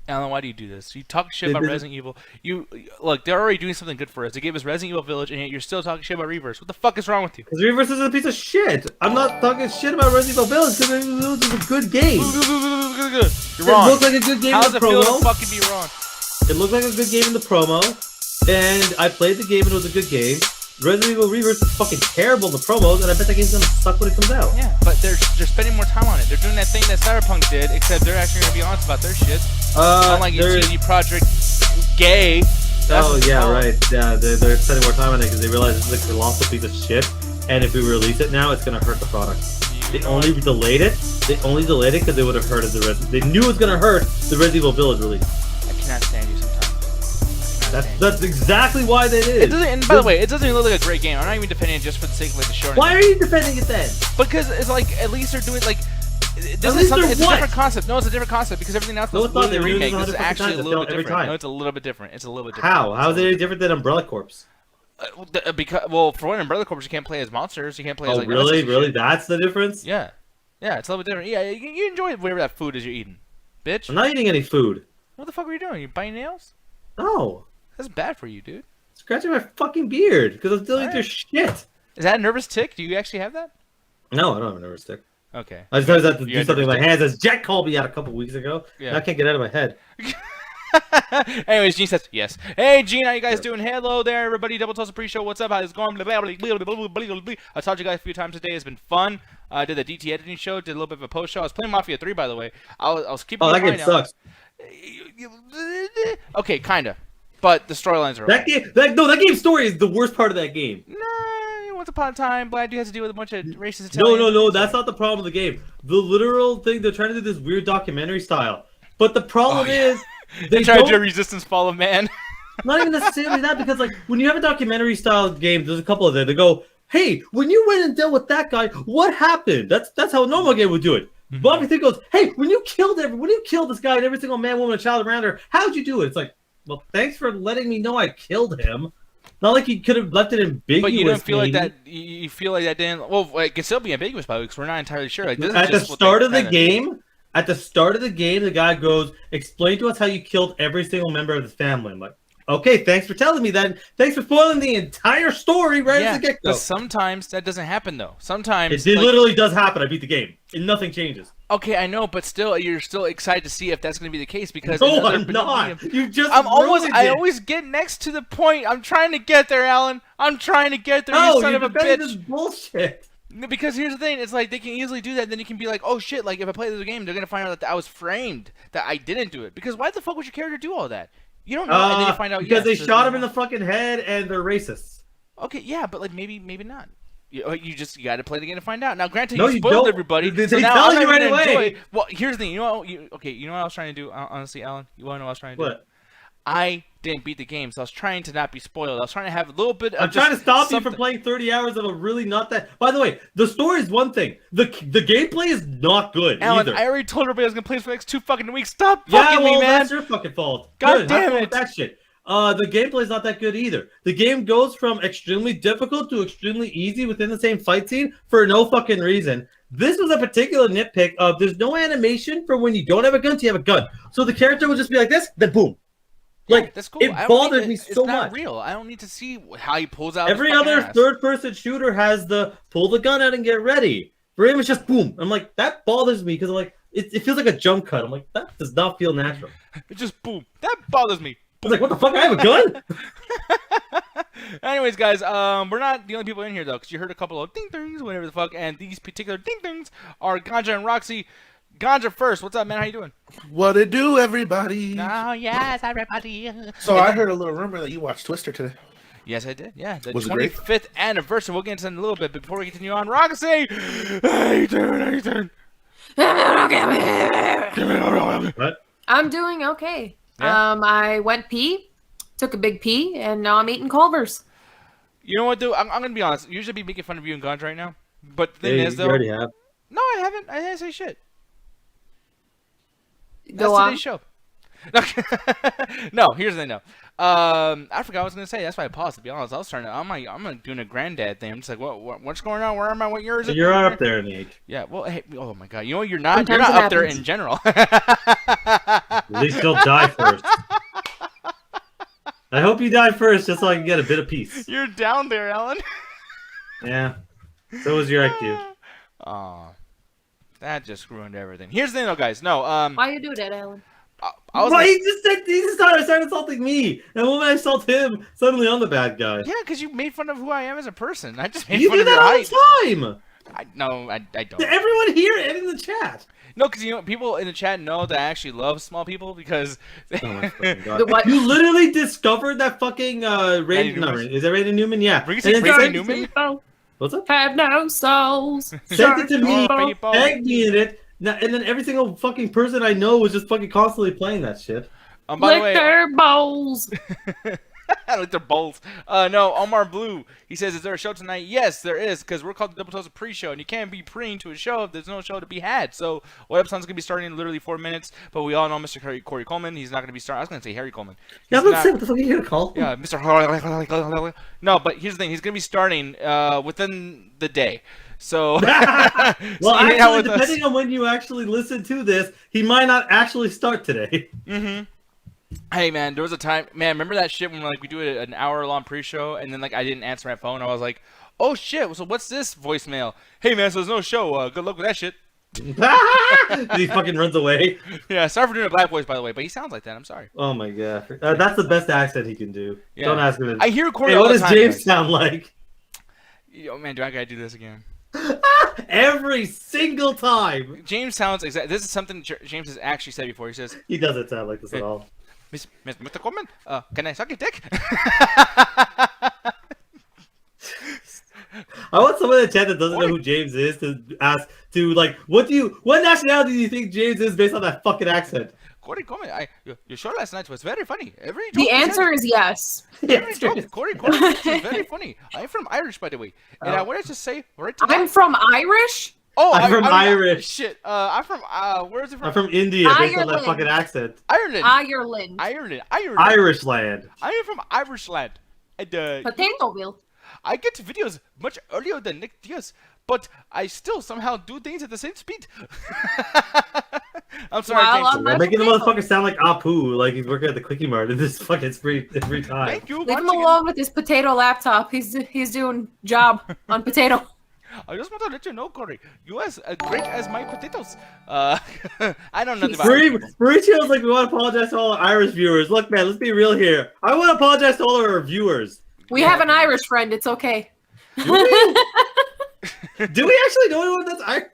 Alan, why do you do this? You talk shit about Resident Evil. Look, they're already doing something good for us. They gave us Resident Evil Village, and yet you're still talking shit about Reverse. What the fuck is wrong with you? Because Reverse is a piece of shit. I'm not talking shit about Resident Evil Village because Resident Evil Village is a good game. You're wrong. It looked like a good game in the promo. How does it feel to fucking be wrong? It looked like a good game in the promo, and I played the game and it was a good game. Resident Evil Reverse is fucking terrible in the promos, and I bet that game's gonna suck when it comes out. Yeah, but they're spending more time on it. They're doing that thing that Cyberpunk did, except they're actually gonna be honest about their shit. Unlike CD Projekt Gay. Oh yeah, right. Yeah, they're spending more time on it because they realize it's like a colossal piece of shit, and if we release it now, it's gonna hurt the product. They only delayed it. They only delayed it because they would have hurt the Resident. They knew it was gonna hurt the Resident Evil Village release. I cannot stand you sometimes. That's exactly why they did. It doesn't. And by the way, it doesn't even look like a great game. I'm not even defending it just for the sake of like the short. Why are you defending it then? Because it's like at least they're doing like. It's a different concept. No, it's a different concept because everything else was a remake. This is actually a little bit different. No, it's a little bit different. It's a little bit different. How? How is it any different than Umbrella Corps? Well, for one, Umbrella Corps you can't play as monsters. You can't play as like. Really? That's the difference? Yeah, it's a little bit different. Yeah, you enjoy whatever that food is you're eating, bitch. I'm not eating any food. What the fuck are you doing? You biting nails? No. That's bad for you, dude. Scratching my fucking beard because I'm dealing with your shit. Is that a nervous tick? Do you actually have that? No, I don't have a nervous tick. Okay. I just have to do something with my hands, as Jack called me out a couple weeks ago. Yeah. I can't get out of my head. Anyways, Gene says yes. Hey, Gene, how you guys doing? Hello there, everybody. Double Toast Pre-Show. What's up? How's it going? I talked to you guys a few times today. It's been fun. I did the DT editing show. Did a little bit of a post show. I was playing Mafia 3, by the way. I was keeping. Oh, that game sucks. Okay, kinda. But the storylines are okay. That game's story is the worst part of that game. Nah, once upon a time, Black Dude has to deal with a bunch of racist Italians. No, that's not the problem with the game. The literal thing, they're trying to do this weird documentary style. But the problem is... They try to do a Resistance Fall of Man. Not even necessarily that, because like when you have a documentary style game, there's a couple of them. They go, hey, when you went and dealt with that guy, what happened? That's how a normal game would do it. Bobby Thing goes, hey, when you killed this guy and every single man, woman, and child around her, how'd you do it? It's like, well, thanks for letting me know I killed him. Not like you could have left it ambiguous. But you don't feel like that. You feel like that didn't. Well, it can still be ambiguous, by the way, because we're not entirely sure. Like this at the start of the game. At the start of the game, the guy goes, explain to us how you killed every single member of the family. I'm like, okay, thanks for telling me that. Thanks for spoiling the entire story right at the get-go. But sometimes that doesn't happen, though. Sometimes... It literally does happen. I beat the game. And nothing changes. Okay, I know, but still, you're still excited to see if that's going to be the case because... No, I'm not. You just I always get next to the point. I'm trying to get there, Alan. I'm trying to get there, you son of a bitch. This bullshit. Because here's the thing, it's like they can easily do that, and then you can be like, oh shit, like if I play this game, they're gonna find out that I was framed, that I didn't do it. Because why the fuck would your character do all that? You don't know, and then you find out because they shot him in the fucking head, and they're racists. Okay, yeah, but like maybe not. You got to play the game to find out. Now, granted, you spoiled everybody. They tell you right away. Well, here's the thing. You know what I was trying to do? Honestly, Alan, you want to know what I was trying to do? What? I didn't beat the game, so I was trying to not be spoiled. I was trying to have a little bit of I'm trying to stop you from playing 30 hours of a really not that... By the way, the story is one thing. The gameplay is not good Alan, either. I already told everybody I was going to play this for the next 2 fucking weeks. Stop fucking me, man. That's your fucking fault. God damn it. That shit. The gameplay is not that good either. The game goes from extremely difficult to extremely easy within the same fight scene for no fucking reason. This was a particular nitpick of there's no animation for when you don't have a gun to you have a gun. So the character will just be like this, then boom. Like, that's cool. It bothered me so much. It's not real. I don't need to see how he pulls out. Every other third-person shooter has the pull the gun out and get ready. For him, it's just boom. I'm like, that bothers me because I'm like, it feels like a jump cut. I'm like, that does not feel natural. It's just boom. That bothers me. I was like, what the fuck? I have a gun? Anyways, guys, we're not the only people in here though, because you heard a couple of ding-dings, whatever the fuck, and these particular ding-dings are Ganja and Roxy. Ganja first. What's up, man? How you doing? What it do, everybody? Oh, yes, everybody. So I heard a little rumor that you watched Twister today. Yes, I did. Yeah, the Was it 25th great? anniversary. We'll get into it in a little bit, but before we continue on, Roxy! How you doing? What? I'm doing okay. Yeah? I went pee, took a big pee, and now I'm eating Culver's. You know what, dude? I'm going to be honest. Usually I'd be making fun of you and Ganja right now. But the thing is, though... You already have. No, I haven't. I didn't say shit. Go That's on. today's show. No, here's the thing, though. I forgot what I was gonna say. That's why I paused. To be honest, I was trying to. I'm doing a granddad thing. I'm just like, what's going on? Where am I? What year is it? You're up there in age. Yeah. Well, hey, oh my God. You know what? You're not. Sometimes You're not it up there happens. in general. At least you'll die first. I hope you die first, just so I can get a bit of peace. You're down there, Alan. Yeah. So was your IQ. Aw. That just ruined everything. Here's the thing, though, guys. No. Why you do that, Alan? I was. Well, he just started insulting me, and when I insult him, suddenly I'm the bad guy. Yeah, because you made fun of who I am as a person. I just made You fun do of your that all height. the time. I don't. To everyone here and in the chat. No, because you know people in the chat know that I actually love small people because. Oh my fucking God. The what? You literally discovered that fucking Randy Newman. Newman. Is that Randy Newman? Yeah. Were you And saying then Randy sent- Newman? People What's up? have no souls. Sent it to me, People. tagged me in it, and then every single fucking person I know was just fucking constantly playing that shit. By the Lick way, their bowls. like they're both. No, Omar Blue. He says, "Is there a show tonight?" Yes, there is, because we're called the Double Toast Pre-Show, and you can't be preing to a show if there's no show to be had. So, what episode's gonna be starting in literally 4 minutes? But we all know Mr. Corey Coleman. He's not gonna be starting. I was gonna say Harry Coleman. Yeah, He's I'm not- gonna say what the fuck are you gonna call? Yeah, Mr. No, but here's the thing. He's gonna be starting within the day. So, Well, so hang out actually, with us. depending on when you actually listen to this, he might not actually start today. Mm-hmm. Hey man, there was a time, man. Remember that shit when like we do an hour-long pre-show, and then like I didn't answer my phone. I was like, "Oh shit! So what's this voicemail? Hey man, so there's no show. Good luck with that shit." He fucking runs away. Yeah, sorry for doing a black voice, by the way, but he sounds like that. I'm sorry. Oh my God, that's the best accent he can do. Yeah. Don't ask him. I hear Corey Hey, all what the does time. James guys. sound like? Yo, man, do I gotta do this again? Every single time. James sounds exact. This is something James has actually said before. He says, He doesn't sound like this at all. Mr. Coleman, can I suck your dick?" I want someone in the chat that doesn't know who James is to ask what nationality do you think James is based on that fucking accent? Corey Coleman, your show last night was very funny. Every joke The you said- answer is yes. Every joke, Corey Coleman was very funny. I'm from Irish, by the way. And what did I just say? Right to I'm from Irish. Oh, I'm from Irish. Shit. I'm from. Where is it from? I'm from India based on that Ireland. fucking accent. Ireland. Ireland. Ireland. Irish land. I am from Irishland. And Potatoville. I get to videos much earlier than Nick Diaz, but I still somehow do things at the same speed. I'm sorry, While James. on They're my making the potato. motherfucker sound like Apu, like he's working at the Quickie Mart in this fucking every time. Thank you. Leave once him again. alone with his potato laptop. He's doing job on potato. I just want to let you know, Corey, you as great as my potatoes. I don't know nothing about Mauricio's like, we want to apologize to all our Irish viewers. Look, man, let's be real here. I want to apologize to all of our viewers. We have an Irish friend. It's okay. Do we actually know anyone that's Irish?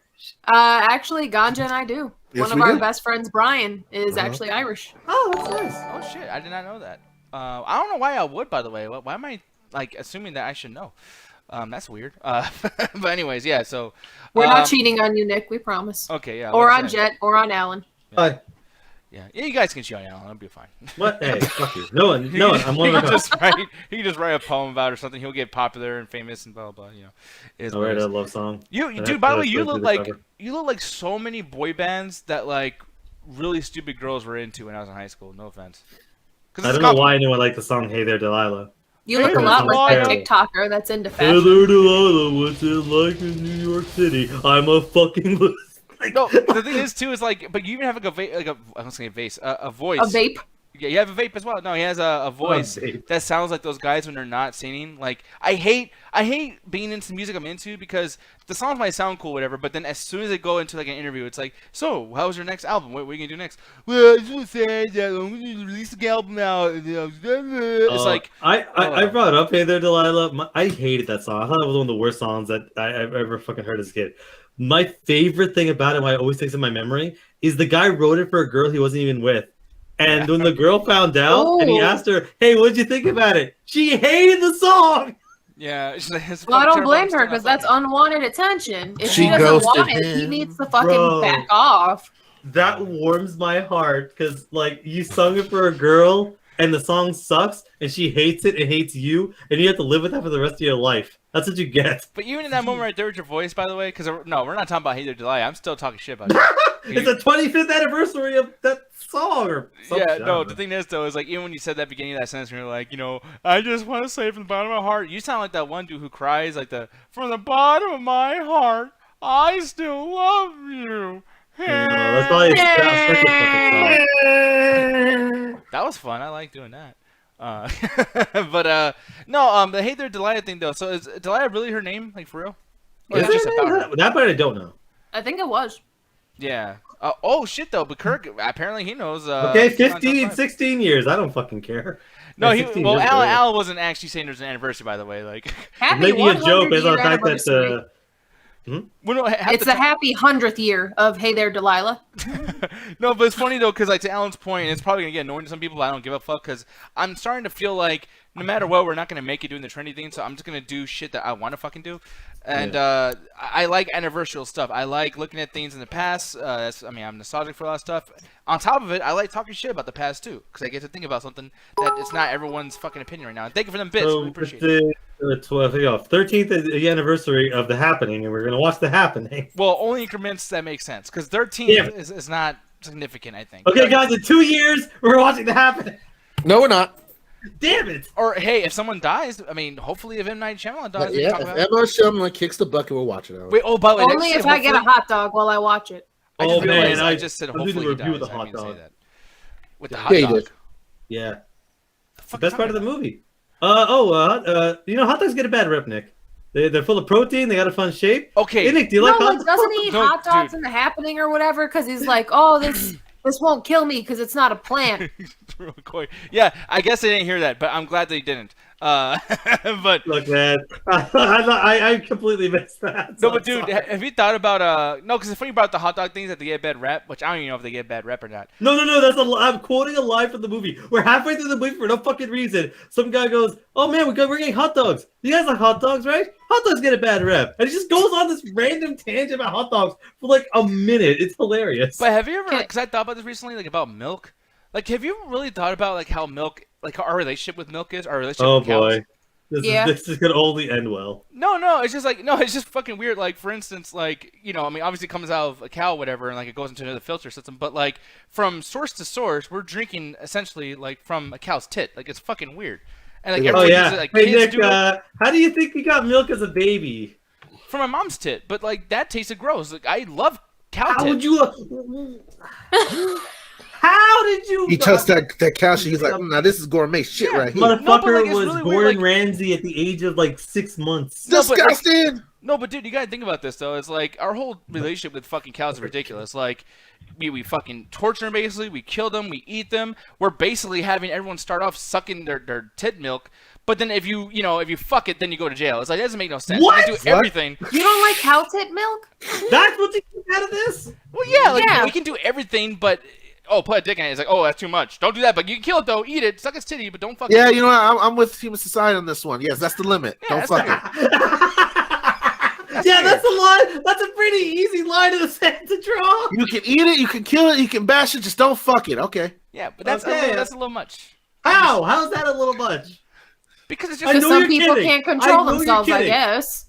Actually, Ganja and I do. Yes, One of we our do. best friends, Brian, is actually Irish. Oh, that's nice. Oh shit, I did not know that. I don't know why I would, by the way. Why am I like assuming that I should know? That's weird. But anyways, yeah. So We're not cheating on you, Nick. We promise. Okay, yeah. Or like I on said, Jet, or on Alan. Hi. Yeah, you guys can cheat on Alan. I'll be fine. What? Hey, fuck you. No one. I'm one he of can the just write a poem about it or something. He'll get popular and famous and blah blah. You know, is I'll what it write is. a love song. Dude. By the way, you That's look the like cover. so many boy bands that like really stupid girls were into when I was in high school. No offense. I don't know why anyone liked the song "Hey There, Delilah." You look a Hey, lot like that Delilah. TikToker that's into Hey fashion. there, Delilah, what's it like in New York City? I'm a fucking. No, the thing is too is like, but you even have like I was saying vase, a voice. A vape. Yeah, you have a vape as well. No, he has a voice vape. that sounds like those guys when they're not singing. Like I hate being into music I'm into because the songs might sound cool, whatever. But then as soon as they go into like an interview, it's like, so how was your next album? What are you gonna do next? Well, I just said that I'm gonna release the album now. It's like I brought up "Hey There, Delilah." I hated that song. I thought it was one of the worst songs that I've ever fucking heard as a kid. My favorite thing about it, why it always sticks in my memory, is the guy wrote it for a girl he wasn't even with. And when the girl found out and he Oh. asked her, "Hey, what'd you think about it?" She hated the song. yeah. It's Well, I fucking don't blame terrible. her because that's unwanted attention. If She she doesn't ghosted want it, he him. needs to fucking Bro. back off. That warms my heart because, like, you sung it for a girl and the song sucks, and she hates it and hates you, and you have to live with that for the rest of your life. That's what you get. But even in that moment right there with your voice, by the way, because no, we're not talking about Hey There Delilah. I'm still talking shit about you. It's the 25th anniversary of that song. Or something. Yeah, no, the thing is, though, is like, even when you said that beginning of that sentence, you're like, I just want to say from the bottom of my heart, you sound like that one dude who cries, like from the bottom of my heart, I still love you. That's probably That was fun. I like doing that. But no, the Hey There Delilah thing though. So is Delilah really her name, like for real? Or is it just about her? That part I don't know. I think it was. Yeah. Oh shit though. But Kirk apparently he knows. Okay, 15, 16 years. I don't fucking care. No, Yeah, Al wasn't actually saying there's an anniversary, by the way. Like Happy making a joke based on the 100-year fact that. anniversary. It's a happy 100th year of Hey There Delilah. No, but it's funny though, because like to Alan's point, it's probably gonna get annoying to some people. But I don't give a fuck because I'm starting to feel like no matter what, we're not gonna make it doing the trendy thing. So I'm just gonna do shit that I want to fucking do. And I like anniversarial stuff. I like looking at things in the past. I'm nostalgic for a lot of stuff. On top of it, I like talking shit about the past too, because I get to think about something that it's not everyone's fucking opinion right now. And thank you for them bits. So we appreciate it. The 13th anniversary of The Happening, and we're gonna watch The Happening. Well, only increments that make sense, because 13 is not significant, I think. Okay, guys, in 2 years we're watching The Happening. No, we're not. Damn it! Or hey, if someone dies, I mean, hopefully if M. Night Shyamalan dies, we Yeah, talk if about it. Emma Shyamalan kicks the bucket, we'll watch it. Wait, by the way, Only if I get a hot dog while I watch it. I just said I'm doing hopefully the he review dies. of the I hot didn't say dog. that. With the hot you dog. did. Yeah, The best part of the movie. Hot dogs get a bad rep, Nick. They're full of protein. They got a fun shape. Okay. Hey, Nick, do you like hot dogs? Doesn't he eat No, hot dogs dude. in The Happening or whatever? Because he's like, oh, this won't kill me because it's not a plant. Real quick. Yeah, I guess I didn't hear that, but I'm glad they didn't. But Look, man, I completely missed that. no, but dude, have you thought about no? Because it's funny about the hot dog things that they get a bad rep, which I don't even know if they get a bad rep or not. No, I'm quoting a line from the movie. We're halfway through the movie for no fucking reason. Some guy goes, "Oh man, we're getting hot dogs. You guys like hot dogs, right? Hot dogs get a bad rep." And he just goes on this random tangent about hot dogs for like a minute. It's hilarious. But have you ever? Because I thought about this recently, like about milk. Like, have you really thought about like how milk, like our relationship with milk is, our relationship with cows? Boy, this is gonna only end well. No, it's just it's just fucking weird. Like, for instance, like, obviously it comes out of a cow, whatever, and like it goes into another filter system. But like from source to source, we're drinking essentially like from a cow's tit. Like, it's fucking weird. And like everybody uses it, like Hey kids Nick, do it how do you think you got milk as a baby? from my mom's tit. But like that tasted gross. Like I love cow tit. How would you? How did you? He touched that cow shit. He's like, now this is gourmet shit right here. Motherfucker No, but, like, it's was really Gordon weird, like- Ramsay at the age of like 6 months. No, but, like- Disgusting. No, but dude, you gotta think about this though. It's like our whole relationship with fucking cows is ridiculous. Like, we fucking torture them basically. We kill them. We eat them. We're basically having everyone start off sucking their tit milk. But then if you fuck it, then you go to jail. It's like, it doesn't make no sense. What? We do everything. You don't like cow tit milk? That's what you get out of this? Well, yeah, like Yeah. we can do everything, but put a dick in it. It's like, that's too much. Don't do that. But you can kill it though. Eat it. Suck its titty, but don't fuck it. Yeah, you know what? I'm with human society on this one. Yes, that's the limit. Yeah, Don't fuck it. Yeah, that's a line. That's a pretty easy line in the sand to draw. You can eat it, you can kill it, you can bash it, just don't fuck it. Okay. Yeah, but that's Okay. that's a little much. How? How's that a little much? Because it's I just know Some you're people kidding. can't I control know you're themselves, I kidding. guess.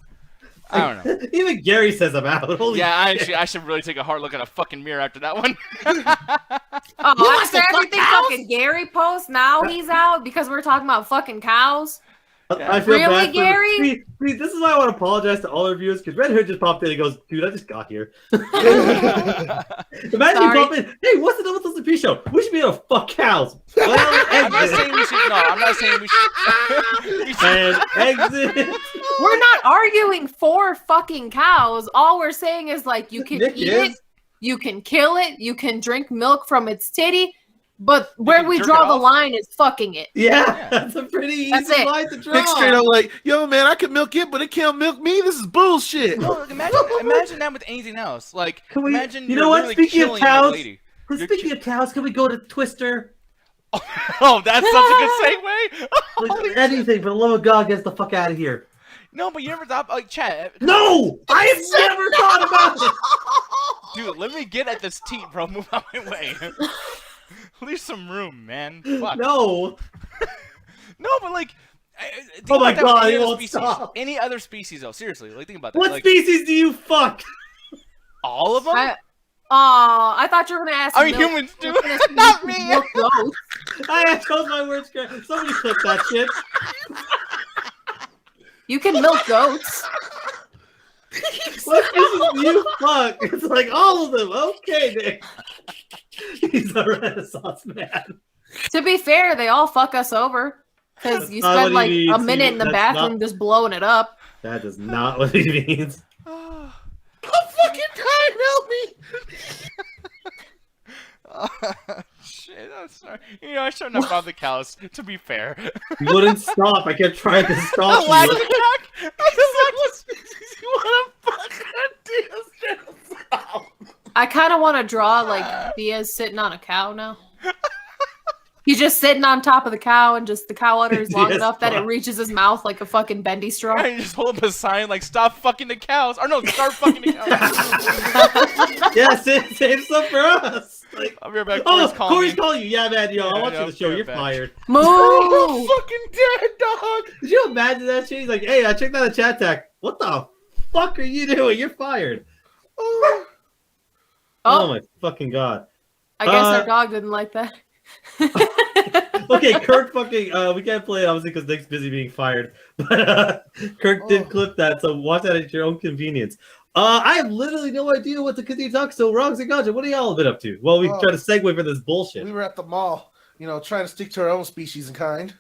I don't know. Even Gary says I'm out. Holy Yeah, shit. I should really take a hard look at a fucking mirror after that one. Oh, after everything fucking Gary posts, now he's out because we're talking about fucking cows. I feel Really, bad for Gary? See, this is why I want to apologize to all our viewers because Red Hood just popped in and goes, "Dude, I just got here." Imagine you Sorry. pop in. Hey, what's the Double Toasted P show? We should be able to fuck cows. Well, I'm not exit. saying we should. No, I'm not saying we should. we should And exit. We're not arguing for fucking cows. All we're saying is like you can Nick eat is. it, you can kill it, you can drink milk from its titty, but where can we jerk draw it the off? line is fucking it. Yeah, that's a pretty That's easy it. line to draw. Nick straight up like, yo man, I can milk it, but it can't milk me. This is bullshit. No, like, imagine that with anything else. Like, Can we- imagine you you're know what? literally Speaking of killing a cows- lady. Speaking of cows, can we go to Twister? Oh, that's such a good segue. Like, anything, for the love of God, get us the fuck out of here. No, but you never thought, like, chat. No! I have never thought about it! Dude, let me get at this teat, bro. Move out my way. Leave some room, man. Fuck. No. No, but like. Think Oh my about that with God, any he other won't species. stop. Any other species, though. Seriously, like think about that. What Like, species do you fuck? all of them? I thought you were gonna ask. Are milk- humans you too? were gonna ask Not milk me. goats. I chose my words correct. Somebody clip that shit. You can milk goats. What species do you fuck? It's like all of them. Okay, Nick. He's a Renaissance man. To be fair, they all fuck us over because you not spend what like he a means. minute in the That's bathroom not- just blowing it up. That is not what he means. I'm fucking tired. Help me. Shit, I'm sorry. You know, I shouldn't have brought the cows, to be fair. You wouldn't stop. I kept trying to stop The lack you. of attack! What a fucking idea. I kind of want to draw like Diaz sitting on a cow now. He's just sitting on top of the cow, and just the cow udder is long Yes, enough that it fuck. reaches his mouth like a fucking bendy straw. And you just hold up a sign like, stop fucking the cows. Or no, start fucking the cows. Yeah, save some for us. Like, I'll be right back. oh, Corey's calling Corey's me. calling you. Yeah, man. Yo, I Yeah, want yeah, you to show. I'll You're be right back. fired. Move! Fucking dead, dog. Did you imagine that shit? He's like, hey, I checked out the chat tag. What the fuck are you doing? You're fired. Oh Oh, my fucking god. I guess our dog didn't like that. Okay, Kirk fucking we can't play it obviously because Nick's busy being fired. But Kirk did clip that, so watch that at your own convenience. I have literally no idea what to continue talking. So Rogs and Ganja, what are y'all been up to? Well, we try to segue for this bullshit. We were at the mall, trying to stick to our own species and kind.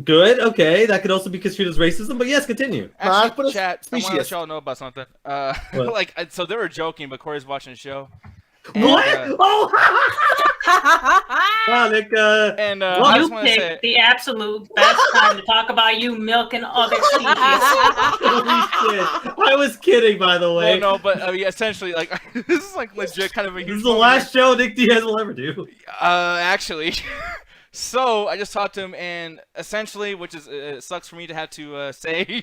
Good, okay. That could also be construed as racism, but yes, continue. Actually, but it's chat, I want to let species. y'all know about something. What? So they were joking, but Corey's watching the show. And, What? Wow, Nick, And Well, I You just want to say, picked the absolute best time to talk about you milking other species. holy shit. I was kidding, by the way. well, no, but yeah, essentially, like this is like legit kind of a huge. This is the moment. last show Nick Diaz will ever do. Actually. So I just talked to him, and essentially, which is sucks for me to have to say,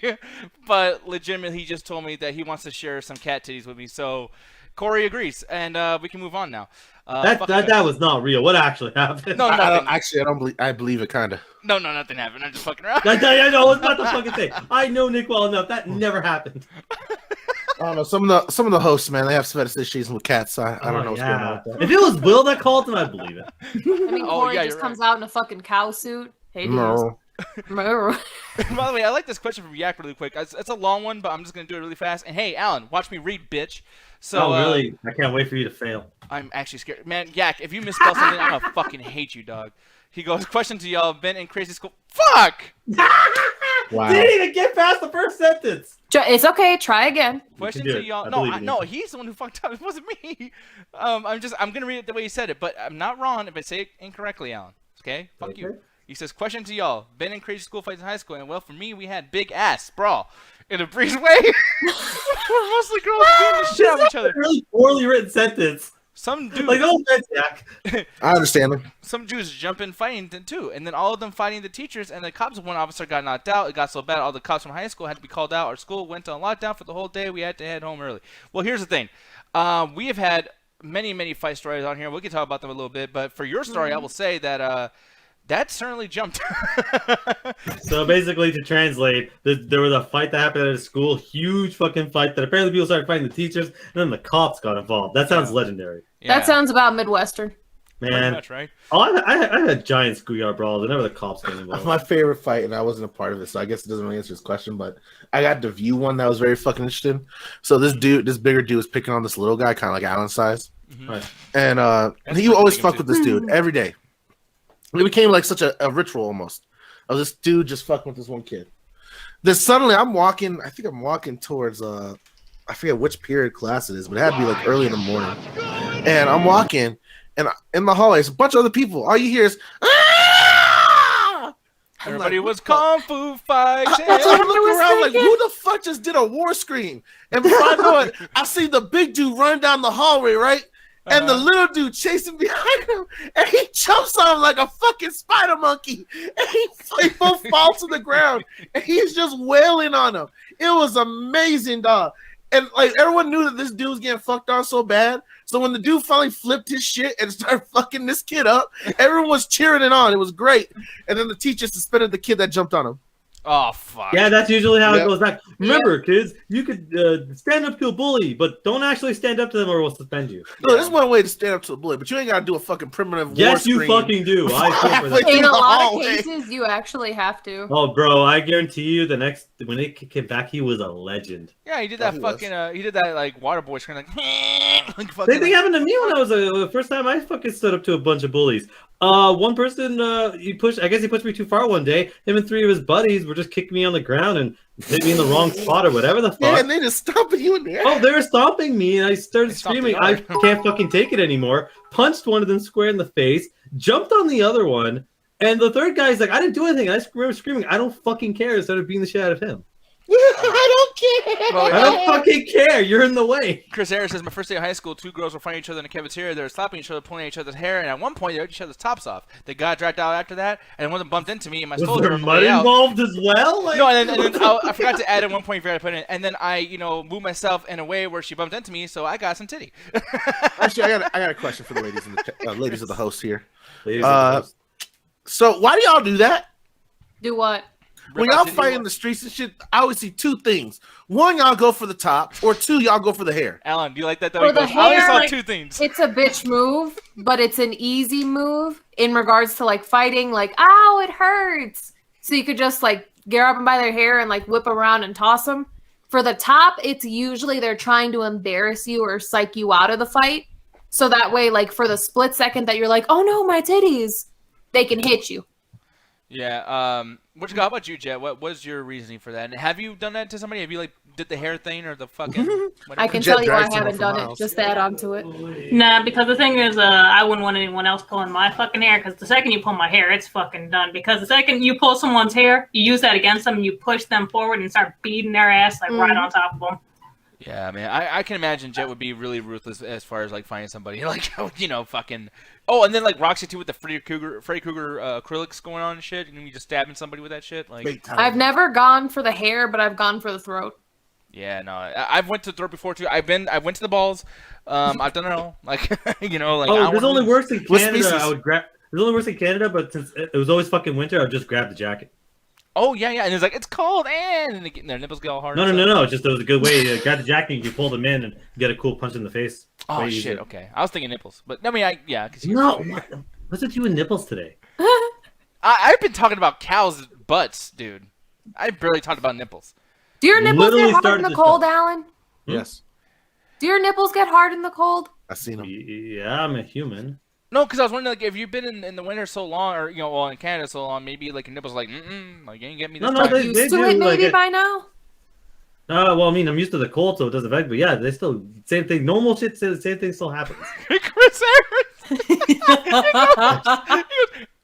but legitimately, he just told me that he wants to share some cat titties with me. So Corey agrees, and we can move on now. That was not real. What actually happened? No, nothing. Actually, I don't believe. I believe it, kind of. No, nothing happened. I'm just fucking around. I know it's not the fucking thing. I know Nick well enough. That never happened. I don't know. Some of the hosts, man, they have fetishes with cats. I don't know what's going on with that. If it was Will that called him, I'd believe it. I mean, Oh, Corey yeah, just you're comes out in a fucking cow suit. Hey, Diaz. No. Moo. By the way, I like this question from Yak really quick. It's a long one, but I'm just gonna do it really fast. And hey, Alan, watch me read, bitch. So Oh, really? I can't wait for you to fail. I'm actually scared, man. Yak, if you misspell something, I'm gonna fucking hate you, dog. He goes, question to y'all, been in crazy school. Fuck! Wow. Didn't even get past the first sentence. It's okay. Try again. Question do to it. y'all. I No, believe in you. no, he's the one who fucked up. It wasn't me. I'm gonna read it the way he said it, but I'm not wrong if I say it incorrectly, Alan. Okay? Fuck you. Okay. He says, question to y'all, been in crazy school fights in high school, and well, for me, we had big ass sprawl in a breeze way. We're mostly girls beating the shit out of each other. Really poorly written sentence. Some dude, Like, oh, that's Jack. I understand them. some Jews jump in fighting too, and then all of them fighting the teachers, and the cops. One officer got knocked out. It got so bad, all the cops from high school had to be called out. Our school went on lockdown for the whole day. We had to head home early. Well, here's the thing. We have had many fight stories on here. We can talk about them a little bit, but for your story, I will say that that certainly jumped. So basically, to translate, there was a fight that happened at a school, huge fucking fight that apparently people started fighting the teachers, and then the cops got involved. That sounds legendary. Yeah, That sounds about Midwestern. pretty Man, much, right? oh, I had giant schoolyard brawls. Whenever the cops got involved. My favorite fight, and I wasn't a part of it, so I guess it doesn't really answer his question, but I got to view one that was very fucking interesting. So this bigger dude was picking on this little guy, kind of like Alan's size. Right. And he pretty always big fuck too. with this dude every day. It became like such a ritual almost of this dude just fucking with this one kid. Then suddenly I think I'm walking towards I forget which period class it is, but it had to be like early in the morning. And I'm walking, and in the hallway, there's a bunch of other people. All you hear is "Ah!" I'm Everybody like, was "What the-" kung fu fighting. I look around like, who the fuck just did a war scream? And before I know it, I see the big dude run down the hallway, right? And the little dude chasing behind him, and he jumps on him like a fucking spider monkey, and they both fall to the ground, and he's just wailing on him. It was amazing, dog. And like everyone knew that this dude was getting fucked on so bad. So when the dude finally flipped his shit and started fucking this kid up, everyone was cheering it on. It was great. And then the teacher suspended the kid that jumped on him. Oh fuck. Yeah, that's usually how Yep. it goes back. Remember, kids, you could stand up to a bully, but don't actually stand up to them or we'll suspend you. No, there's one way to stand up to a bully, but you ain't gotta do a fucking primitive war Yes, you scream. fucking do. I feel for that. In a lot of hallway. cases, you actually have to. Oh, bro, I guarantee you, when they kicked him back, he was a legend. Yeah, he did that he fucking. He did that like water boy scream like. like Same fucking, thing happened to me when I was the first time I fucking stood up to a bunch of bullies. One person, I guess he pushed me too far one day. Him and 3 of his buddies were just kicking me on the ground and hit me in the wrong spot or whatever the fuck. Yeah, and they just stomping you in the ass. Oh, they were stomping me, and I started They stomped screaming, the I other. can't fucking take it anymore. Punched one of them square in the face, jumped on the other one, and the third guy's like, I didn't do anything. I remember screaming, I don't fucking care, and started beating the shit out of him. I don't care. Well, I don't fucking care. You're in the way. Chris Harris says, my first day of high school, 2 girls were fighting each other in the cafeteria. They were slapping each other, pulling each other's hair, and at one point, they ripped each other's tops off. They got dragged out after that, and one of them bumped into me, and my Was soldier there on the mud way out. involved as well? Like, No, and then I forgot to add at one point, I forgot to put in, and then I, moved myself in a way where she bumped into me, so I got some titty. Actually, I got a question for the ladies in the ladies of the host here. Ladies and gentlemen. So why do y'all do that? Do what? When y'all fight in the streets and shit, I always see 2 things. 1, y'all go for the top, or 2, y'all go for the hair. Alan, do you like that? Though? For He the goes, I only hair, saw like, 2 things. It's a bitch move, but it's an easy move in regards to like fighting, like, ow, it hurts. So you could just like grab them by their hair and like whip around and toss them. For the top, it's usually they're trying to embarrass you or psych you out of the fight. So that way, like for the split second that you're like, oh no, my titties, they can hit you. Yeah. How about you, Jet? What was your reasoning for that? And have you done that to somebody? Have you like did the hair thing or the fucking? I can Jet tell you I drags someone haven't for done it. miles. Just to add on to it. Nah, because the thing is, I wouldn't want anyone else pulling my fucking hair. Because the second you pull my hair, it's fucking done. Because the second you pull someone's hair, you use that against them, and you push them forward and start beating their ass like right on top of them. Yeah, man. I can imagine Jet would be really ruthless as far as like finding somebody like fucking. Oh, and then like Roxy too with the Freddy Krueger acrylics going on and shit, and you just stabbing somebody with that shit. Like, Big time. I've never gone for the hair, but I've gone for the throat. yeah, no, I've went to the throat before too. I went to the balls. I've done it all. Like, like. I Oh, don't there's wanna only lose. worse in What Canada. species? I would grab. There's only worse in Canada, but since it was always fucking winter, I would just grab the jacket. Oh yeah, and it's like it's cold, and their nipples get all hard. No, and no, stuff. no, no. It's just it was a good way to grab the jacket. You can pull them in and get a cool punch in the face. Oh Way shit. easier. Okay, I was thinking nipples, but I mean, cause No, what's with you and nipples today? I've been talking about cows' butts, dude. I barely talked about nipples. Do your nipples Literally get hard in started the to cold, stop. Alan? Yes, Do your nipples get hard in the cold? I seen them. Yeah, I'm a human. No, because I was wondering, like, if you've been in the winter so long, or well, in Canada so long, maybe like your nipples, like, like you ain't get me this No, no, time. they- Used to do, it like, maybe by now? Well, I mean, I'm used to the cold, so it doesn't affect. But yeah, they still same thing. Normal shit, same thing still happens. Chris Harris.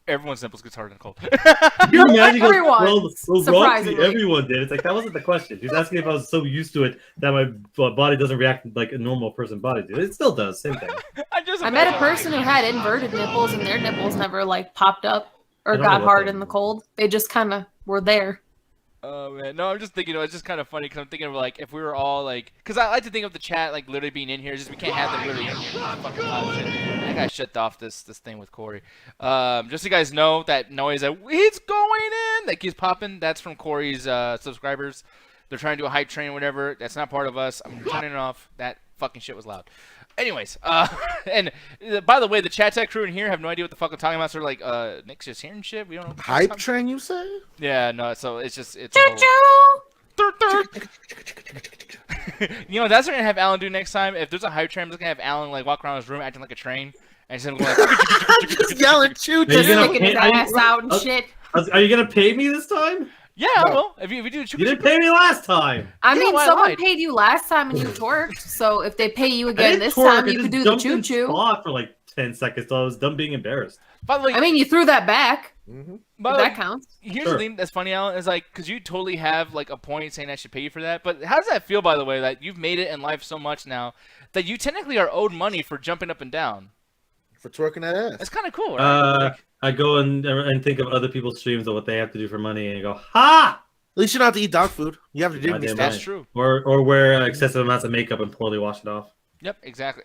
Everyone's nipples gets hard and cold. Can you imagine? Everyone, Well, Roxy, surprisingly. everyone did. It's like that wasn't the question. He was asking if I was so used to it that my body doesn't react like a normal person body does. It still does. Same thing. I met a person who had inverted nipples and their nipples never like popped up I or don't know got what hard that in the means. cold. They just kind of were there. Oh man, no, I'm just thinking. It's just kind of funny because I'm thinking of like if we were all like, because I like to think of the chat like literally being in here. It's just we can't have them literally in here. Fucking loud shit. I think I shut off this thing with Corey. Just so you guys know that noise that it's going in that keeps popping. That's from Corey's subscribers. They're trying to do a hype train or whatever. That's not part of us. I'm turning it off. That fucking shit was loud. Anyways, and by the way, the chat tech crew in here have no idea what the fuck I'm talking about. So they're like, Nick's just hearing shit. We don't know. What the fuck's Hype talking- train, you say? Yeah, no. So it's just it's. Choo a whole- choo! That's what we're gonna have Alan do next time. If there's a hype train, I'm just gonna have Alan like walk around his room acting like a train, and just him going like, Just yelling, choo Are you Just gonna sticking his pay- ass out and shit. Are you gonna pay me this time? yeah, I will. If you do, You didn't pay me last time. I Yeah, mean, why someone lied? paid you last time and you twerked. So if they pay you I again didn't this twerk, time, I you could just do the jumped in choo choo. spot for like 10 seconds, so I was done being embarrassed. By the way, I mean, you threw that back. by If the way, that counts. here's Sure. the thing that's funny, Alan, is like because you totally have like a point saying I should pay you for that. But how does that feel, by the way, that you've made it in life so much now that you technically are owed money for jumping up and down? for twerking that ass. That's kind of cool, right? I go and think of other people's streams and what they have to do for money, and you go, ha! least you don't have to eat dog food. You have to do Goddamn That's right. true. Or wear excessive amounts of makeup and poorly wash it off. Yep, exactly.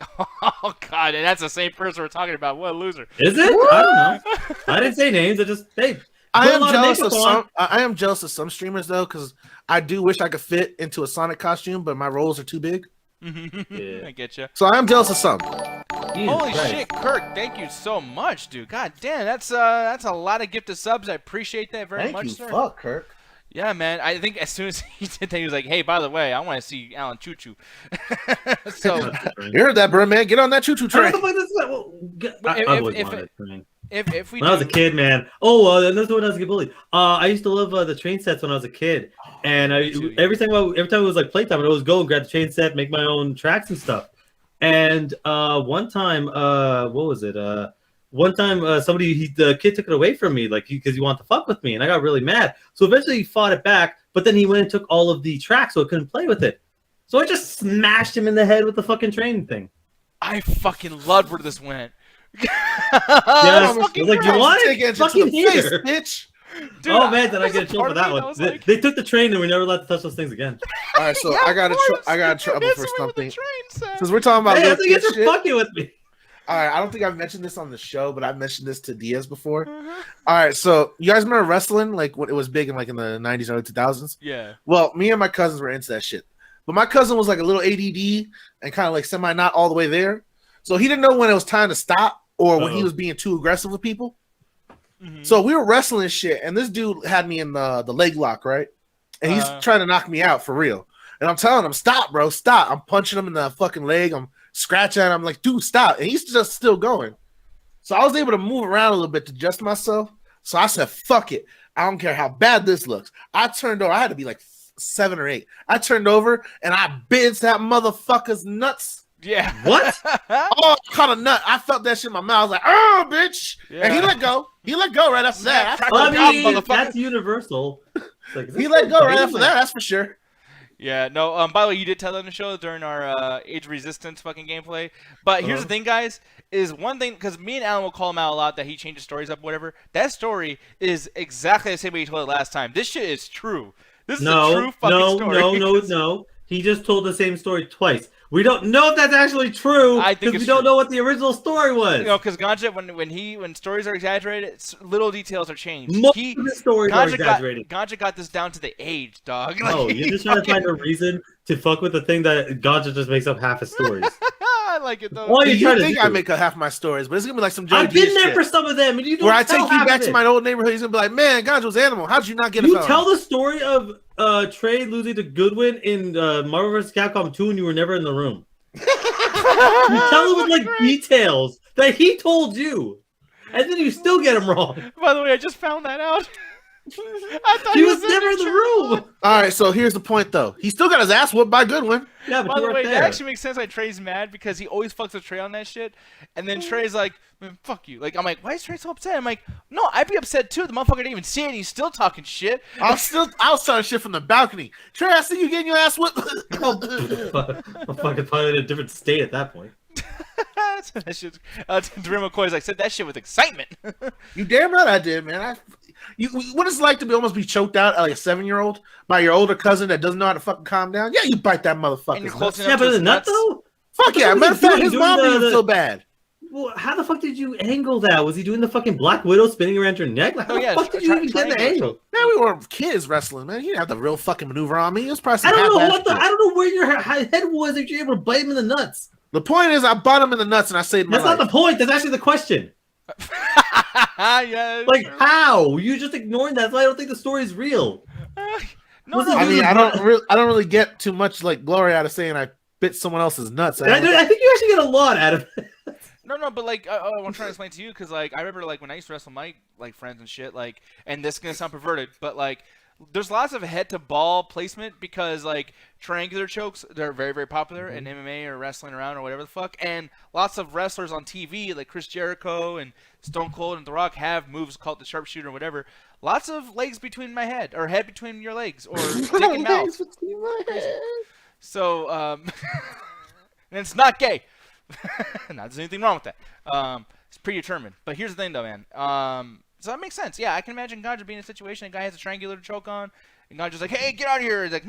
Oh God, and that's the same person we're talking about. What a loser. Is it? I don't know. I didn't say names. I just I put a am lot of jealous of makeup some. on. I am jealous of some streamers though, because I do wish I could fit into a Sonic costume, but my rolls are too big. Yeah. I get you. So I am jealous of some. Jesus Holy Christ. shit, Kirk! Thank you so much, dude. God damn, that's a lot of gifted subs. I appreciate that very much, sir. Fuck, Kirk. Yeah, man. I think as soon as he did that, he was like, "Hey, by the way, I want to see Alan Choo Choo." So, You heard that, bro, man. Get on that choo-choo I train. don't know if this is- well, But I always wanted a train. if we When I was a do- kid, man. Oh, that's when I was a bully. I used to love the train sets when I was a kid, and every time it was like playtime, I'd always go and grab the train set, make my own tracks and stuff. And one time, what was it? One time, the kid took it away from me, like because he wanted to fuck with me, and I got really mad. So eventually, he fought it back, but then he went and took all of the tracks, so I couldn't play with it. So I just smashed him in the head with the fucking train thing. I fucking loved where this went. Yeah, I was fucking like, great. you want Take it? it to Fucking the face, here. bitch. Dude, Oh man, did I there's get a a chill part for of that me one? was They, like- they took the train and we never allowed to touch those things again. All right, so Yeah, I of got course. trouble You're for messing with something. the train set. Since we're talking about Hey, I little think kid you're shit. fucking with me. All right, I don't think I've mentioned this on the show, but I've mentioned this to Diaz before. Mhm. All right, so you guys remember wrestling, like when it was big in like in the 90s, early 2000s? Yeah. Well, me and my cousins were into that shit. But my cousin was like a little ADD and kind of like semi not all the way there. So he didn't know when it was time to stop or when he was being too aggressive with people. Mhm. So we were wrestling shit, and this dude had me in the leg lock, right? And he's trying to knock me out for real. And I'm telling him, stop, bro, stop. I'm punching him in the fucking leg. I'm scratching at him. I'm like, dude, stop. And he's just still going. So I was able to move around a little bit to adjust myself. So I said, fuck it. I don't care how bad this looks. I turned over. I had to be like 7 or 8. I turned over and I bit that motherfucker's nuts. Yeah. What? Oh, I caught a nut. I felt that shit in my mouth. I was like, oh, bitch. And he Yeah. let go. He let go right after that. Crack I the top, mean, motherfucker. that's universal. It's like, is He this let go right crazy? after that. That's for sure. Yeah, no, by the way, you did tell them to show during our age resistance fucking gameplay. But here's the thing, guys, is one thing, because me and Alan will call him out a lot that he changes stories up, whatever. That story is exactly the same way he told it last time. This shit is true. This is a true fucking story. No. He just told the same story twice. We don't know if that's actually true I think because we it's don't true. know what the original story was. You know, because Ganja, when stories are exaggerated, little details are changed. Most of the stories are exaggerated. Ganja got this down to the age, dog. Oh, you're just trying to find a reason to fuck with the thing that Ganja just makes up half his stories. I like it though. Why are you You trying to think do? I make half my stories, but it's gonna be like some Joey I've been Diaz there shit, for some of them, and you don't where I tell take you half back of to it. my old neighborhood. He's gonna be like, "Man, Ganja was animal. How'd you not get a You phone?" tell the story of Trey losing to Goodwin in Marvel vs. Capcom 2, and you were never in the room. You tell him with like details that he told you, and then you still get him wrong. By the way, I just found that out. I thought He was never in the chat. room. All right, so here's the point, though. He still got his ass whooped by Goodwin. Yeah, but By you the weren't way, there. that actually makes sense. Like Trey's mad because he always fucks with Trey on that shit, and then Trey's like, "Man, fuck you." Like I'm like, "Why is Trey so upset?" I'm like, "No, I'd be upset too. The motherfucker didn't even see it. And he's still talking shit." I was telling shit from the balcony. Trey, I see you getting your ass whooped. I'm fucking probably in a different state at that point. So that shit's, Dream McCoy's like said that shit with excitement. You damn right I did, man. What it's like to almost be choked out like a 7-year-old by your older cousin that doesn't know how to fucking calm down? Yeah, you bite that motherfucker. And you're close enough Yeah, to but his the nut nuts. though. Fuck What yeah. the Matter of fuck fact, is his he mom doing didn't the- feel bad. Well, how the fuck did you angle that? Was he doing the fucking Black Widow spinning around your neck? Like, how Oh, yeah, the fuck did you even get the triangular angle? Man, we were kids wrestling, man. He didn't have the real fucking maneuver on me. It was probably some I don't know half-assed what the. shit. I don't know where your head was if you were able to bite him in the nuts. The point is, I bought him in the nuts and I saved my That's life. not the point. That's actually the question. Yeah, Like, how? You're just ignoring that. That's why I don't think the story is real. no, Was no. it- I mean, I don't really get too much like glory out of saying I bit someone else's nuts. And I think you actually get a lot out of it. No, but like I'm trying to explain to you because like I remember like when I used to wrestle my like friends and shit like, and this is gonna sound perverted, but like there's lots of head to ball placement because like triangular chokes they're very very popular in MMA or wrestling around or whatever the fuck, and lots of wrestlers on TV like Chris Jericho and Stone Cold and The Rock have moves called the sharpshooter or whatever. Lots of legs between my head or head between your legs or dick and mouth. So and it's not gay. Not there's anything wrong with that. It's predetermined. But here's the thing, though, man. So that makes sense. Yeah, I can imagine Ganja being in a situation. A guy has a triangular choke on, And God just like, hey, get out of here. It's like,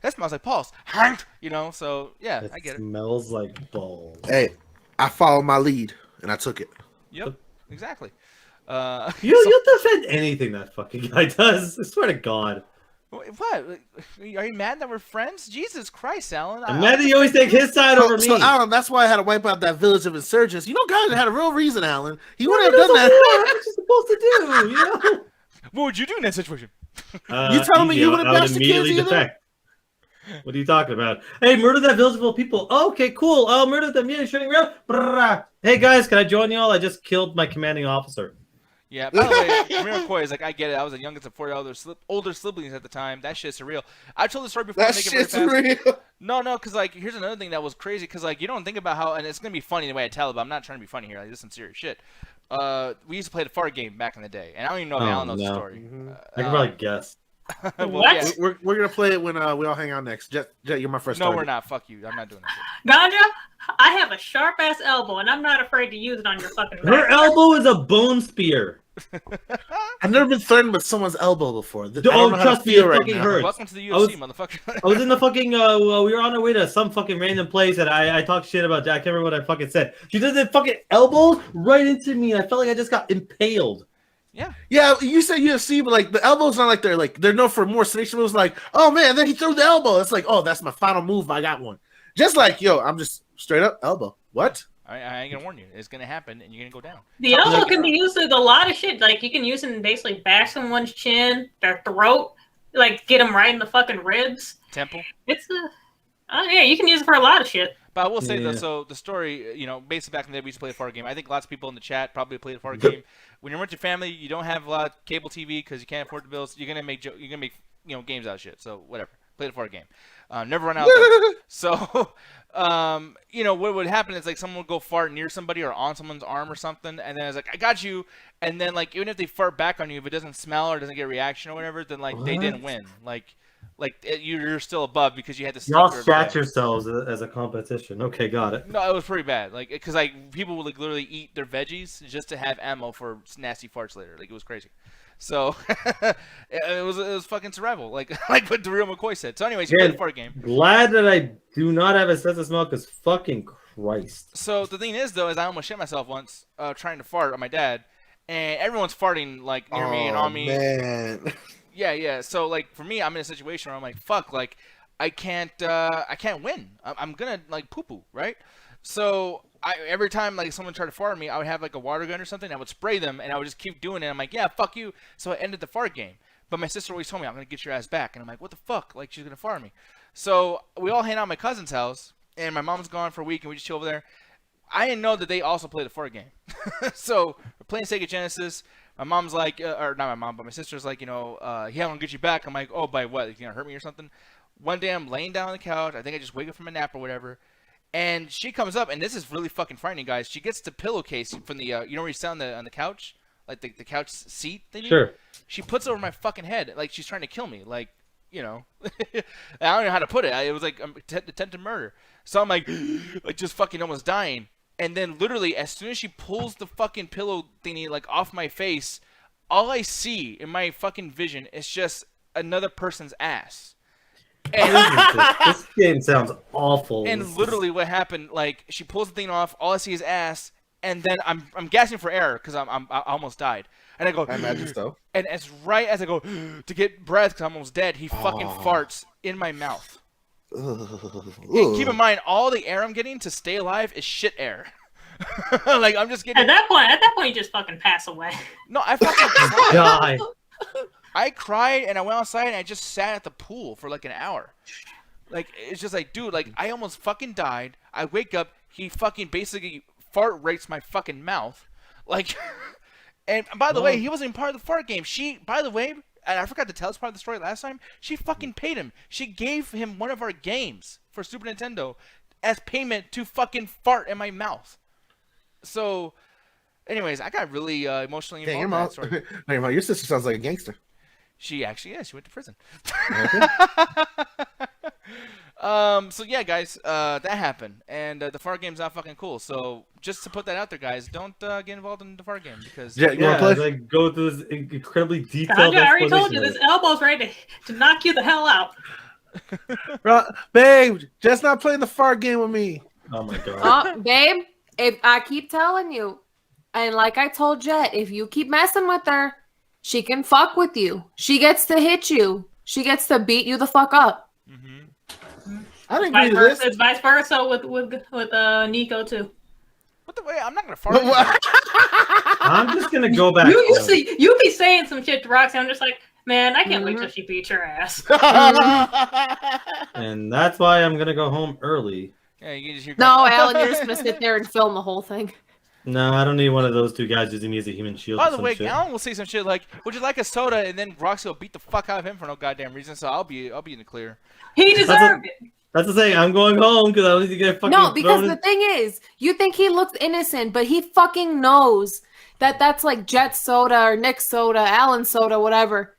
that smells like balls. You know, so yeah, I get it. Smells like balls. Hey, I followed my lead and I took it. Yep, exactly. You'll defend anything that fucking guy does. I swear to God. What? Are you mad that we're friends? Jesus Christ, Alan. I'm mad that you always take his side over me. So, Alan, that's why I had to wipe out that village of insurgents. You know, guys had a real reason, Alan. He wouldn't have done that. What you supposed to do? You know? What would you do in that situation? You telling me you wouldn't bash the kids immediately either? defect. What are you talking about? Hey, murder that village full of people. Oh, okay, cool. I'll murder them. Yeah, shooting around. Brrrah. Hey, guys, can I join y'all? I just killed my commanding officer. Yeah, by the way, Mira McCoy is like, I get it. I was the youngest of 4 older siblings at the time. That shit's surreal. I told the story before. That I make shit's it very fast. real. No, because like, here's another thing that was crazy. Because like, you don't think about how, and it's gonna be funny the way I tell it, but I'm not trying to be funny here. Like, this is some serious shit. We used to play the fart game back in the day, and I don't even know if Alan knows the story. I can probably guess. Well, What? yeah. We're gonna play it when we all hang out next. Jet, you're my first. No, target. we're not. Fuck you. I'm not doing that shit. Ganja, I have a sharp ass elbow, and I'm not afraid to use it on your fucking Her back. elbow is a bone spear. I've never been threatened with someone's elbow before. I Oh, don't know how to trust me, feel it right fucking now. hurts. Welcome to the I was- UFC, motherfucker. I was in the fucking, we were on our way to some fucking random place, and I talked shit about that. I can't remember what I fucking said. She did the fucking elbows right into me, and I felt like I just got impaled. Yeah. Yeah, you said UFC, but like the elbow's not like they're known for more selection moves. Like, oh man, then he threw the elbow. It's like, oh, that's my final move. I got one. Just like, yo, I'm just straight up elbow. What? I ain't gonna warn you. It's gonna happen, and you're gonna go down. The elbow can be used with a lot of shit. Like, you can use it and basically bash someone's chin, their throat, like, get them right in the fucking ribs. Temple. It's yeah, you can use it for a lot of shit. But I will say though, Yeah. so the story, you know, basically back in the day we used to play the fart game. I think lots of people in the chat probably played the fart game. When you're with your family, you don't have a lot of cable TV because you can't afford the bills. You're gonna make games out of shit. So whatever, play the fart game. Never run out. Though. So, you know, what would happen is like someone would go fart near somebody or on someone's arm or something, and then it's like, I got you. And then like even if they fart back on you, if it doesn't smell or doesn't get a reaction or whatever, then like they didn't win. You're still above because you had to. Y'all shat yourselves as a competition. Okay, got it. No, it was pretty bad. Like, because like people would like literally eat their veggies just to have ammo for nasty farts later. Like, it was crazy. So it was fucking survival. Like what the real McCoy said. So anyways, you played the fart game. Glad that I do not have a sense of smell, because fucking Christ. So the thing is though, is I almost shit myself once trying to fart on my dad, and everyone's farting like near me and on me. Man. Yeah. So like for me, I'm in a situation where I'm like, fuck, like I can't win. I'm gonna like poo poo, right? So every time like someone tried to fart on me, I would have like a water gun or something. I would spray them, and I would just keep doing it. I'm like, yeah, fuck you. So I ended the fart game. But my sister always told me, I'm gonna get your ass back, and I'm like, what the fuck? Like she's gonna fart on me. So we all hang out at my cousin's house, and my mom's gone for a week, and we just chill over there. I didn't know that they also play the fart game. So we're playing Sega Genesis. My mom's like, or not my mom, but my sister's like, yeah, I'm gonna get you back. I'm like, oh, by what? You gonna hurt me or something? One day I'm laying down on the couch. I think I just wake up from a nap or whatever. And she comes up, and this is really fucking frightening, guys. She gets the pillowcase from the, where you sit on the couch? Like the couch seat thingy? Sure. She puts it over my fucking head. Like she's trying to kill me. Like, I don't know how to put it. It was like attempted murder. So I'm like just fucking almost dying. And then literally, as soon as she pulls the fucking pillow thingy like off my face, all I see in my fucking vision is just another person's ass. This game sounds awful. And literally, what happened? Like she pulls the thing off, all I see is ass, and then I'm gasping for air because I almost died. And I go, I imagine so. And as right as I go to get breath because I'm almost dead, he fucking farts in my mouth. And keep in mind, all the air I'm getting to stay alive is shit air. Like I'm just getting. At that point, you just fucking pass away. No, I fucking cried. Die. I cried and I went outside and I just sat at the pool for like an hour. Like it's just like, dude, like I almost fucking died. I wake up, he fucking basically fart rapes my fucking mouth. Like, and by the way, he wasn't even part of the fart game. She, by the way, and I forgot to tell this part of the story last time, she fucking paid him. She gave him one of our games for Super Nintendo as payment to fucking fart in my mouth. So, anyways, I got really emotionally involved in that story. Your sister sounds like a gangster. She actually, yeah, she went to prison. So yeah, guys, that happened, and the fart game's not fucking cool. So just to put that out there, guys, don't get involved in the fart game because Yeah, you Yeah, want to play? like go through this incredibly detailed. I already told you explanation this elbow's ready to knock you the hell out. Babe, just not playing the fart game with me. Oh my god. Oh, babe, if I keep telling you, and like I told Jet, if you keep messing with her, she can fuck with you. She gets to hit you. She gets to beat you the fuck up. I didn't Vice agree to this. versa, it's vice versa with Nico too. what the way? I'm not gonna fart. I'm just gonna go back. You be saying some shit to Roxy. I'm just like, man, I can't wait till she beats your ass. And that's why I'm gonna go home early. Yeah, you can just hear. No, Alan, you're just gonna sit there and film the whole thing. No, I don't need one of those two guys using me as a human shield. By or the some way, shit. Alan will say some shit like, "Would you like a soda?" And then Roxy will beat the fuck out of him for no goddamn reason. So I'll be in the clear. He deserved it. That's the thing. I'm going home because I don't need to get fucking. No, because thrown the thing is, you think he looks innocent, but he fucking knows that that's like Jet's soda or Nick's soda, Alan's soda, whatever.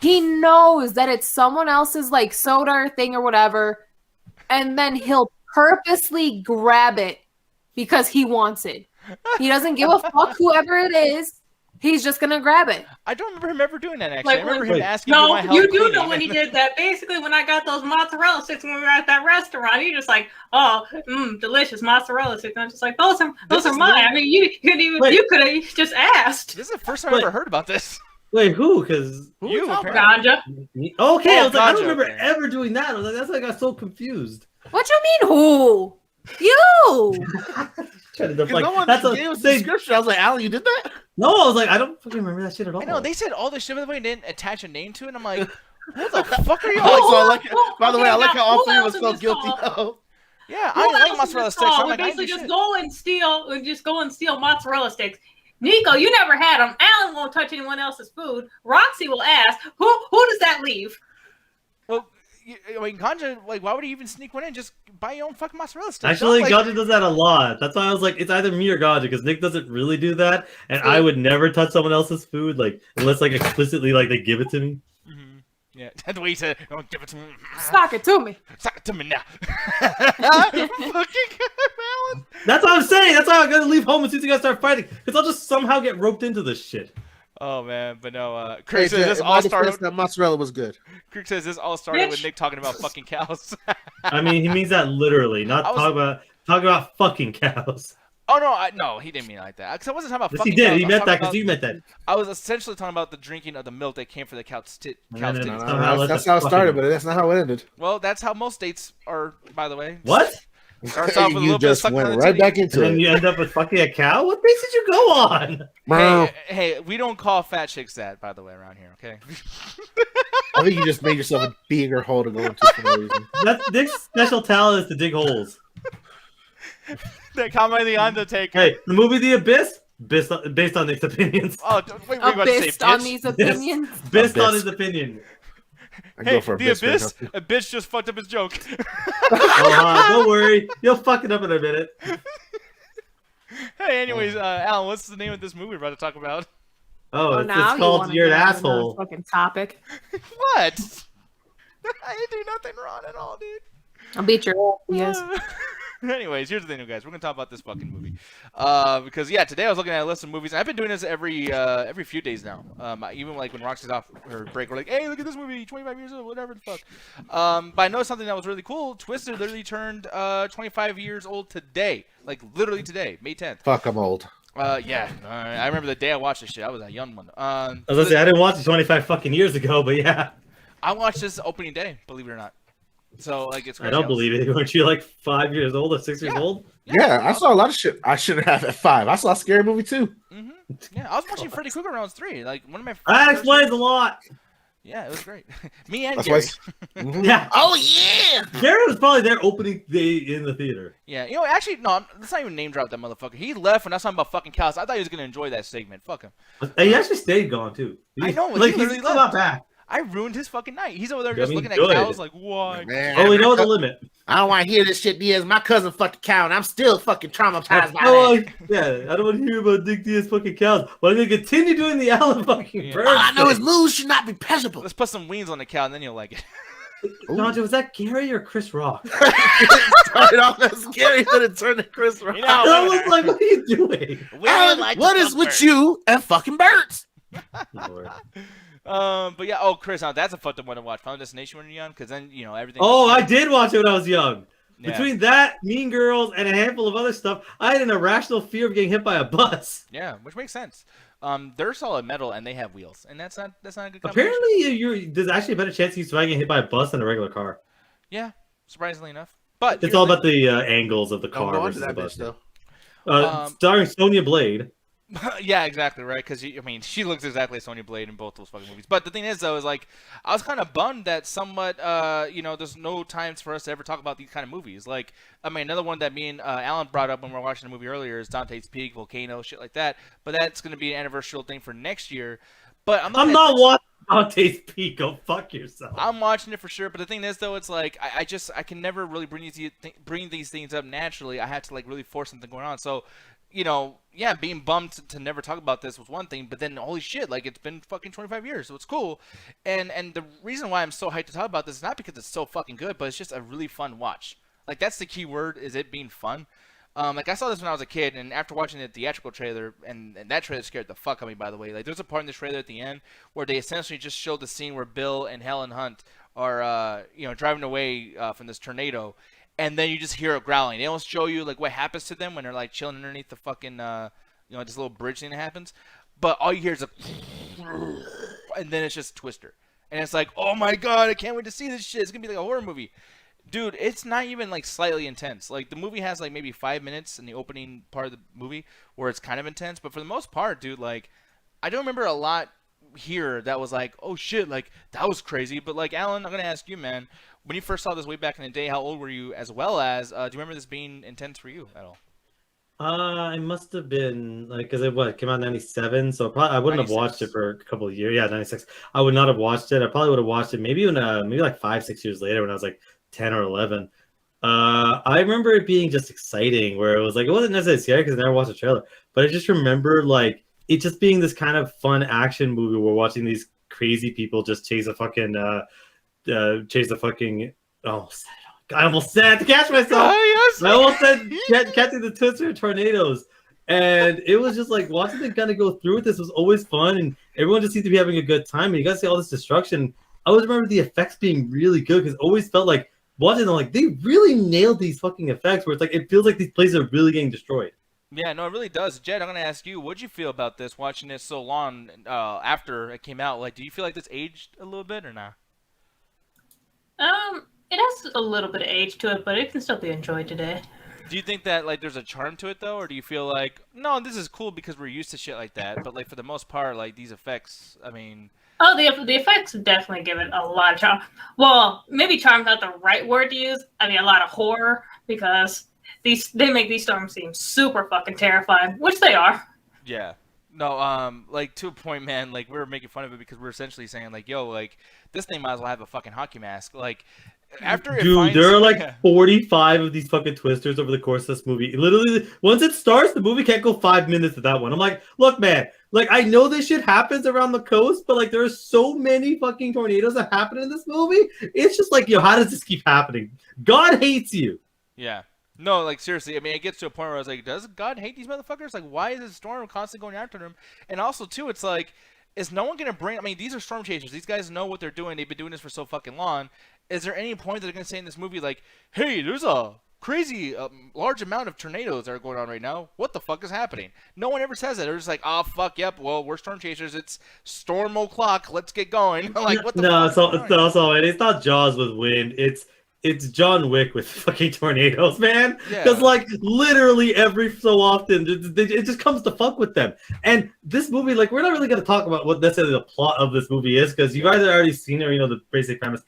He knows that it's someone else's like soda or thing or whatever, and then he'll purposely grab it because he wants it. He doesn't give a fuck whoever it is. He's just gonna grab it. I don't remember him ever doing that. Actually, Like, I remember wait. him asking me No, my help you do cleaning. know when he did that. Basically, when I got those mozzarella sticks when we were at that restaurant, you're just like, "Oh, delicious mozzarella sticks." And I'm just like, "Those are This is mine." literally- I mean, you could have just asked. This is the first time I ever heard about this. Wait, who? Because You apparently. Ganja. okay, I was like, I gotcha, don't remember okay. ever doing that. I was like, that's why I got so confused. What you mean, who? You? Trying to Because like, no one that's a gave us the thing. description. I was like, Alan, you did that? No, I was like, I don't fucking remember that shit at all. I know they said all this shit by the way and didn't attach a name to it. And I'm like, what the fuck are you? I like, all so I like it. Well, By the way, I okay, like now, how all who three of else us in felt this guilty. call? Yeah, Who I don't like else mozzarella in this sticks. call I'm would like, I basically do just shit. go and steal mozzarella sticks. Nico, you never had them. Alan won't touch anyone else's food. Roxy will ask, who does that leave? Well, I mean, Ganja, like, why would he even sneak one in? Just buy your own fucking mozzarella sticks. Actually, Like, Gaja does that a lot. That's why I was like, it's either me or Gaja, because Nick doesn't really do that, and I would never touch someone else's food, like unless like explicitly like they give it to me. mhm. Yeah, that's the way he said, "Don't give it to me. Stock it to me. Suck it to me now." Fucking Alan. That's what I'm saying. That's why I'm gonna leave home as soon as you guys start fighting, because I'll just somehow get roped into this shit. Oh man, but no. Hey, Craig says this in all my started. defense, that mozzarella was good. Craig says this all started with Bitch. Nick talking about fucking cows. I mean, he means that literally, not I was- talk about fucking cows. Oh no, he didn't mean it like that. Because I wasn't talking about Yes, fucking he did. cows. He I was meant talking that because about- you meant that. I was essentially talking about the drinking of the milk that came from the cow's No, cow's no, titties. no. No, Somehow let that's the how it started, fucking- but that's not how it ended. Well, that's how most dates are, by the way. What? Starts off with a You little bit of just sucking went on the right titty. back And into then it. you end up with fucking a cow? What base did you go on? Hey, we don't call fat chicks that, by the way, around here, okay? I think you just made yourself a bigger hole to go into for no reason. That's Nick's special talent is to dig holes. That comment of the Undertaker. Hey, the movie The Abyss, based on Nick's opinions. Oh, wait, what were you about to say, Based on bitch? these opinions. Based on Abyss. his opinion. I Hey, go for a the bitch right Abyss, now. a bitch just fucked up his joke. Don't worry, you'll fuck it up in a minute. Hey, anyways, Alan, what's the name of this movie we're about to talk about? Oh, it's now you called wanna You're an get into Asshole. another fucking topic. What? I didn't do nothing wrong at all, dude. I'll beat your ass. Yes. Anyways, here's the thing, guys. We're gonna talk about this fucking movie, because yeah, today I was looking at a list of movies. And I've been doing this every few days now. Even like when Roxy's off her break, we're like, hey, look at this movie, 25 years old, whatever the fuck. But I noticed something that was really cool. Twisted literally turned 25 years old today, like literally today, May 10th. Fuck, I'm old. Yeah, I remember the day I watched this shit. I was a young one. I was gonna say I didn't watch it 25 fucking years ago, but yeah, I watched this opening day, believe it or not. So like it's. I don't believe it. Weren't you like 5 years old or 6 years Yeah. old? Yeah, I saw a lot of shit I shouldn't have at 5. I saw a scary movie too. Mm-hmm. Yeah, I was watching Freddy Krueger when I was 3. Like one of my. That first- explains a lot. Yeah, it was great. Me and That's Gary. why. Mhm. Yeah, Oh yeah. Gary was probably there opening day in the theater. Yeah, you know, actually, no, let's not even name drop that motherfucker. He left when I was talking about fucking cows. I thought he was gonna enjoy that segment. Fuck him. He actually stayed gone too. I know, he like he's literally still left. not back. I ruined his fucking night. He's over there I just mean, looking at good. cows like, why? Man, Oh, we know the limit. I don't want to hear this shit, Diaz. My cousin fucked a cow, and I'm still fucking traumatized by Oh, that. yeah, I don't want to hear about Dick Diaz fucking cows, but I'm gonna continue doing the Alan fucking Yeah. bird. All I know is thing. moose should not be pleasurable. Let's put some wings on the cow and then you'll like it. Dante, was that Gary or Chris Rock? Started off as scary, then it turned to Chris Rock. You know, I was like, what are you doing? What is with you and fucking birds? Lord. But yeah, Chris, now that's a fun one to watch. Final Destination when you're young, because then everything. Oh, I did watch it when I was young. Yeah. Between that, Mean Girls, and a handful of other stuff, I had an irrational fear of getting hit by a bus. Yeah, which makes sense. They're solid metal and they have wheels, and that's not a good combination. Apparently, there's actually a better chance you survive getting hit by a bus than a regular car. Yeah, surprisingly enough. But It's all about the angles of the car Go on versus to the that bus. bitch, though. Starring Sonya Blade. yeah, exactly right. Because she looks exactly like Sonya Blade in both those fucking movies. But the thing is, though, is like I was kind of bummed that somewhat, there's no times for us to ever talk about these kind of movies. Like, I mean, another one that me and Alan brought up when we were watching the movie earlier is Dante's Peak, Volcano, shit like that. But that's going to be an anniversary thing for next year. But I'm not watching Dante's Peak. Go fuck yourself. I'm watching it for sure, but the thing is, though, it's like I can never really bring these things up naturally. I have to like really force something going on. So, being bummed to never talk about this was one thing, but then holy shit, like it's been fucking 25 years, so it's cool. And the reason why I'm so hyped to talk about this is not because it's so fucking good, but it's just a really fun watch. Like that's the key word, is it being fun. Like I saw this when I was a kid, and after watching the theatrical trailer, and that trailer scared the fuck out of me, by the way. Like there's a part in the trailer at the end where they essentially just showed the scene where Bill and Helen Hunt are, driving away from this tornado, and then you just hear it growling. They don't show you like what happens to them when they're like chilling underneath the fucking, this little bridge thing that happens. But all you hear is a, and then it's just Twister, and it's like, oh my god, I can't wait to see this shit. It's gonna be like a horror movie. Dude, it's not even like slightly intense. Like the movie has like maybe 5 minutes in the opening part of the movie where it's kind of intense, but for the most part, dude, like I don't remember a lot here that was like, oh shit, like that was crazy. But like Alan, I'm gonna ask you, man, when you first saw this way back in the day, how old were you? As well as, do you remember this being intense for you at all? I must have been like, because it came out in '97, so I wouldn't 96. have watched it for a couple of years. Yeah, '96. I would not have watched it. I probably would have watched it maybe like 5-6 years later when I was like 10 or 11. I remember it being just exciting, where it was like it wasn't necessarily scary because I never watched the trailer, but I just remember like it just being this kind of fun action movie. We're watching these crazy people just chase a fucking I almost said to catch myself. Oh, yes. I almost said catching the Twister tornadoes. And it was just like watching them kind of go through with this was always fun, and everyone just seemed to be having a good time. And you guys see all this destruction. I always remember the effects being really good because it always felt like watching them like they really nailed these fucking effects where it's like it feels like these places are really getting destroyed. Yeah, no, it really does. Jed, I'm gonna ask you, what'd you feel about this watching this so long after it came out? Like, do you feel like this aged a little bit or not? It has a little bit of age to it, but it can still be enjoyed today. Do you think that like there's a charm to it though, or do you feel like no, this is cool because we're used to shit like that? But like for the most part, like these effects, I mean. Oh, the effects definitely give it a lot of charm. Well, maybe charm's not the right word to use. I mean, a lot of horror, because they make these storms seem super fucking terrifying, which they are. Yeah. No, like to a point, man. Like we were making fun of it because we're essentially saying like, yo, like this thing might as well have a fucking hockey mask. Like. Dude, there are like 45 of these fucking twisters over the course of this movie. Literally, once it starts, the movie can't go 5 minutes without one. I'm like, look, man, like I know this shit happens around the coast, but like there are so many fucking tornadoes that happen in this movie. It's just like, yo, how does this keep happening? God hates you. Yeah. No, like seriously, I mean, it gets to a point where I was like, does God hate these motherfuckers? Like, why is this storm constantly going after them? And also, too, it's like, is no one gonna bring? I mean, these are storm chasers. These guys know what they're doing. They've been doing this for so fucking long. Is there any point that they're gonna say in this movie like, "Hey, there's a crazy large amount of tornadoes that are going on right now. What the fuck is happening?" No one ever says that. They're just like, "Oh fuck, yep. Well, we're storm chasers. It's storm o'clock. Let's get going." Like, what the? No, fuck it's also it's not Jaws with wind. It's John Wick with fucking tornadoes, man. Because like literally every so often, it just comes to fuck with them. And this movie, like, we're not really gonna talk about what necessarily the plot of this movie is, because you guys have already seen it, or you know the basic premise.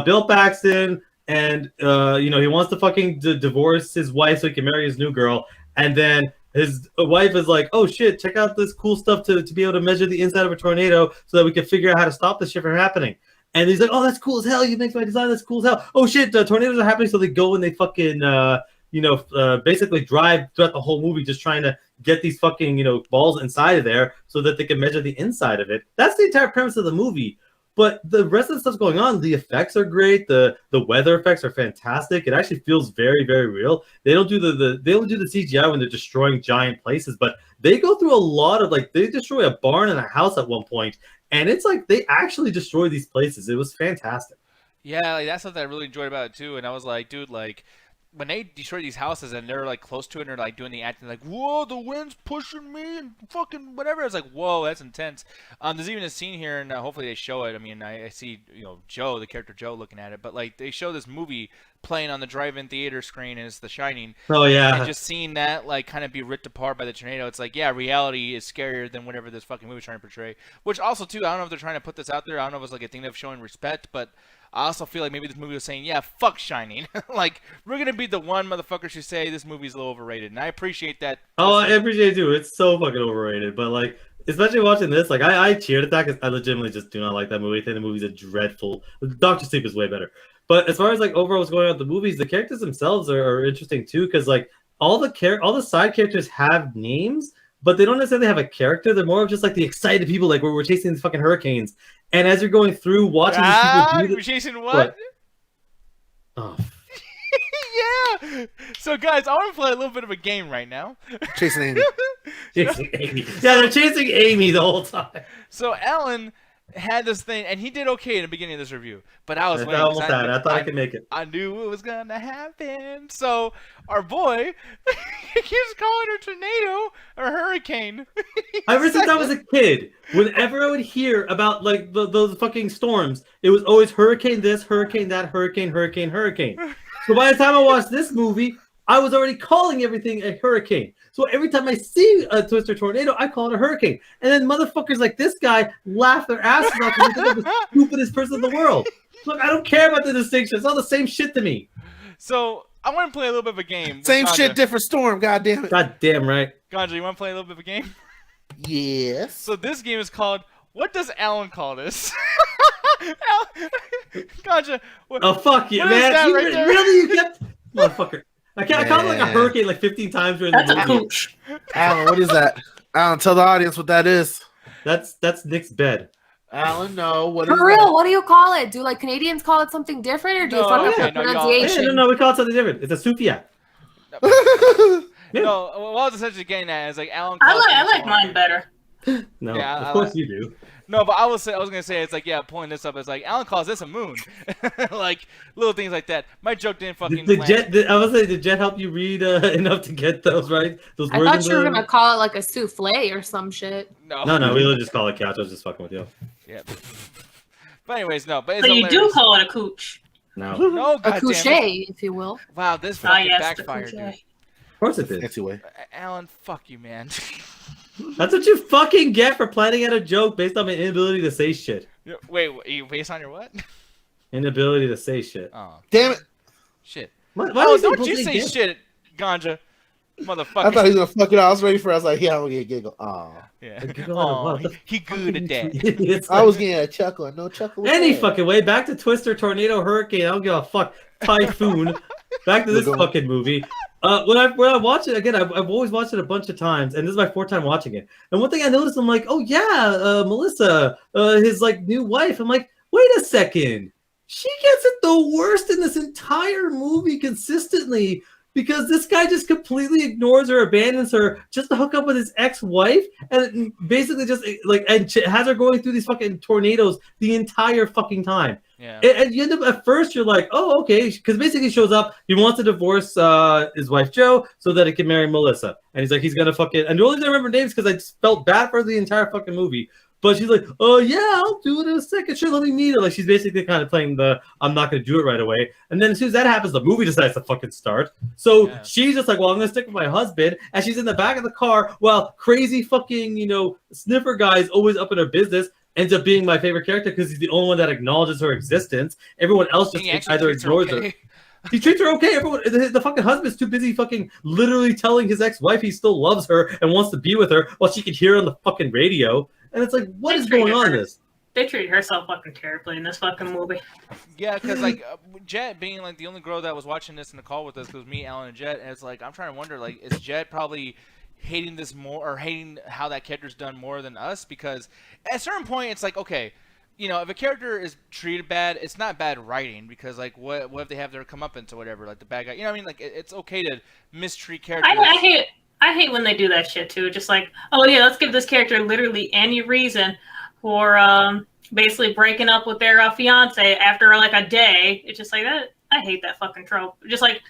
Bill Paxton, and he wants to fucking divorce his wife so he can marry his new girl, and then his wife is like, "Oh shit, check out this cool stuff to be able to measure the inside of a tornado so that we can figure out how to stop this shit from happening." And he's like, "Oh, that's cool as hell. You make my design. That's cool as hell. Oh shit, tornadoes are happening." So they go and they fucking basically drive throughout the whole movie just trying to get these fucking balls inside of there so that they can measure the inside of it. That's the entire premise of the movie. But the rest of the stuff's going on. The effects are great. The weather effects are fantastic. It actually feels very, very real. They don't do they don't do the CGI when they're destroying giant places, but they go through a lot of like they destroy a barn and a house at one point, and it's like they actually destroy these places. It was fantastic. Yeah, like, that's something I really enjoyed about it too. And I was like, dude, like when they destroy these houses and they're like close to it and they're like doing the acting like, whoa, the wind's pushing me and fucking whatever. I was like, whoa, that's intense. There's even a scene here, and hopefully they show it. I mean, I see Joe, the character Joe, looking at it, but like they show this movie playing on the drive-in theater screen, and it's The Shining. Oh yeah. And just seeing that like kind of be ripped apart by the tornado, it's like, yeah, reality is scarier than whatever this fucking movie's trying to portray. Which also too, I don't know if they're trying to put this out there. I don't know if it's like a thing of showing respect, but I also feel like maybe this movie was saying, yeah, fuck Shining. Like, we're going to be the one motherfuckers who say this movie's a little overrated. And I appreciate that. Oh, I appreciate it too. It's so fucking overrated. But like, especially watching this, like I cheered at that because I legitimately just do not like that movie. I think the movie's a dreadful. Doctor Sleep is way better. But as far as like overall what's going on with the movies, the characters themselves are interesting too, because like all the side characters have names, but they don't necessarily have a character. They're more of just like the excited people, like where we're chasing these fucking hurricanes. And as you're going through watching these people do You're chasing what? Oh, Yeah. So guys, I want to play a little bit of a game right now. Chasing Amy. chasing Amy. Yeah, they're chasing Amy the whole time. So Alan had this thing, and he did okay in the beginning of this review, but I was I waiting, almost 'cause had it. I thought I could make it. I knew it was gonna happen. So our boy he keeps calling her tornado or hurricane. Ever since I was a kid, whenever I would hear about like those fucking storms, it was always hurricane this, hurricane that, hurricane, hurricane, hurricane. So by the time I watched this movie, I was already calling everything a hurricane. So every time I see a twister tornado, I call it a hurricane. And then motherfuckers like this guy laugh their asses off because they're the stupidest person in the world. Look, I don't care about the distinction. It's all the same shit to me. So I want to play a little bit of a game. with Same Ganja. shit, different storm. God damn it. God damn right. Ganja, you want to play a little bit of a game? Yes. So this game is called, what does Alan call this? Ganja, what, Oh fuck you, what is man! that You right there? really you kept motherfucker. I called it like a hurricane like 15 times during That's the a movie. cooch. Alan, what is that? Alan, tell the audience what that is. That's Nick's bed. Alan, no. What is For real, that? what do you call it? Do like Canadians call it something different, or do you No, fuck okay, up the no, y'all- Yeah, pronunciation? no, we call it something different. It's a sufia. No, what I was essentially getting at is like Alan I calls like things on- mine better. No, Yeah, I of course like- you do. No, but I was gonna say it's like, yeah, pulling this up. It's like Alan calls this a moon, like little things like that. My joke didn't fucking. Did land. Jet? I was saying, did Jet help you read enough to get those right? Those I words. thought you were gonna call it like a souffle or some shit. No, No, we would just call it couch. I was just fucking with you. Yeah. But anyways, no. But it's So you do hilarious. call it a cooch. No, No, A goddamn couche, it. if you will. Wow, this Ah, fucking yes, the backfired, couche. dude. of course it did. Fancy way. Alan, fuck you, man. That's what you fucking get for planning out a joke based on my inability to say shit. Wait, you based on your what? Inability to say shit. Oh, Damn it. shit. Why Oh, do don't people you say say gif? shit, Ganja, I motherfucker. thought he was gonna fuck it up. I was ready for it. I was like, yeah, I'm gonna get a giggle. Aw. Yeah. A giggle out of Oh, what? The he good at that. It's I like- was getting a chuckle. No chuckle. Any fucking way. Back to Twister, Tornado, Hurricane. I don't give a fuck. Typhoon. Back to this We're going- fucking movie. When I watch it again, I've always watched it a bunch of times, and this is my fourth time watching it. And one thing I noticed, I'm like, oh yeah, Melissa, his like new wife. I'm like, wait a second, she gets it the worst in this entire movie consistently. Because this guy just completely ignores her, abandons her, just to hook up with his ex-wife, and basically just like has her going through these fucking tornadoes the entire fucking time. Yeah. And you end up at first you're like, oh okay, because basically he shows up, he wants to divorce his wife Joe so that he can marry Melissa, and he's like he's gonna fucking. And the only reason I remember names because I just felt bad for the entire fucking movie. But she's like, oh yeah, I'll do it in a second. Sure, let me meet her. Like she's basically kind of playing the I'm not gonna do it right away. And then as soon as that happens, the movie decides to fucking start. So Yeah. she's just like, well, I'm gonna stick with my husband, and she's in the back of the car while crazy fucking sniffer guy is always up in her business. Ends up being my favorite character because he's the only one that acknowledges her existence. Everyone else just He actually either treats her ignores her. okay. He treats her okay. Everyone, the fucking husband's too busy fucking literally telling his ex-wife he still loves her and wants to be with her while she can hear her on the fucking radio. And it's like, what They is going treated on in her- this? They treated her so fucking terribly in this fucking movie. Yeah, because like Jet being like the only girl that was watching this in the call with us was me, Alan, and Jet. And it's like I'm trying to wonder, like, is Jet probably hating this more or hating how that character's done more than us? Because at a certain point, it's like, okay, you know, if a character is treated bad, it's not bad writing because like what if they have their comeuppance or whatever, like the bad guy. You know what I mean? Like it's okay to mistreat characters. I hate when they do that shit too. Just like, oh yeah, let's give this character literally any reason for basically breaking up with their fiance after like a day. It's just like that. I hate that fucking trope. Just like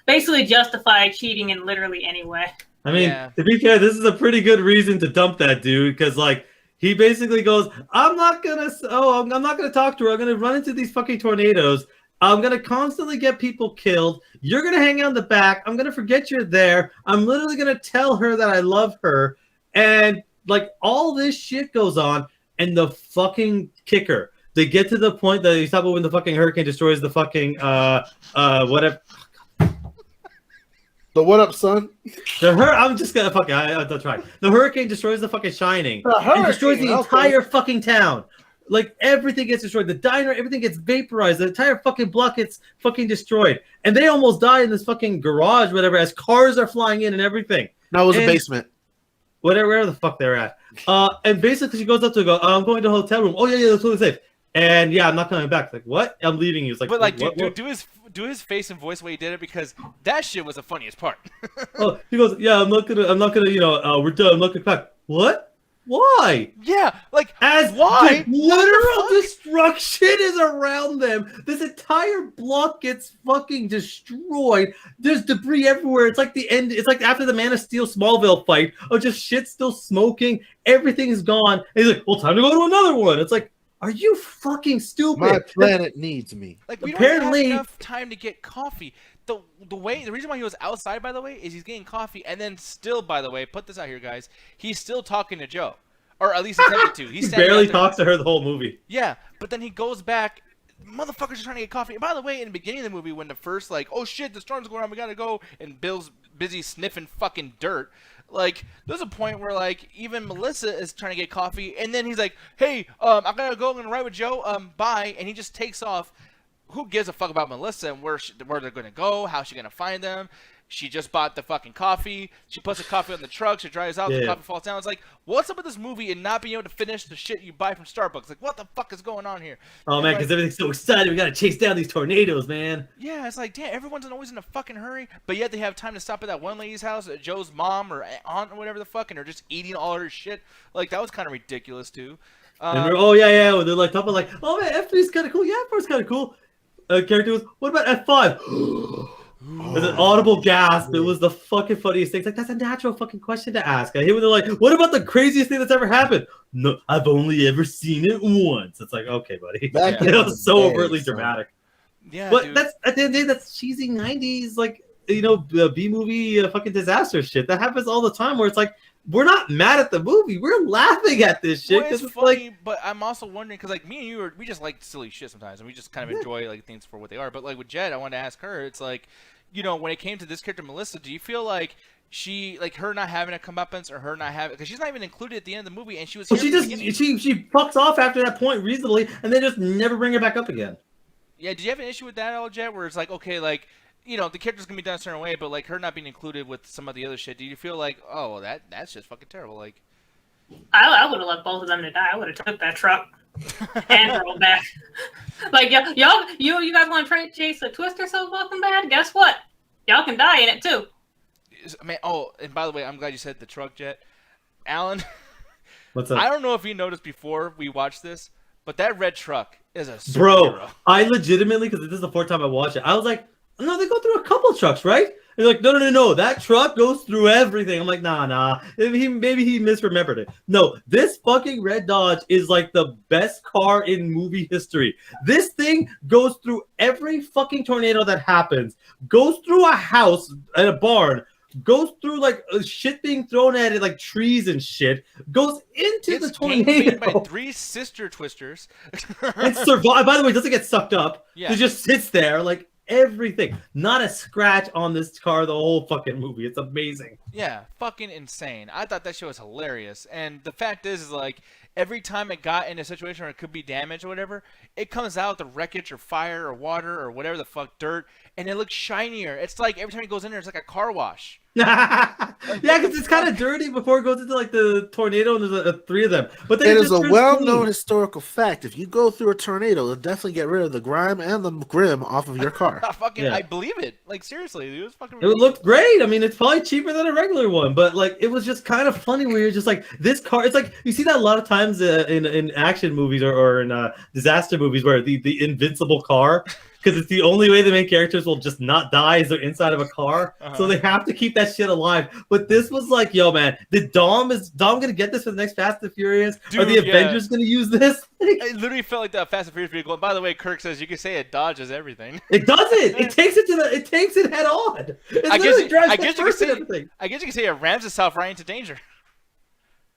basically justify cheating in literally any way. I mean, to be fair, this is a pretty good reason to dump that dude because like he basically goes, I'm not gonna talk to her. I'm gonna run into these fucking tornadoes. I'm gonna constantly get people killed. You're gonna hang out in the back. I'm gonna forget you're there. I'm literally gonna tell her that I love her, and like all this shit goes on. And the fucking kicker, they get to the point that you talk about when the fucking hurricane destroys the fucking whatever. The what up, son? I'm just gonna fucking. I'll try. The hurricane destroys the fucking Shining and destroys the entire fucking town. Like everything gets destroyed. The diner, everything gets vaporized. The entire fucking block gets fucking destroyed. And they almost die in this fucking garage, whatever, as cars are flying in and everything. No, it was a basement. Wherever the fuck they're at. And basically she goes up to go, I'm going to a hotel room. Oh yeah, that's totally safe. And yeah, I'm not coming back. It's like, what? I'm leaving you. It's like, but like, what? do his face and voice the way he did it because that shit was the funniest part. Oh, he goes, yeah, I'm not gonna, you know, we're done. I'm not gonna back. What? Why? Yeah, like as why? Literal destruction is around them. This entire block gets fucking destroyed. There's debris everywhere. It's like the end. It's like after the Man of Steel Smallville fight. Oh, just shit still smoking. Everything is gone. And he's like, well, time to go to another one. It's like, are you fucking stupid? My planet needs me. Like we don't have enough time to get coffee. The reason why he was outside, by the way, is he's getting coffee, and then still, by the way, put this out here, guys. He's still talking to Joe, or at least attempted to. He barely talks to her the whole movie. Yeah, but then he goes back. Motherfuckers are trying to get coffee. And by the way, in the beginning of the movie, when the first like, oh shit, the storm's going on, we gotta go, and Bill's busy sniffing fucking dirt. Like, there's a point where like even Melissa is trying to get coffee, and then he's like, hey, I'm gonna go and ride with Joe. Bye, and he just takes off. Who gives a fuck about Melissa and where they're going to go? How's she going to find them? She just bought the fucking coffee. She puts the coffee on the truck. She drives out. The coffee falls down. It's like, what's up with this movie and not being able to finish the shit you buy from Starbucks? Like, what the fuck is going on here? Oh, man, because everything's so exciting. We got to chase down these tornadoes, man. Yeah, it's like, damn, everyone's always in a fucking hurry. But yet they have time to stop at that one lady's house, Joe's mom or aunt or whatever the fuck, and they're just eating all her shit. Like, that was kind of ridiculous, too. And oh, yeah. They're like, talking like, oh, man, F3's kind of cool. Yeah, F4's kind of cool. Character was, what about F5? There's an audible gasp. It was the fucking funniest thing. It's like, that's a natural fucking question to ask. I hate when they're like, what about the craziest thing that's ever happened? No, I've only ever seen it once. It's like, okay, buddy. It was so overtly dramatic. Yeah, but dude. That's at the end of the day, that's cheesy 90s, like, you know, B-movie fucking disaster shit. That happens all the time where it's like, we're not mad at the movie. We're laughing at this shit. Well, it's funny, but I'm also wondering because like me and you we just like silly shit sometimes, and we just kind of enjoy like things for what they are. But like with Jed, I wanted to ask her. It's like, you know, when it came to this character Melissa, do you feel like she like her not having a comeuppance or her not having because she's not even included at the end of the movie, and she was. Well, she fucks off after that point reasonably, and then just never bring her back up again. Yeah, did you have an issue with that at all, Jed? Where it's like, okay, like, you know, the character's gonna be done a certain way, but like her not being included with some of the other shit. Do you feel like, oh, well, that's just fucking terrible? Like, I would have left both of them to die. I would have took that truck and rolled back. Like, you guys want to chase a Twister so fucking bad? Guess what? Y'all can die in it too. Man, oh, and by the way, I'm glad you said the truck, Jet. Alan, what's up? I don't know if you noticed before we watched this, but that red truck is a superhero. Bro, I legitimately, because this is the fourth time I watched it, I was like, no, they go through a couple trucks, right? And they're like, no, that truck goes through everything. I'm like, nah. Maybe he misremembered it. No, this fucking red Dodge is like the best car in movie history. This thing goes through every fucking tornado that happens, goes through a house and a barn, goes through like shit being thrown at it, like trees and shit, goes into the tornado. By 3 sister twisters. And survive. By the way, it doesn't get sucked up. Yeah. It just sits there like everything. Not a scratch on this car the whole fucking movie. It's amazing. Yeah, fucking insane. I thought that shit was hilarious. And the fact is like every time it got in a situation where it could be damaged or whatever, it comes out the wreckage or fire or water or whatever the fuck, dirt, and it looks shinier. It's like every time he goes in there, it's like a car wash. Yeah, because it's kind of dirty before it goes into like the tornado, and there's three of them. But then It it is just a turns well-known clean. historical fact. If you go through a tornado, it'll definitely get rid of the grime and the grim off of your car. Yeah. I believe it. Like seriously, it was fucking. It looked great. I mean, it's probably cheaper than a regular one, but like it was just kind of funny where you're just like, this car. It's like you see that a lot of times in action movies or in disaster movies where the invincible car. Because it's the only way the main characters will just not die is they're inside of a car. So they have to keep that shit alive. But this was like, yo, man, is Dom gonna get this for the next Fast and Furious? Dude, Are the Avengers gonna use this? It literally felt like the Fast and Furious vehicle. And by the way, Kirk says you can say it dodges everything. It doesn't. It takes it head on. It I literally drives guess you head first could and say. everything. I guess you can say it rams itself right into danger.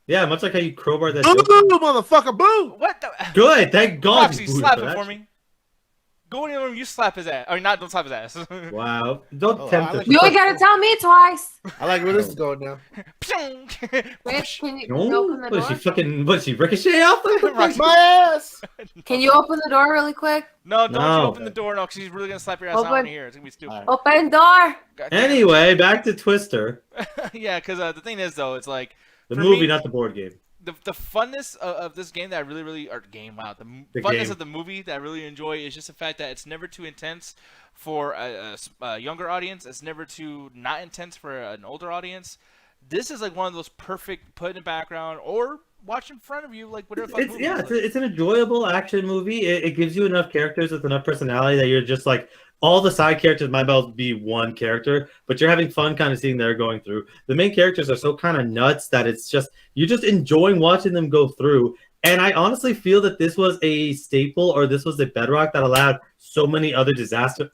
Yeah, much like how you crowbar that. Boom, Joker. motherfucker, boom! What the? Good, thank God. Roxy, you booted slap for him that for shit. me. Go in the room, you slap his ass. Or not, don't slap his ass. Wow, don't Oh, tempt I us. like You only gotta tell me twice. I like where this is going now. Rich, can you open the What is she door? fucking? What is she ricochet off? Roxy. My ass! Can you open the door really quick? No, don't No. you open the door, no, because he's really going to slap your ass. I don't want to hear it. It's going to be stupid. Alright. Open door. God damn it. Anyway, back to Twister, Yeah, because the thing is, though, it's like, the for movie, me, not the board game. the funness of this game that I really, or game, wow, the The funness game. of the movie that I really enjoy is just the fact that it's never too intense for a younger audience. It's never too not intense for an older audience. This is like one of those perfect put in the background or watch in front of you, like whatever. the fuck It's movie yeah, it is. it's an enjoyable action movie. It gives you enough characters with enough personality that you're just like all the side characters might well be one character, but you're having fun kind of seeing they're going through. The main characters are so kind of nuts that it's just you're just enjoying watching them go through. And I honestly feel that this was a staple or this was a bedrock that allowed so many other disaster.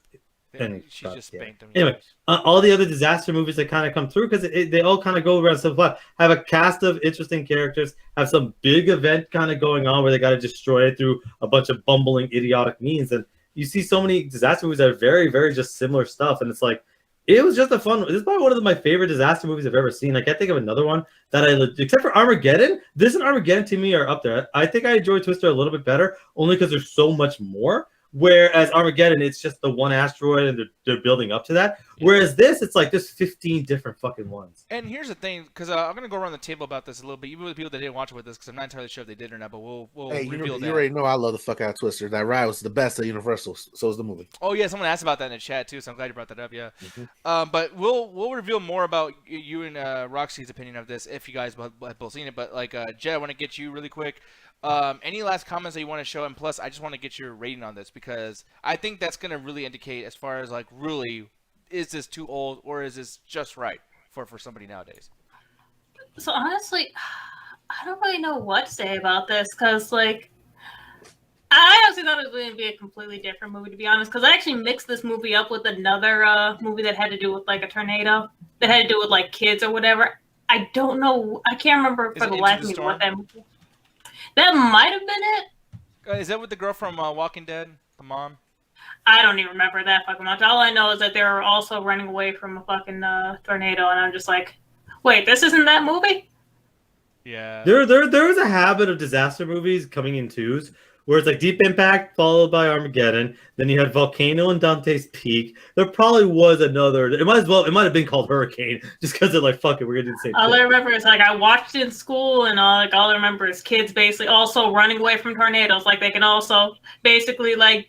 She just spanked him. Anyway, all the other disaster movies that kind of come through because they all kind of go around some fun. Have a cast of interesting characters, have some big event kind of going on where they got to destroy it through a bunch of bumbling, idiotic means. And you see so many disaster movies that are very, very just similar stuff. And it's like, it was just a fun. This is probably one of my favorite disaster movies I've ever seen. I can't think of another one that except for Armageddon. This and Armageddon to me are up there. I think I enjoy Twister a little bit better only because there's so much more. Whereas Armageddon, it's just the one asteroid and they're building up to that. Yeah. Whereas this, it's like there's 15 different fucking ones. And here's the thing, because I'm gonna go around the table about this a little bit, even with people that didn't watch it with us, because I'm not entirely sure if they did or not. But we'll Hey, you reveal that. already know I love the fuck out of Twister. That ride was the best at Universal. So was the movie. Oh yeah, someone asked about that in the chat too, so I'm glad you brought that up. Yeah, but we'll reveal more about you and Roxy's opinion of this if you guys have both seen it. But like, Jed, I want to get you really quick. Any last comments that you want to show? And plus, I just want to get your rating on this because I think that's gonna really indicate as far as like really, is this too old or is this just right for somebody nowadays? So honestly, I don't really know what to say about this because, like, I honestly thought it was going to be a completely different movie, to be honest. Because I actually mixed this movie up with another movie that had to do with like a tornado, that had to do with like kids or whatever. I don't know. I can't remember Is for it the Into life the of me Storm? what that movie. That might have been it. Is that with the girl from Walking Dead, the mom? I don't even remember that fucking much. All I know is that they were also running away from a fucking tornado, and I'm just like, wait, this isn't that movie? Yeah. There is a habit of disaster movies coming in twos, where it's like Deep Impact followed by Armageddon. Then you had Volcano and Dante's Peak. There probably was another. It might have been called Hurricane, just because they're like, fuck it, we're gonna do the same All thing. I remember is like I watched it in school, and all I remember is kids basically also running away from tornadoes. Like they can also basically like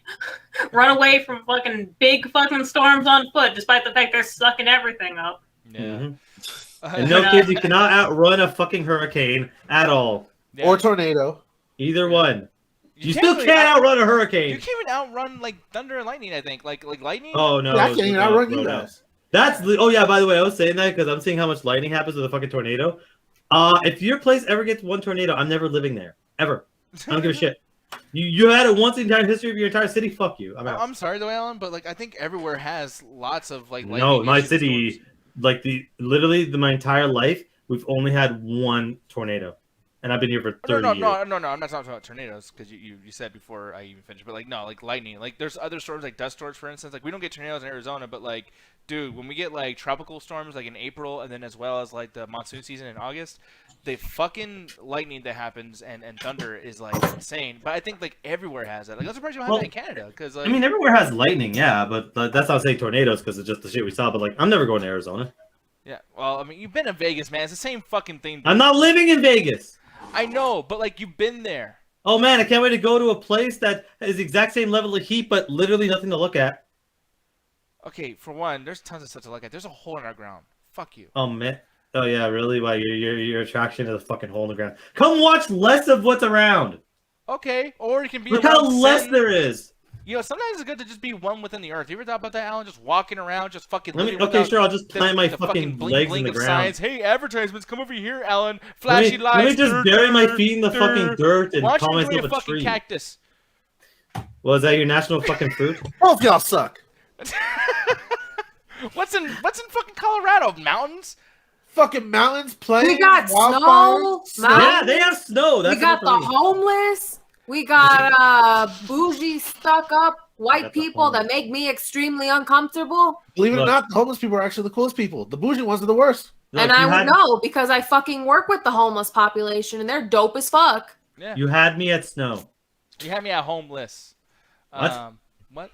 run away from fucking big fucking storms on foot, despite the fact they're sucking everything up. Yeah. Mhm. Uh, And no, kids, you cannot outrun a fucking hurricane at all. yeah. Or tornado. Either one. You can't still really can't out- outrun a You hurricane. can't even outrun like thunder and lightning. I think like lightning. Oh no! Yeah, I can't even outrun you no. guys. Oh yeah. By the way, I was saying that because I'm seeing how much lightning happens with a fucking tornado. If your place ever gets one tornado, I'm never living there ever. I don't give a shit. You had it once in the entire history of your entire city. Fuck you. I'm out. I'm sorry though, Alan, but like I think everywhere has lots of like. No, lightning my issues and city, storms. like my entire life, we've only had one tornado, and I've been here for 30 No, years. no, I'm not talking about tornadoes because you said before I even finished, but like no, like lightning. Like there's other storms like dust storms, for instance. Like we don't get tornadoes in Arizona, but like, dude, when we get like tropical storms like in April and then as well as like the monsoon season in August, the fucking lightning that happens and thunder is like insane. But I think like everywhere has that. Like I'm surprised you don't have that in Canada because like. I mean, everywhere has lightning, yeah, but that's not saying tornadoes because it's just the shit we saw. But like, I'm never going to Arizona. Yeah. Well, I mean, you've been to Vegas, man. It's the same fucking thing. I'm not living in Vegas. I know, but like you've been there. Oh man, I can't wait to go to a place that is the exact same level of heat, but literally nothing to look at. Okay, for one, there's tons of stuff to look at. There's a hole in our ground. Fuck you. Oh man. Oh yeah, really? Why your attraction to the fucking hole in the ground? Come watch less of what's around. Okay, or it can be. Look how around less sin. there is. You know, sometimes it's good to just be one within the earth. You ever thought about that, Alan? Just walking around, just fucking. Okay, without sure. I'll just the- plant my the fucking bling legs bling in the of ground. science. Hey, advertisements, come over here, Alan. Flashy lights. Let me just bury my feet in the fucking dirt and Why call don't you enjoy myself a a fucking tree. cactus? Was that your national fucking fruit? Both y'all suck. What's in fucking Colorado? Mountains? Fucking mountains, plains, We got wildfires, snow, Yeah, mountains. they have snow. That's We got the enough for me. homeless. We got bougie, stuck up white Got the people that homeless. make me extremely uncomfortable. Believe it or Look. not, the homeless people are actually the coolest people. The bougie ones are the worst. Look, And I you would had- know because I fucking work with the homeless population and they're dope as fuck. Yeah. You had me at snow. You had me at homeless. What? What?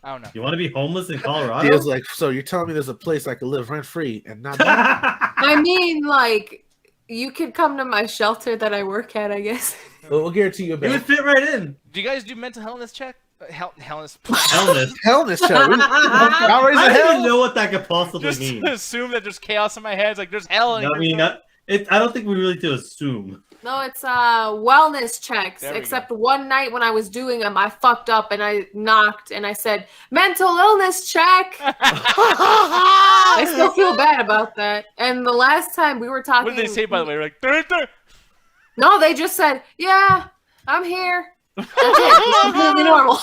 I don't know. You want to be homeless in Colorado? He was like, so you're telling me there's a place I could live rent free and not die? I mean, like, you could come to my shelter that I work at, I guess. Well, we'll guarantee you a You would bed. fit right in. Do you guys do mental illness check? Illness. Illness. Hell in this show. Y'all raise I the don't hell. even know what that could possibly Just mean. assume that there's chaos in my head. It's like there's hell in I here. mean, I don't think we really do assume. No, it's wellness checks. There we Except one night when I was doing them, I fucked up and I knocked and I said, mental illness check. I still feel bad about that. And the last time we were talking. What did they say, by the way? Like, "Dur, dur." No, they just said, yeah, I'm here. That's it. It's completely normal.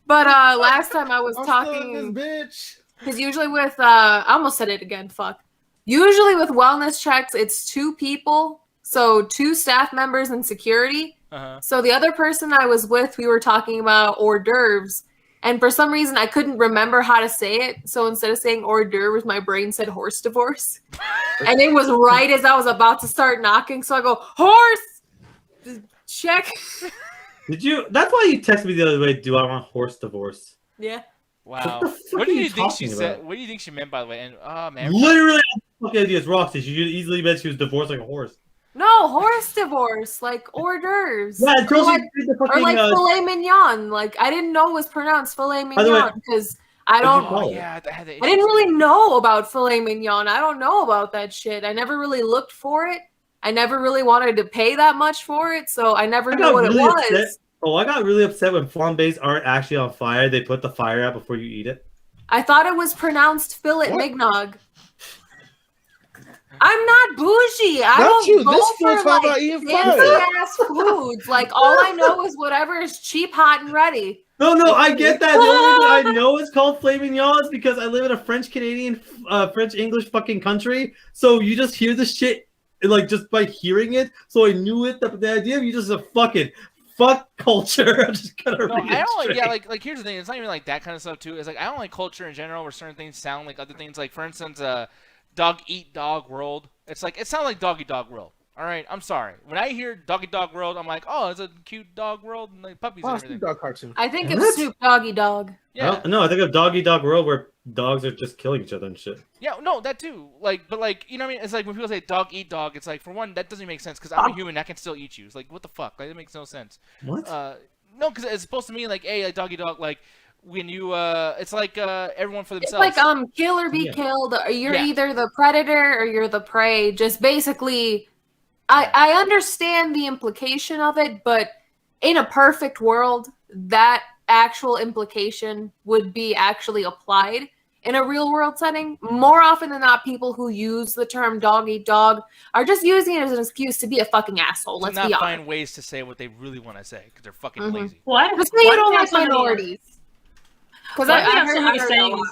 But last time I was I'm still in talking, this bitch. because usually with, I almost said it again, fuck. Usually with wellness checks, it's 2 people. So 2 staff members and security. Uh-huh. So the other person I was with, we were talking about hors d'oeuvres. And for some reason, I couldn't remember how to say it. So instead of saying hors d'oeuvres, my brain said horse divorce. And it was right as I was about to start knocking. So I go, horse! Check. Did you? That's why you texted me the other way. Do I want horse divorce? Yeah. Wow. What the fuck What are do you you think she talking said? about? What do you think she meant, by the way? And oh man, Literally, fucking ideas. Roxy, she easily bet she was divorced like a horse. No, horse divorce. Like hors d'oeuvres. Yeah, or until she like, did the or fucking. like filet mignon. Like, I didn't know it was pronounced filet By the way, mignon because I what'd don't. you call oh it? yeah, I had the I didn't really know about filet mignon. I don't know about that shit. I never really looked for it. I never really wanted to pay that much for it, so I never I knew got what it really was. upset. Oh, I got really upset when flambés aren't actually on fire. They put the fire out before you eat it. I thought it was pronounced fillet What? mignon. I'm not bougie. I Not don't you. go This for food's not about like eating fancy fire. ass foods. Like all I know is whatever is cheap, hot, and ready. No, I get that. The only reason I know it's called filet mignon is because I live in a French-Canadian, French-English fucking country. So you just hear this shit, like, just by hearing it. So I knew it. The idea of you just fuck culture. I'm just gonna No, read I it don't like. straight. Yeah, like here's the thing. It's not even like that kind of stuff too. It's like I don't like culture in general, where certain things sound like other things. Like for instance, dog eat dog world. It's like it sounds like dog eat dog world. All right, I'm sorry. When I hear doggy dog world, I'm like, oh, it's a cute dog world and like puppies Oh, and Snoop everything. Dogg cartoon. I think What? it's Snoop Doggy Dog. Yeah, No, I think of Dog Eat Dog World where dogs are just killing each other and shit. yeah, no, that too. Like, but like, you know what I mean? It's like when people say dog eat dog, it's like for one, that doesn't make sense because I'm a human, I can still eat you. It's like what the fuck? Like, that makes no sense. What? No, because it's supposed to mean like, like doggy dog, like when you, it's like everyone for It's themselves. like kill or be Yeah. killed. Or you're Yeah. either the predator or you're the prey. Just basically, I understand the implication of it, but in a perfect world, that actual implication would be actually applied in a real world setting. More often than not, people who use the term dog eat dog are just using it as an excuse to be a fucking asshole. to Let's not be honest. find ways to say what they really want to say because they're fucking Mhm. lazy. Why? Just say you why do don't we have like so many- minorities. Because Why do we I have so many heard sayings?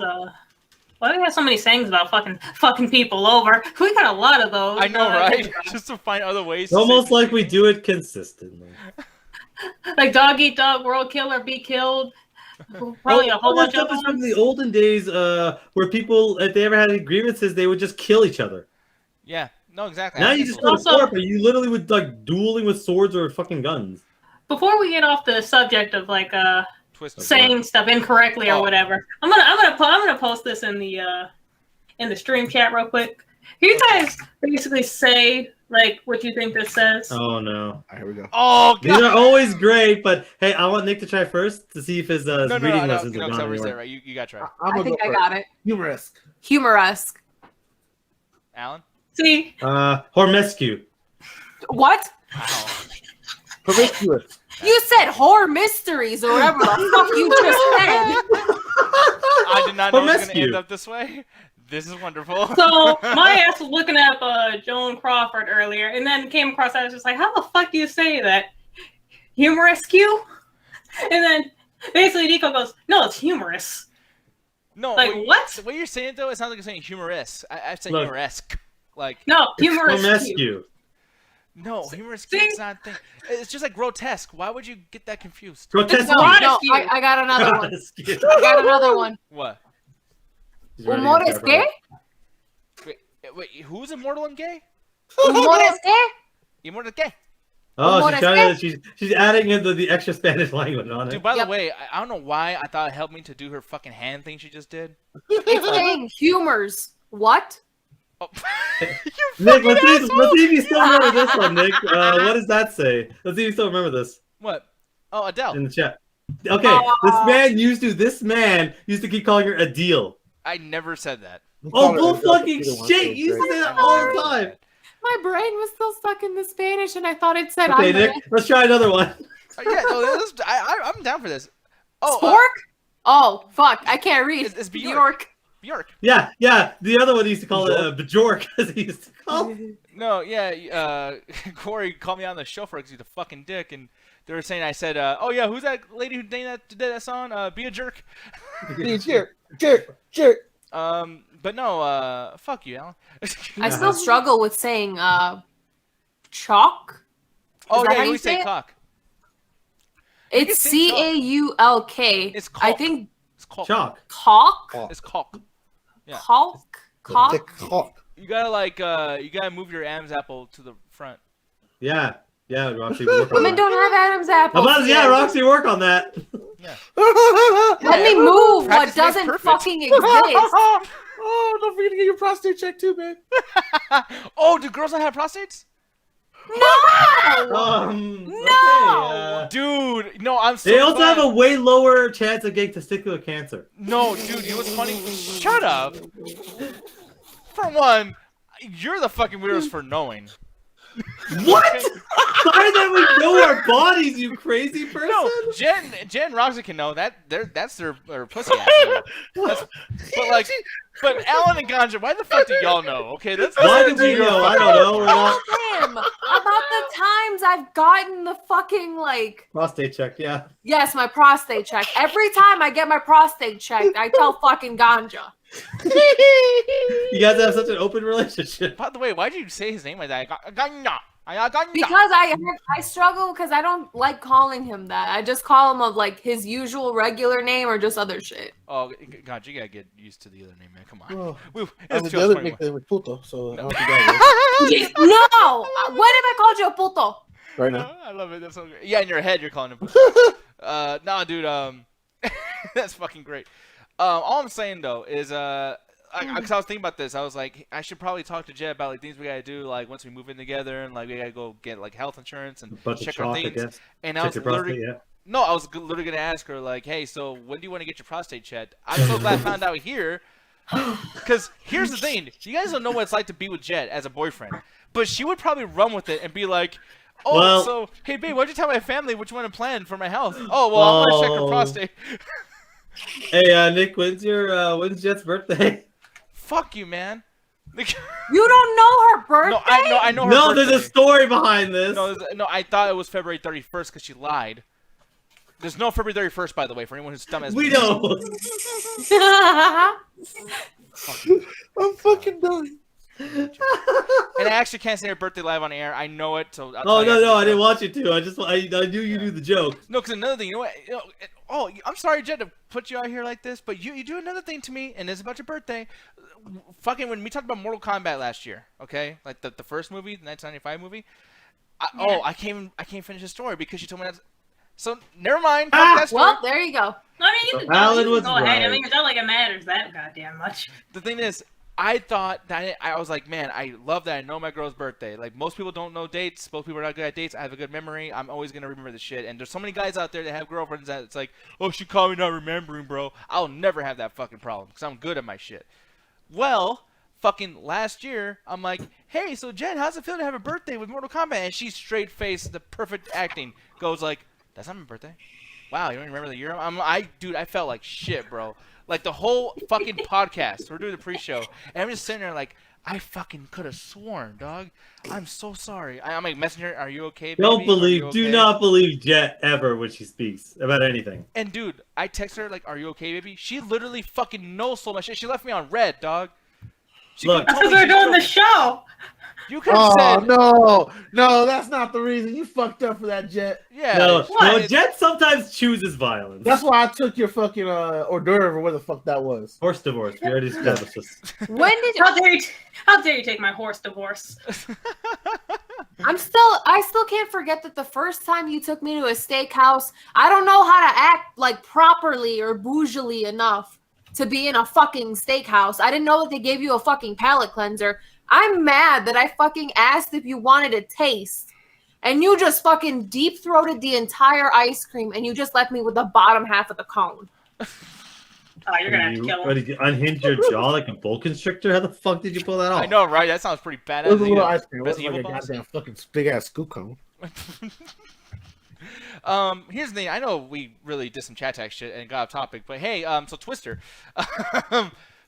Why do we have so many sayings about fucking people over? We got a lot of those. I know, now that I right? think about it. Just to find other ways. It's to say almost like we things. do it consistently. Like dog eat dog, world killer, be killed. Probably a whole All that bunch of stuff is from ones. the olden days, where people, if they ever had any grievances, they would just kill each other. Yeah. No, exactly. Now I you think just so. go to Also- court, but you literally would like dueling with swords or fucking guns. Before we get off the subject of like Twist. saying stuff incorrectly or Oh. whatever, I'm gonna post this in the in the stream chat real quick. Can you guys basically say like what you think this says? Oh no. All right, here we go. Oh, These God. are always great, but hey, I want Nick to try first to see if his No, reading lessons are no, gone Silver's there, anymore. right? You got to try. I'm I gonna think go I first. got it. Humorous. Humoresque. Alan? See, Hormesque. What? Wow. Promiscuous. You said horror mysteries or whatever the fuck you just said. I did not know it was going to Hormesque. end up this way. This is wonderful. so my ass was looking up Joan Crawford earlier, and then came across that. I was just like, how the fuck do you say that? Humoresque? And then basically Nico goes, no, it's humorous. No, Like, what? The way you're saying it, though, it sounds like you're saying humorous. I said Look. humoresque. Like, No, humorous. Hormesque. no, humorous See? is not a thing. It's just like grotesque. Why would you get that confused? Grotesque. No, Modest no, I got another one. I got another one. What? Humoresque? Wait, who's immortal and gay? Humoresque? Immortal and gay. Oh, she's adding in the extra Spanish language on it. Dude, by Yep. the way, I don't know why I thought it helped me to do her fucking hand thing she just did. It's saying humors. What? Oh. Nick, let's see if you still remember this one, Nick. What does that say? Let's see if you still remember this What? Oh, Adele. in the chat. Okay, this man used to keep calling her Adele. I never said that. Oh, bull fucking shit! You used to say that all the time. My brain was still stuck in the Spanish, and I thought it said Okay, Andres. Nick, let's try another one. Yeah, no, I'm down for this. Oh, Spork? Oh, fuck. I can't read. It's Bjork. Bjork. Yeah. The other one he used to call it Bjork, as he used to call it. No, yeah, Corey called me on the show for it because he's a fucking dick, and they were saying I said, oh yeah, who's that lady who did that song? Be a jerk. Jerk. But no, fuck you, Alan. I still struggle with saying chalk. Oh that yeah, how you you say say it? cock. It's say chalk. Caulk. It's I caulk. think It's caulk. Chalk. caulk. It's caulk. Yeah. Caulk. Thick Caulk. cock. You gotta you gotta move your Adam's apple to the front. Yeah, Roxy, work on Women that. don't have Adam's apples. Roxy, work on that. Yeah. Let me move what Practice makes doesn't perfect. fucking exist. Oh, don't forget to get your prostate checked too, man. Oh, do girls not have prostates? No! No. Dude, no, I'm so They also glad. have a way lower chance of getting testicular cancer. No, dude, you know what's funny? Shut up. For one, you're the fucking weirdos for knowing. What? Sorry that we know our bodies, you crazy person. No, Jen and Roxy can know that. That's their pussy ass. But Alan and Ganja, why the fuck do y'all know? Okay, that's Why did we know? I don't know. We're not Him about the times I've gotten the fucking prostate check. Yeah. yes, my prostate check. Every time I get my prostate checked, I tell fucking Ganja. You guys have such an open relationship. By the way, why'd you say his name like that? Ganja. Ganja. Because I struggle because I don't like calling him that. I just call him of his usual regular name or just other shit. Oh, God, you gotta get used to the other name, man. Come on. Oh, It's the other 2021. nickname was Puto, so I don't think that No! When have I called you a puto? is right now. I love it. That's so great. Yeah, in your head, you're calling him. Nah, dude. That's fucking great. All I'm saying though is, because I was thinking about this, I was like, I should probably talk to Jed about things we gotta do, once we move in together, and we gotta go get health insurance and Bunch of check our chalk, I things. guess. And I Check was your prostate, literally, yeah. no, I was literally gonna ask her hey, so when do you want to get your prostate checked? I'm so glad I found out here, because here's the thing, you guys don't know what it's like to be with Jed as a boyfriend, but she would probably run with it and be like, oh, Well- so hey babe, why'd you tell my family which one to plan for my health? Oh, well, I want to check her prostate. Hey, Nick, when's Jet's birthday? Fuck you, man. You don't know her birthday? No, I know her No, birthday. there's a story behind this. No, I thought it was February 31st because she lied. There's no February 31st, by the way, for anyone who's dumb as We me. know. I'm fucking done. And I actually can't say her birthday live on air. I know it, so. I'll Oh tell you no, after I the didn't show. want you to. I knew you knew the joke. No, because another thing, you know what? Oh, I'm sorry, Jed, to put you out here like this, but you do another thing to me, and it's about your birthday. Fucking when we talked about Mortal Kombat last year, okay, like the first movie, the 1995 movie. I can't finish the story because you told me that. So never mind. Fuck that story. Well, there you go. I mean, you So can go, Alan you can was go ahead. I right. mean, it's not like it matters that goddamn much. The thing is, I thought that I was like, man, I love that I know my girl's birthday. Like, most people don't know dates. Most people are not good at dates. I have a good memory. I'm always going to remember the shit. And there's so many guys out there that have girlfriends that it's like, oh, she called me not remembering, bro. I'll never have that fucking problem because I'm good at my shit. Well, fucking last year, I'm like, hey, so Jen, how's it feel to have a birthday with Mortal Kombat? And she straight face, the perfect acting, goes like, that's not my birthday. Wow, you don't remember the year? Dude, I felt like shit, bro. Like, the whole fucking podcast, we're doing the pre-show, and I'm just sitting there like, I fucking could have sworn, dog. I'm so sorry. I'm like, Messenger, are you okay, baby? Do not believe Jet ever when she speaks about anything. And, dude, I text her, like, are you okay, baby? She literally fucking knows so much shit. She left me on red, dog. Look, that's because we're doing the show. You could have said... no, that's not the reason. You fucked up for that, Jet. Yeah. No, Jet sometimes chooses violence. That's why I took your fucking hors d'oeuvre or where the fuck that was. Horse divorce. We already established this. When did How dare you take my horse divorce? I still can't forget that the first time you took me to a steakhouse, I don't know how to act like properly or bougily enough to be in a fucking steakhouse. I didn't know that they gave you a fucking palate cleanser. I'm mad that I fucking asked if you wanted a taste. And you just fucking deep-throated the entire ice cream and you just left me with the bottom half of the cone. Oh, you're gonna have to kill him. What, did you unhinge your jaw like a bull constrictor? How the fuck did you pull that off? I know, right? That sounds pretty badass. It was a little ice cream. It Best wasn't like a Evil Boss? goddamn fucking big-ass scoop cone. Here's the thing. I know we really did some chat tag shit and got off topic, but hey, so Twister.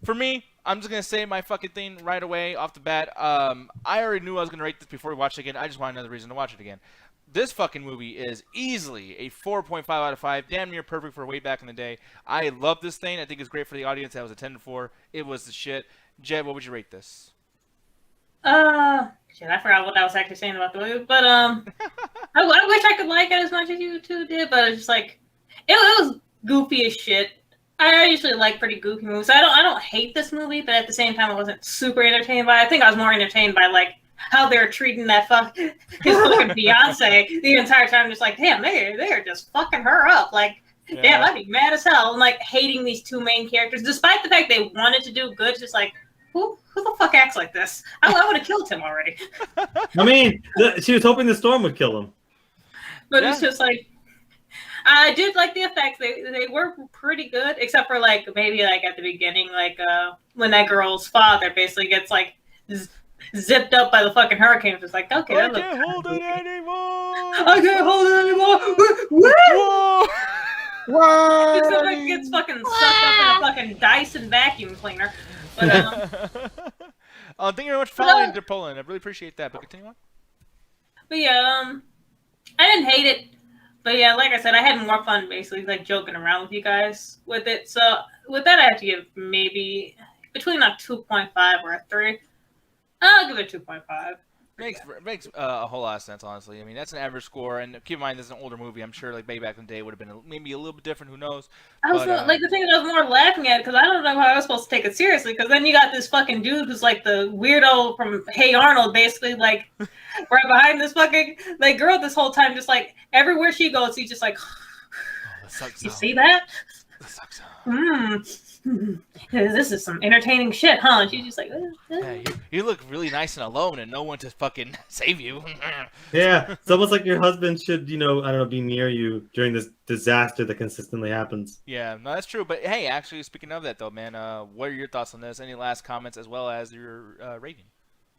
For me, I'm just gonna say my fucking thing right away off the bat. I already knew I was gonna rate this before we watched it again. I just want another reason to watch it again. This fucking movie is easily a 4.5 out of 5, damn near perfect for way back in the day. I love this thing. I think it's great for the audience that was attended for. It was the shit. Jed, what would you rate this? Shit, I forgot what I was actually saying about the movie, but I wish I could like it as much as you two did, but it's just like it was goofy as shit. I usually like pretty goofy movies. I don't hate this movie, but at the same time, I wasn't super entertained by it. I think I was more entertained by like how they're treating that his fucking Beyonce the entire time. Just like, damn, they're just fucking her up. Like, Yeah. damn, I'd be mad as hell. And like hating these two main characters, despite the fact they wanted to do good. Just like, who the fuck acts like this? I would have killed him already. I mean, she was hoping the storm would kill him. But Yeah. it's just like. I did like the effects. They were pretty good, except for like maybe like at the beginning, like when that girl's father basically gets like zipped up by the fucking hurricane. It's like, okay, I that can't hold it anymore. I can't hold it anymore. Whoa. What? It's like it gets fucking sucked up in a fucking Dyson vacuum cleaner. But Thank you very much for following to Poland. I really appreciate that. But continue on. but yeah, I didn't hate it. But yeah, like I said, I had more fun basically like joking around with you guys with it. So with that, I have to give maybe between a 2.5 or a 3. I'll give it 2.5. Makes a whole lot of sense, honestly. I mean, that's an average score, and keep in mind this is an older movie. I'm sure, like, maybe back in the day would have been maybe a little bit different. Who knows? I was like the thing is, I was more laughing at it because I don't know how I was supposed to take it seriously. Because then you got this fucking dude who's like the weirdo from Hey Arnold, basically like right behind this fucking like girl this whole time, just like everywhere she goes, he's just like, that sucks. you see that? That sucks. This is some entertaining shit, huh? And she's just like, Yeah, you look really nice and alone, and no one to fucking save you. Yeah, it's almost like your husband should, I don't know, be near you during this disaster that consistently happens. Yeah, no, that's true. But hey, actually, speaking of that, though, man, what are your thoughts on this? Any last comments as well as your rating?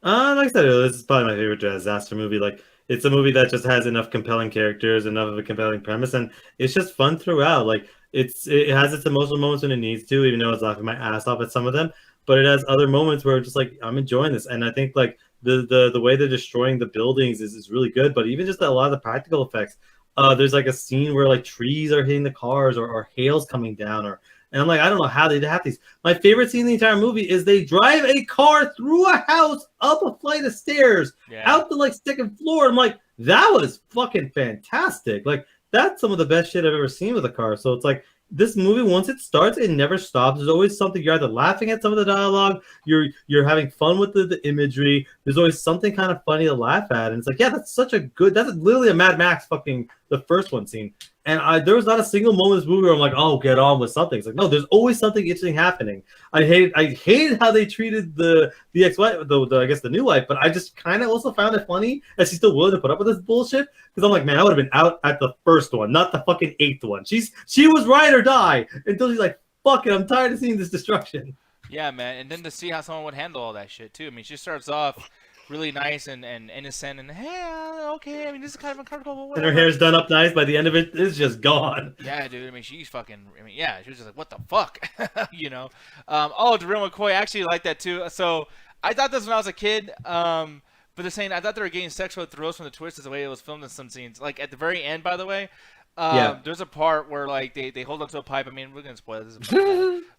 Like I said, this is probably my favorite disaster movie. Like, it's a movie that just has enough compelling characters, enough of a compelling premise, and it's just fun throughout. Like, it has its emotional moments when it needs to, even though it's laughing my ass off at some of them. But it has other moments where it's just like, I'm enjoying this. And I think like the way they're destroying the buildings is really good. But even just a lot of the practical effects, there's like a scene where like trees are hitting the cars or hail's coming down, and I'm like, I don't know how they have these. My favorite scene in the entire movie is they drive a car through a house up a flight of stairs out the like second floor. I'm like, that was fucking fantastic. Like, that's some of the best shit I've ever seen with a car. So it's like, this movie, once it starts, it never stops. There's always something. You're either laughing at some of the dialogue, you're having fun with the imagery. There's always something kind of funny to laugh at. And it's like, yeah, that's literally a Mad Max fucking the first one scene. and there was not a single moment in this movie where I'm like, oh, get on with something. It's like, no, there's always something interesting happening. I hated how they treated the ex-wife, I guess the new wife, but I just kind of also found it funny that she's still willing to put up with this bullshit. Because I'm like, man, I would have been out at the first one, not the fucking 8th one. She was ride or die until she's like, fuck it, I'm tired of seeing this destruction. Yeah, man, and then to see how someone would handle all that shit too. I mean, she starts off really nice and innocent, and hey, okay. I mean, this is kind of uncomfortable. But whatever. And her hair's done up nice. By the end of it, it's just gone. Yeah, dude. I mean, she's fucking. I mean, yeah, she was just like, what the fuck, you know? Oh, Daryl McCoy, I actually like that too. So I thought this when I was a kid. But they're saying I thought they were getting sexual thrills from the twist as the way it was filmed in some scenes. Like at the very end, by the way. There's a part where like they hold up to a pipe. I mean, we're gonna spoil this,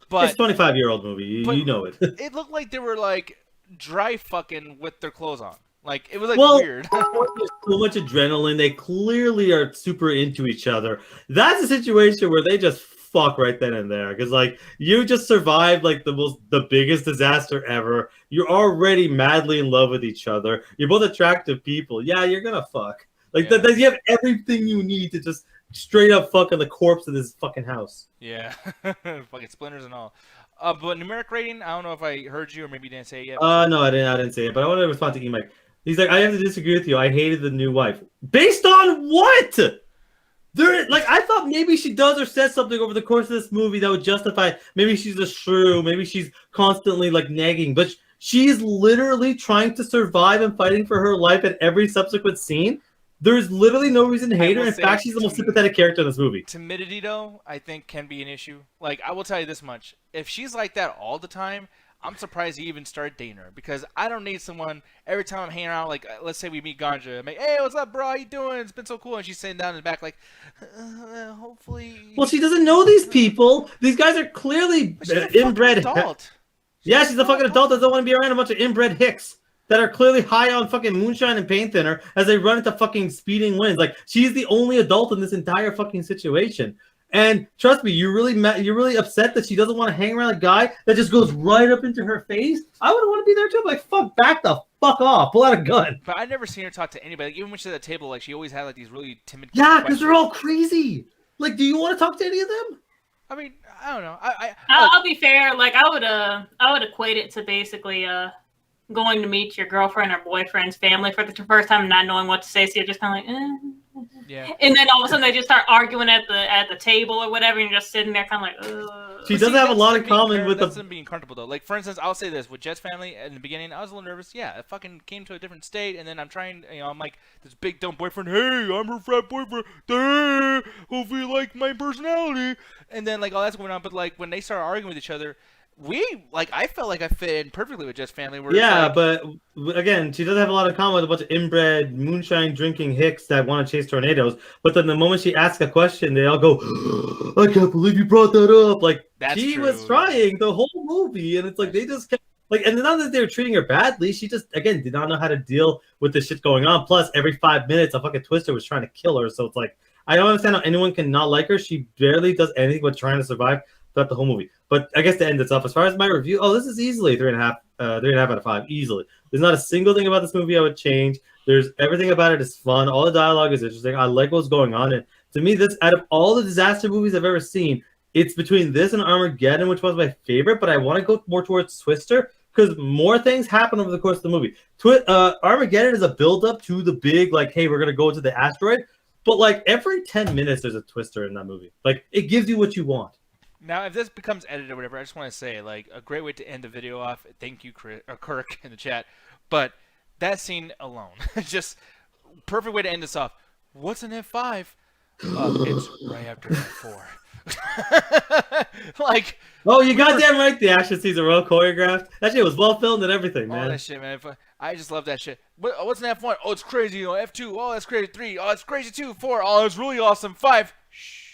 but it's a 25-year-old movie. You know it. It looked like they were like dry fucking with their clothes on. Like it was like weird. There's so much adrenaline. They clearly are super into each other. That's a situation where they just fuck right then and there. Because like you just survived like the biggest disaster ever. You're already madly in love with each other. You're both attractive people. Yeah, you're gonna fuck. Like you have everything you need to just straight up fucking the corpse of this fucking house. Yeah, fucking splinters and all. But numeric rating, I don't know if I heard you or maybe you didn't say it yet. No, I didn't say it. But I want to respond to E-Mike. He's like, I have to disagree with you. I hated the new wife. Based on what? I thought maybe she does or says something over the course of this movie that would justify. Maybe she's a shrew. Maybe she's constantly like nagging. But she's literally trying to survive and fighting for her life at every subsequent scene. There's literally no reason to hate her. In fact, she's the most sympathetic character in this movie. Timidity, though, I think can be an issue. Like, I will tell you this much. If she's like that all the time, I'm surprised you even started dating her. Because I don't need someone, every time I'm hanging out, like, let's say we meet Ganja. I'm like, hey, what's up, bro? How you doing? It's been so cool. And she's sitting down in the back like, hopefully... Well, she doesn't know these people. These guys are clearly inbred. Adult. Yeah, she's a fucking adult that doesn't want to be around a bunch of inbred hicks that are clearly high on fucking moonshine and paint thinner as they run into fucking speeding winds. Like, she's the only adult in this entire fucking situation. And trust me, you're really upset that she doesn't want to hang around a guy that just goes right up into her face. I would want to be there too. I'm like, fuck, back the fuck off. Pull out a gun. But I've never seen her talk to anybody. Like, even when she's at the table, like, she always had like these really timid. Yeah, because they're all crazy. Like, do you want to talk to any of them? I mean, I don't know. I'll be fair. Like, I would equate it to basically going to meet your girlfriend or boyfriend's family for the first time and not knowing what to say, so you're just kind of like, Yeah. And then all of a sudden they just start arguing at the table or whatever, and you're just sitting there kind of like, ugh. She does have a lot in common with them being comfortable though. Like for instance, I'll say this with Jet's family in the beginning, I was a little nervous. Yeah, it fucking came to a different state, and then I'm trying. I'm like this big dumb boyfriend. Hey, I'm her frat boyfriend. Hey, hopefully you like my personality. And then like all that's going on, but like when they start arguing with each other. I felt like I fit in perfectly with Jet's family. Yeah, but again, she doesn't have a lot in common with a bunch of inbred, moonshine drinking hicks that want to chase tornadoes. But then the moment she asks a question, they all go, I can't believe you brought that up. Like, she was trying the whole movie, and it's like they just kept, like, and not that they were treating her badly. She just, again, did not know how to deal with the shit going on. Plus, every 5 minutes, a fucking twister was trying to kill her. So it's like, I don't understand how anyone can not like her. She barely does anything but trying to survive throughout the whole movie. But I guess to end this up, as far as my review, this is easily 3.5 out of 5, easily. There's not a single thing about this movie I would change. There's everything about it is fun. All the dialogue is interesting. I like what's going on. And to me, this out of all the disaster movies I've ever seen, it's between this and Armageddon, which was my favorite. But I want to go more towards Twister because more things happen over the course of the movie. Armageddon is a build-up to the big, like, hey, we're gonna go to the asteroid. But like every 10 minutes, there's a Twister in that movie. Like it gives you what you want. Now, if this becomes edited or whatever, I just want to say, like, a great way to end the video off. Thank you, Kirk, in the chat. But that scene alone, just perfect way to end this off. What's an F5? It's right after F4. Like, oh, you goddamn right. The action scenes are well choreographed. That shit was well filmed and everything, man. All that shit, man. I just love that shit. What's an F1? Oh, it's crazy. F2. Oh, that's crazy. 3. Oh, it's crazy 2. 4. Oh, it's really awesome. 5. Shh.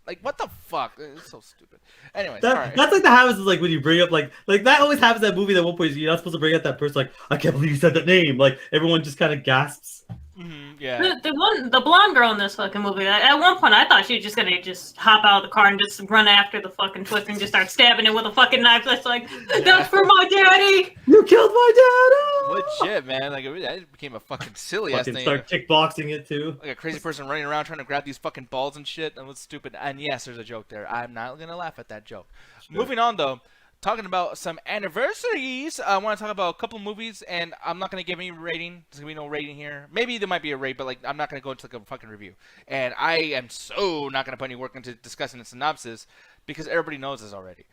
Like, what the fuck? It's so stupid. Anyways, all right. That's like the habits of, like, when you bring up, like that always happens in that movie that one point you're not supposed to bring up that person, like, I can't believe you said that name. Like, everyone just kind of gasps. Yeah. The blonde girl in this fucking movie. At one point, I thought she was just gonna just hop out of the car and just run after the fucking twist and just start stabbing it with a fucking knife. That's like, that's for my daddy. You killed my dad. Legit, man. Like it became a fucking silly ass Fucking thing. start kickboxing it too. Like a crazy person running around trying to grab these fucking balls and shit. That was stupid. And yes, there's a joke there. I'm not gonna laugh at that joke. Sure. Moving on though. Talking about some anniversaries, I want to talk about a couple movies, and I'm not going to give any rating. There's going to be no rating here. Maybe there might be a rate, but like I'm not going to go into like a fucking review. And I am so not going to put any work into discussing the synopsis because everybody knows this already.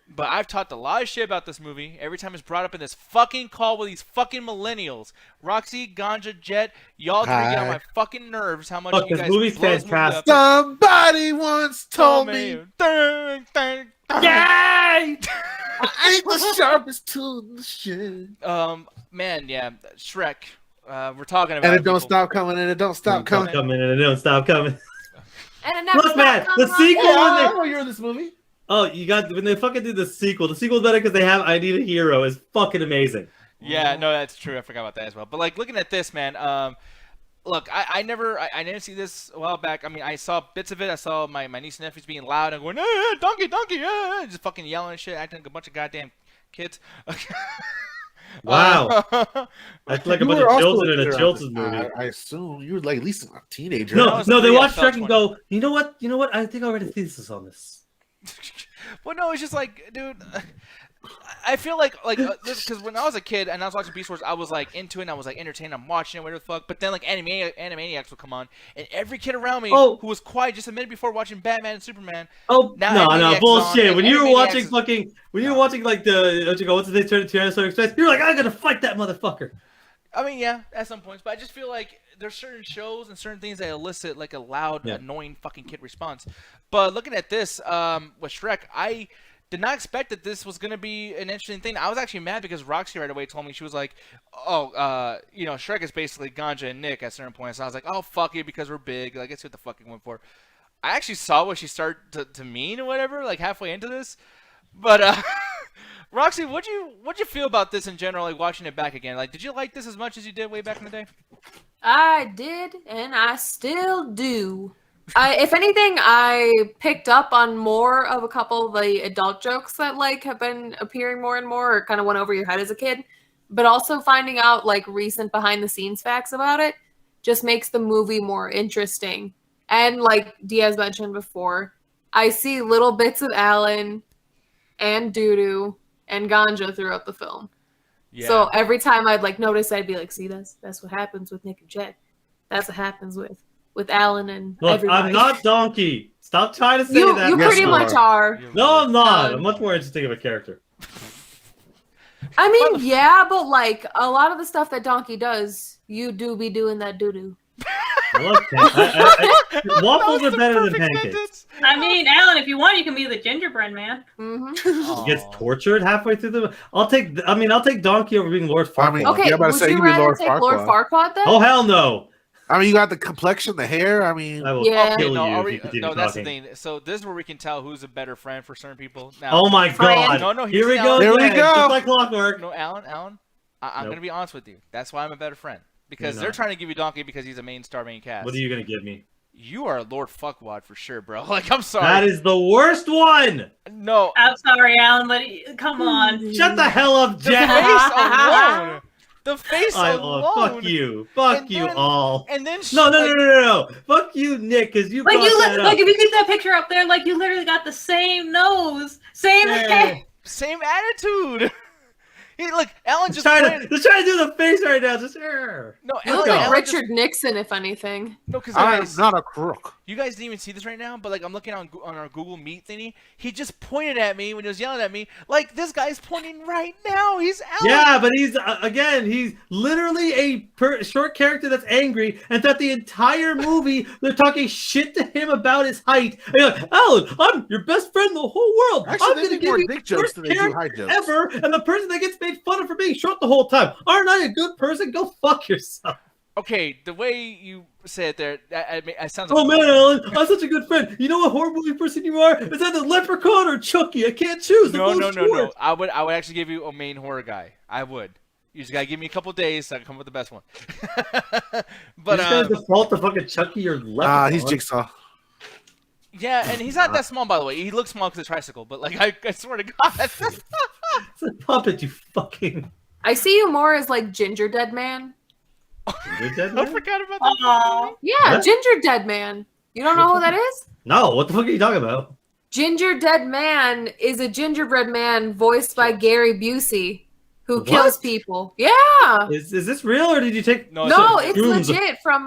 But I've talked a lot of shit about this movie. Every time it's brought up in this fucking call with these fucking millennials. Roxy, Ganja, Jet, y'all trying to get on my fucking nerves how much Fuck, you this guys movie's blow this movie fantastic. up. Somebody once told me Dun, dun, dun. Yay! I ain't the sharpest tool in the shed. Man, yeah, Shrek. We're talking about And it don't people. stop coming, and it don't stop coming. Coming and it don't stop coming. And it never Look, man, stopped the coming. sequel. Yeah, I when know you're in this movie. Oh, you got when they fucking do the sequel. The sequel's better because they have "I Need a Hero" is fucking amazing. Yeah, no, that's true. I forgot about that as well. But like looking at this, man. Look, I didn't see this a while back. I mean, I saw bits of it. I saw my niece and nephews being loud and going, donkey, donkey, just fucking yelling and shit, acting like a bunch of goddamn kids. Wow, that's like a You bunch were of also children in a there, children's movie. I assume you were like at least a teenager. No, was no, they pre- watch I felt Shrek and 20. go, you know what? You know what? I think I read a thesis on this. Well, no, it's just like, dude. I feel like this because when I was a kid and I was watching Beast Wars, I was like into it and I was like entertained. I'm watching it, whatever the fuck. But then like Animaniacs would come on, and every kid around me who was quiet just a minute before watching Batman and Superman. Oh Now no, Animaniacs no is bullshit! on, When and you were Animaniacs watching is- fucking, when you were watching like the what's the Tyrannosaurus Express, you're like, I'm gonna fight that motherfucker. I mean, yeah, at some points, but I just feel like there's certain shows and certain things that elicit like a loud, annoying fucking kid response. But looking at this with Shrek, I did not expect that this was gonna be an interesting thing. I was actually mad because Roxy right away told me, she was like, "Oh, you know, Shrek is basically Ganja and Nick at certain points." And I was like, "Oh, fuck it, because we're big. Like, I see what the fuck it went for." I actually saw what she started to mean or whatever, like halfway into this. But Roxy, what'd you feel about this in general? Like watching it back again, like did you like this as much as you did way back in the day? I did, and I still do. If anything, I picked up on more of a couple of the adult jokes that like have been appearing more and more, or kind of went over your head as a kid. But also finding out like recent behind the scenes facts about it just makes the movie more interesting. And like Diaz mentioned before, I see little bits of Alan and Doodoo and Ganja throughout the film. Yeah. So every time I'd like notice, I'd be like, see, that's what happens with Nick and Jet. That's what happens with Alan and Look, everybody. I'm not Donkey. Stop trying to say You that. you Yes, pretty you much are. are. No, I'm not. Um, I'm much more interesting of a character. I mean, yeah, but like a lot of the stuff that Donkey does, you do be doing that doo-doo. I love waffles are better than pancakes. I mean, Alan, if you want, you can be the gingerbread man. Mm-hmm. He gets tortured halfway through the. I'll take Donkey over being Lord Farquaad. I mean, Okay, Yeah, I'm about to would say, you you be rather Lord take Lord Farquaad. Farquaad then? Oh hell no! I mean, you got the complexion, the hair. I mean, I will Yeah. kill no, you are if we, you continue no, that's talking. the thing. So this is where we can tell who's a better friend for certain people. Now, Oh my Fran. god! No, Here we here's go. Alan. There we again, go. Just like clockwork. no, Alan, I'm Nope. gonna be honest with you. That's why I'm a better friend because You're they're not. trying to give you Donkey because he's a main cast. What are you gonna give me? You are Lord Fuckwad for sure, bro. Like, I'm sorry. That is the worst one. No, I'm sorry, Alan, but come on. Shut the hell up, the Jet. face alone. The face I alone. fuck you. Fuck And you then- all. And then No. Fuck you, Nick, because you Like brought you, that like up. if you keep that picture up there, like you literally got the same nose, same hair. Same attitude. Look, Alan Just just trying to do the face right now. Just No, You look go. like Alan Richard Nixon, if anything. No, because I am not a crook. you guys didn't even see this right now, but like I'm looking on our Google Meet thingy. He just pointed at me when he was yelling at me. Like this guy's pointing right now. He's Alan. Yeah, but he's he's literally a short character that's angry, and that the entire movie they're talking shit to him about his height. And you're like, Alan, I'm your best friend in the whole world. Actually, I'm they gonna do give more you dick the jokes worst than they do character height jokes. ever, and the person that gets made fun of for being short the whole time. Aren't I a good person? Go fuck yourself. Okay, the way you say it there, I sounds. Oh like man, Alan, I'm such a good friend. You know what horrible person you are? Is that the leprechaun or Chucky? I can't choose. They're No. both short. I would actually give you a main horror guy. I would. You just gotta give me a couple days so I can come up with the best one. But But you just gotta default to fucking Chucky or left. Ah, he's Jigsaw. yeah, and he's not that small, by the way. He looks small because it's tricycle, but like I swear to God, It's a puppet, you fucking. I see you more as like Ginger Dead Man. Ginger Dead I Man? forgot about that. Aw. Yeah, What? Ginger Dead Man. You don't know who that is? No, what the fuck are you talking about? Ginger Dead Man is a gingerbread man voiced by Gary Busey, who What? kills people. Yeah. Is this real or did you take? No, No, a- it's Dooms. legit from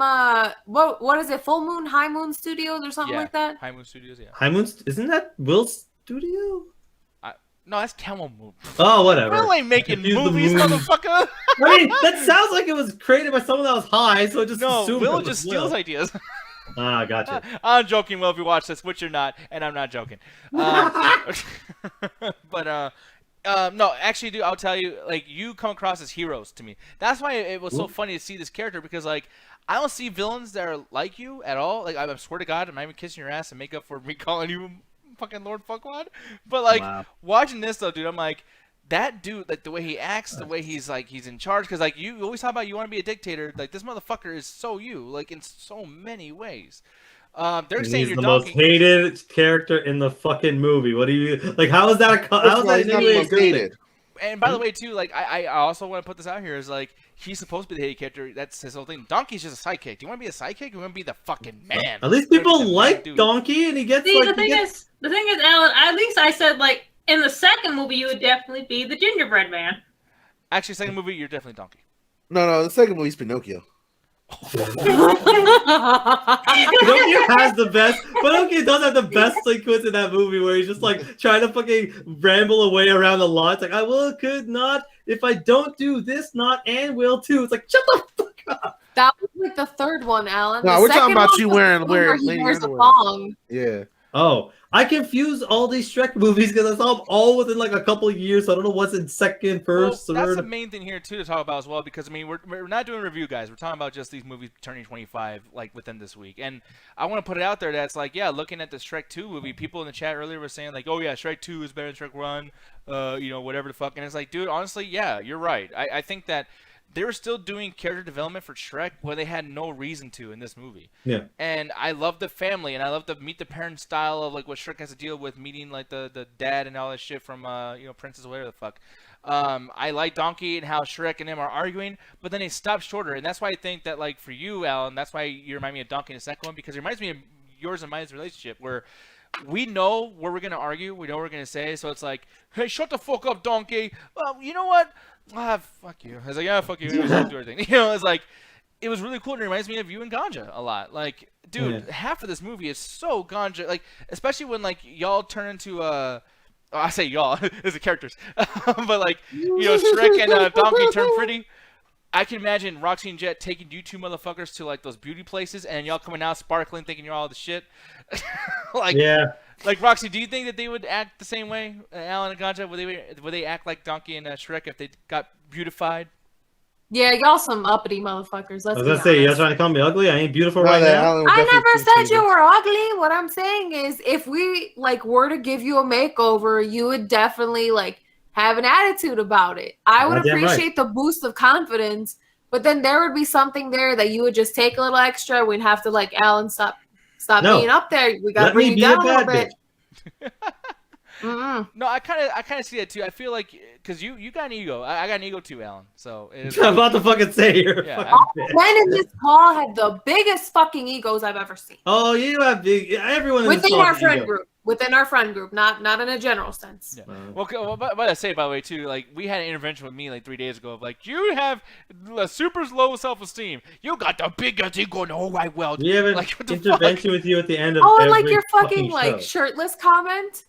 what is it? Full Moon, High Moon Studios or something yeah, like that. High Moon Studios. Yeah. High Moon? Isn't that Will's studio? No, that's Camel Moon. Oh, whatever. Will ain't making Confuse the movies, moons. motherfucker. I mean, that sounds like it was created by someone that was high, so I just No, assumed Will it was just steals ideas. Ah, gotcha. I'm joking, Will, if you watch this, which you're not, and I'm not joking. But no, actually, dude, I'll tell you, like, you come across as heroes to me. That's why it was so funny to see this character, because, like, I don't see villains that are like you at all. Like, I swear to God, I'm not even kissing your ass and make up for me calling you fucking Lord Fuckwad. But, like, Wow. watching this, though, dude, I'm like, that dude, like, the way he acts, the way he's, like, he's in charge, because, like, you always talk about you want to be a dictator. Like, this motherfucker is so you, like, in so many ways. They're And saying he's you're the most donkey. hated character in the fucking movie. What do you like? How is that? How is that in any way a good thing? Hated. And by the way, too, like I also want to put this out here is like he's supposed to be the hated character. That's his whole thing. Donkey's just a sidekick. Do you want to be a sidekick? Or you want to be the fucking man? At least You wanna people be the like main dude? Donkey, and he gets See, like. the thing is, Alan. At least I said like in the second movie you would definitely be the gingerbread man. Actually, second movie, you're definitely Donkey. No, the second movie's Pinocchio. Pinocchio has the best. Pinocchio does have the best sequence in that movie where he's just like trying to fucking ramble away around the lawn. It's like I will, could not, if I don't do this, not and will too. It's like shut the fuck up. That was like the third one, Alan. No, The we're talking second about one you was the wearing- one where he lady wears a underwear. thong. Yeah. Oh, I confuse all these Shrek movies because I saw them all within like a couple of years. So I don't know what's in second, first, Well, that's the third. main thing here too to talk about as well, because I mean we're not doing review, guys. We're talking about just these movies turning 25 like within this week, and I want to put it out there that's like, yeah, looking at the Shrek 2 movie, people in the chat earlier were saying like, oh yeah, Shrek 2 is better than Shrek 1, you know, whatever the fuck, and it's like, dude, honestly, yeah, you're right. I think that they were still doing character development for Shrek where they had no reason to in this movie. Yeah. And I love the family, and I love the meet the parent style of like what Shrek has to deal with, meeting like the dad and all that shit from you know, Princess, whatever the fuck. I like Donkey and how Shrek and him are arguing, but then they stop shorter, and that's why I think that like for you, Alan, that's why you remind me of Donkey in the second one, because it reminds me of yours and mine's relationship where we know where we're gonna argue, we know what we're gonna say, so it's like, hey, shut the fuck up, Donkey. Well, you know what? Ah, fuck you. I was like, yeah, fuck you. You don't do everything. You know, it's like, it was really cool, and it reminds me of you and Ganja a lot. Like, dude, half of this movie is so Ganja, like, especially when like y'all turn into I say y'all, as the characters, but like, you know, Shrek and Donkey turn pretty. I can imagine Roxy and Jet taking you two motherfuckers to like those beauty places, and y'all coming out sparkling, thinking you're all the shit. Like, Yeah. like Roxy, do you think that they would act the same way, Alan and Ganja? Would they act like Donkey and Shrek if they got beautified? Yeah, y'all some uppity motherfuckers. Let's I was be gonna say, you're honest. trying to call me ugly. I ain't beautiful No, right that now. Alan would I definitely never think said you so. were ugly. What I'm saying is, if we like were to give you a makeover, you would definitely like have an attitude about it. I would Goddamn right. appreciate the boost of confidence, but then there would be something there that you would just take a little extra. We'd have to like, Alan, stop No. being up there. We got to Let bring me you be down a a little bad bit. Mm-mm. No, I kind of see that too. I feel like because you got an ego, I got an ego too, Alan. So it is, I'm about to fucking say you're a Yeah, fucking I- bitch. Men in this call have the biggest fucking egos I've ever seen. Oh, you have big. Everyone in this Within call our has friend ego. group. Within our friend group, not in a general sense. Yeah. Well, but I say, by the way, too, like, we had an intervention with me, like, 3 days ago of, like, you have a super low self-esteem. You got the biggest ego in the whole wide world. We have an Like, what the intervention with you at the end of Oh, and like every your fucking show. like shirtless comment.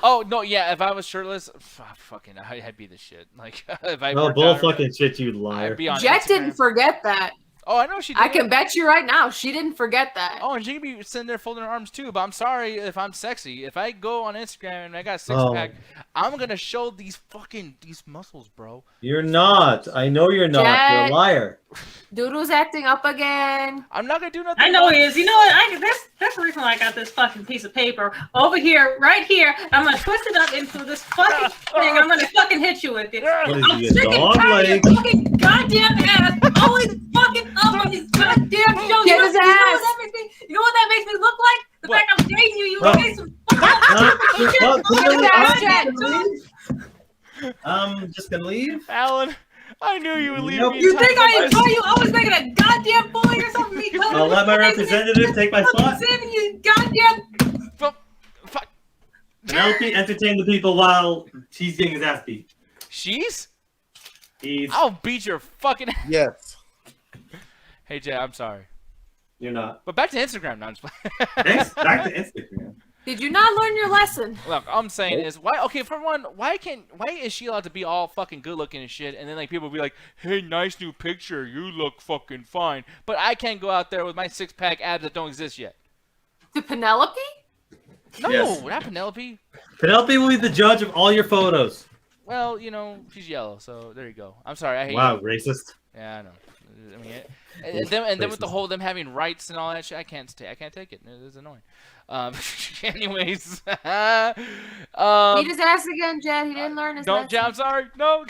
Oh, no, yeah, if I was shirtless, fucking, I'd be the shit. Like, if I Oh, worked bull out, fucking shit, you liar. I'd be on Jet Instagram. didn't forget that. Oh, I know she did. I can bet you right now she didn't forget that. Oh, and she can be sitting there folding her arms too. But I'm sorry if I'm sexy. If I go on Instagram and I got a six-pack, I'm gonna show these muscles, bro. You're not. I know you're not. You're a liar. Doodle's acting up again. I'm not gonna do nothing. I know he is. You know what? That's the reason why I got this fucking piece of paper over here, right here. I'm gonna twist it up into this fucking thing. I'm gonna fucking hit you with it. What is I'm he, a sick and dog tired leg? of your fucking goddamn ass always fucking up on these goddamn shows. Get his ass. You know what that makes me look like? The fact I'm dating you. You Well- say some Just gonna leave. Alan, I knew you would leave Nope. me. You in think time I for enjoy this. you always making a goddamn bully or something? Me coming I'll let my representative take my spot. Saving you goddamn. Fuck. Penelope entertain the people while he's getting his ass beat. She's? He's. I'll beat your fucking. Yes. Hey Jay, I'm sorry. You're not. But back to Instagram now. Thanks. Back to Instagram. Did you not learn your lesson? Look, all I'm saying is why? Okay, for one, why is she allowed to be all fucking good looking and shit, and then like people be like, "Hey, nice new picture, you look fucking fine," but I can't go out there with my six-pack abs that don't exist yet. To Penelope? No, Yes. not Penelope. Penelope will be the judge of all your photos. Well, you know, she's yellow, so there you go. I'm sorry, I hate Wow, you. racist. Yeah, I know. I mean, and then with the whole them having rights and all that shit, I can't take it. It is annoying. Anyways, Beat his ass again, Jed. He didn't learn his don't, lesson. Jay, I'm sorry. No.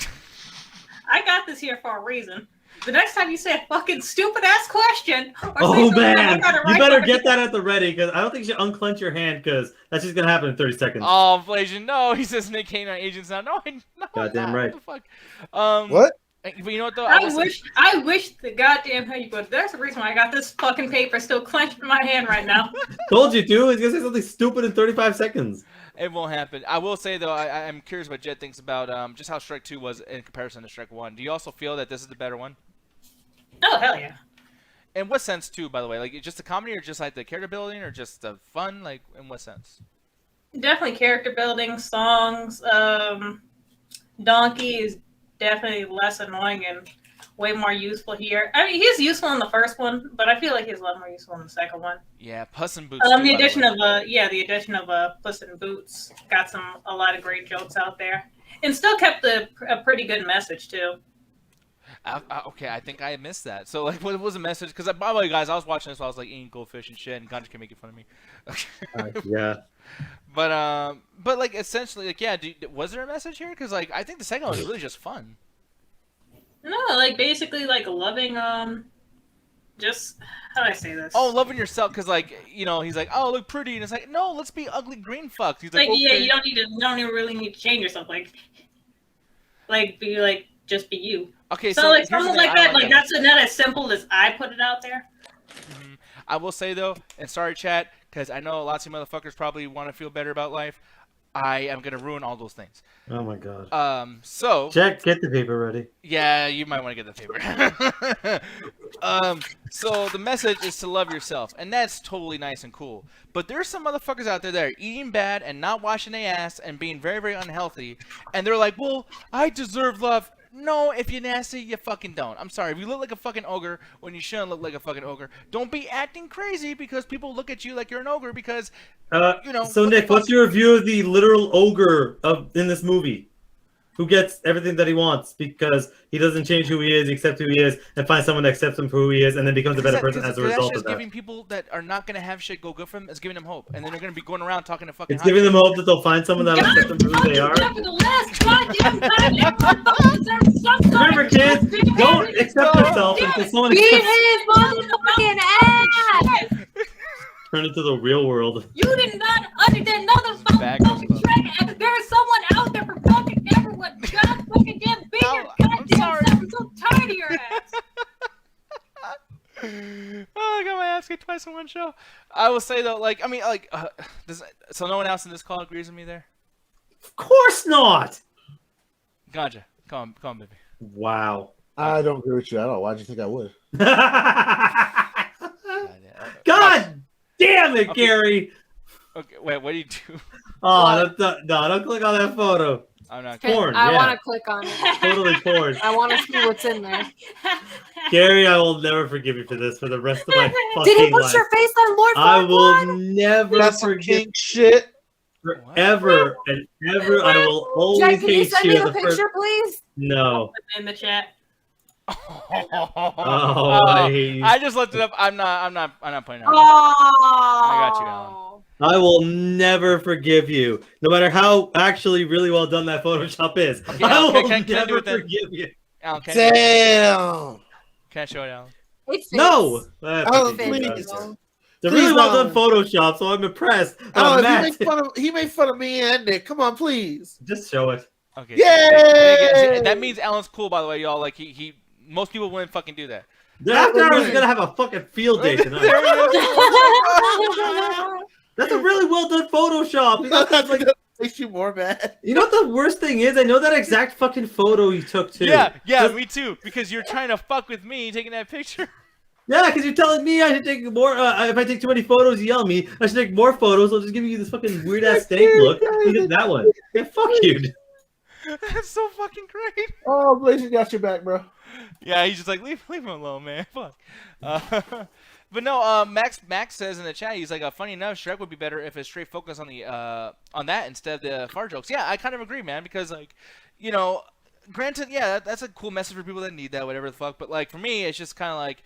I got this here for a reason. The next time you say a fucking stupid ass question, or say Oh something man, I got it you right better for get that at the ready because I don't think you should unclench your hand because that's just gonna happen in 30 seconds. Oh, inflation. No, he says Nick Canine agents now. No, no. Goddamn not. right. What the fuck? What? But you know what though? I wish the goddamn hell you would. There's a reason why I got this fucking paper still clenched in my hand right now. Told you to. He's gonna say something stupid in 35 seconds. It won't happen. I will say though, I'm curious what Jed thinks about just how Shrek 2 was in comparison to Shrek 1. Do you also feel that this is the better one? Oh hell yeah. In what sense too, by the way? Like just the comedy or just like the character building or just the fun? Like in what sense? Definitely character building, songs. Donkey is definitely less annoying and way more useful here. I mean, he's useful in the first one, but I feel like he's a lot more useful in the second one. Yeah, Puss in Boots. The addition of Puss in Boots got a lot of great jokes out there, and still kept a pretty good message too. Okay, I think I missed that. So like, what was the message? Because by the way, guys, I was watching this while I was like eating goldfish and shit, and Ganji can make fun of me. Yeah. But like essentially, like yeah, was there a message here? Because like I think the second one was really just fun. No, like basically like loving just how do I say this? Oh, loving yourself, because like you know he's like, oh look pretty, and it's like no, let's be ugly green fucks. He's like, like yeah, okay. you don't even really need to change yourself. Like be like just be you. Okay, So so like here's the something thing, like I that, like that's not as simple as I put it out there. Mhm. I will say though, and sorry chat, because I know lots of you motherfuckers probably want to feel better about life. I am gonna ruin all those things. Oh my god. So Jack, get the paper ready. yeah, you might want to get the paper. So the message is to love yourself, and that's totally nice and cool. But there's some motherfuckers out there that are eating bad and not washing their ass and being very, very unhealthy, and they're like, well, I deserve love. No, if you're nasty, you fucking don't. I'm sorry. If you look like a fucking ogre when you shouldn't look like a fucking ogre, don't be acting crazy because people look at you like you're an ogre because, you know. So Nick, what's your review of the literal ogre in this movie? Who gets everything that he wants because he doesn't change who he is, accept who he is, and find someone that accepts him for who he is, and then becomes a better person as a result of that. Giving people that are not going to have shit go good for them, it's giving them hope. And then they're going to be going around talking to fucking It's giving them hope that they'll find someone that will accept them for who they are. Remember, kids, don't accept yourself until someone Beat accepts his motherfucking ass! turn into the real world. You did not understand nothing Back about up, fucking Shrek, and there is someone out there for fucking everyone. God fucking damn beat your I'm goddamn sorry. self. I'm so tired of your ass. Oh, I got my ass kicked twice in one show. I will say though, like, I mean, like, so no one else in this call agrees with me there? Of course not! Gotcha. Come on, baby. Wow. I don't agree with you at all. Why'd you think I would? God damn it, Gary! Okay, wait, what do you do? Oh, don't click on that photo. I'm not. Porn, I yeah. want to click on it. Totally porn. I want to see what's in there. Gary, I will never forgive you for this for the rest of my fucking Did he put life. your face on Lord I will Farquaad? never That's some forgive kink shit. forever and ever. I will always Jack, can you hate send you me as the a person. picture, please? No. In the chat. Oh, I hate you. I just looked it up. I'm not playing it. Oh. I got you, Alan. I will never forgive you, no matter how actually really well done that Photoshop is. Okay, I Alan, will can I do never it then? forgive you. Alan, can Damn. I show it, Alan? It fits. No. Oh, It fits, please. though. It's a really Please, well no. done Photoshop, so I'm impressed. Oh, Matt, he made fun of me and Nick. Come on, please. just show it. Okay. Yay! That means Alan's cool, by the way, y'all. Like he most people wouldn't fucking do that. After hours is gonna have a fucking field day tonight. That's a really well done Photoshop. You know, that's like, Makes you more mad. you know what the worst thing is? I know that exact fucking photo you took too. Yeah, Just- me too. Because you're trying to fuck with me taking that picture. Yeah, because you're telling me I should take more. If I take too many photos, you yell at me. I should take more photos. I'll just give you this fucking weird ass steak look. Look at that one. Yeah, fuck you. Dude. That's so fucking great. Oh, Blaze got your back, bro. Yeah, he's just like leave him alone, man. Fuck. But no, Max says in the chat, he's like, funny enough, Shrek would be better if it's straight focus on the on that instead of the fart jokes. Yeah, I kind of agree, man, because like, you know, granted, yeah, that's a cool message for people that need that, whatever the fuck. But like for me, it's just kind of like.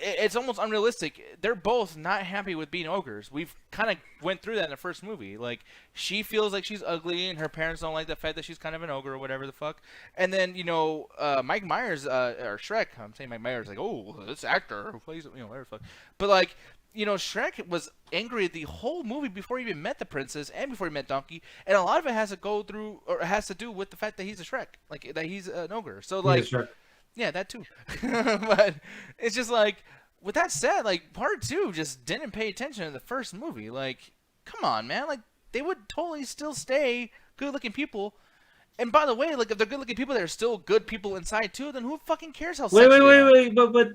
It's almost unrealistic. They're both not happy with being ogres. We've kind of went through that in the first movie. Like, she feels like she's ugly, and her parents don't like the fact that she's kind of an ogre or whatever the fuck. And then, you know, Mike Myers, or Shrek, I'm saying Mike Myers, like, oh, this actor who plays, you know, whatever the fuck. But, like, you know, Shrek was angry the whole movie before he even met the princess and before he met Donkey. And a lot of it has to go through, or has to do with the fact that he's a Shrek. Like, that he's an ogre. So, like... Yeah, sure. Yeah, that too. But it's just like, with that said, like, part 2 just didn't pay attention to the first movie. Like, come on, man. Like, they would totally still stay good-looking people. And by the way, like, if they're good-looking people, they're still good people inside too, then who fucking cares how sexy they are? Wait. But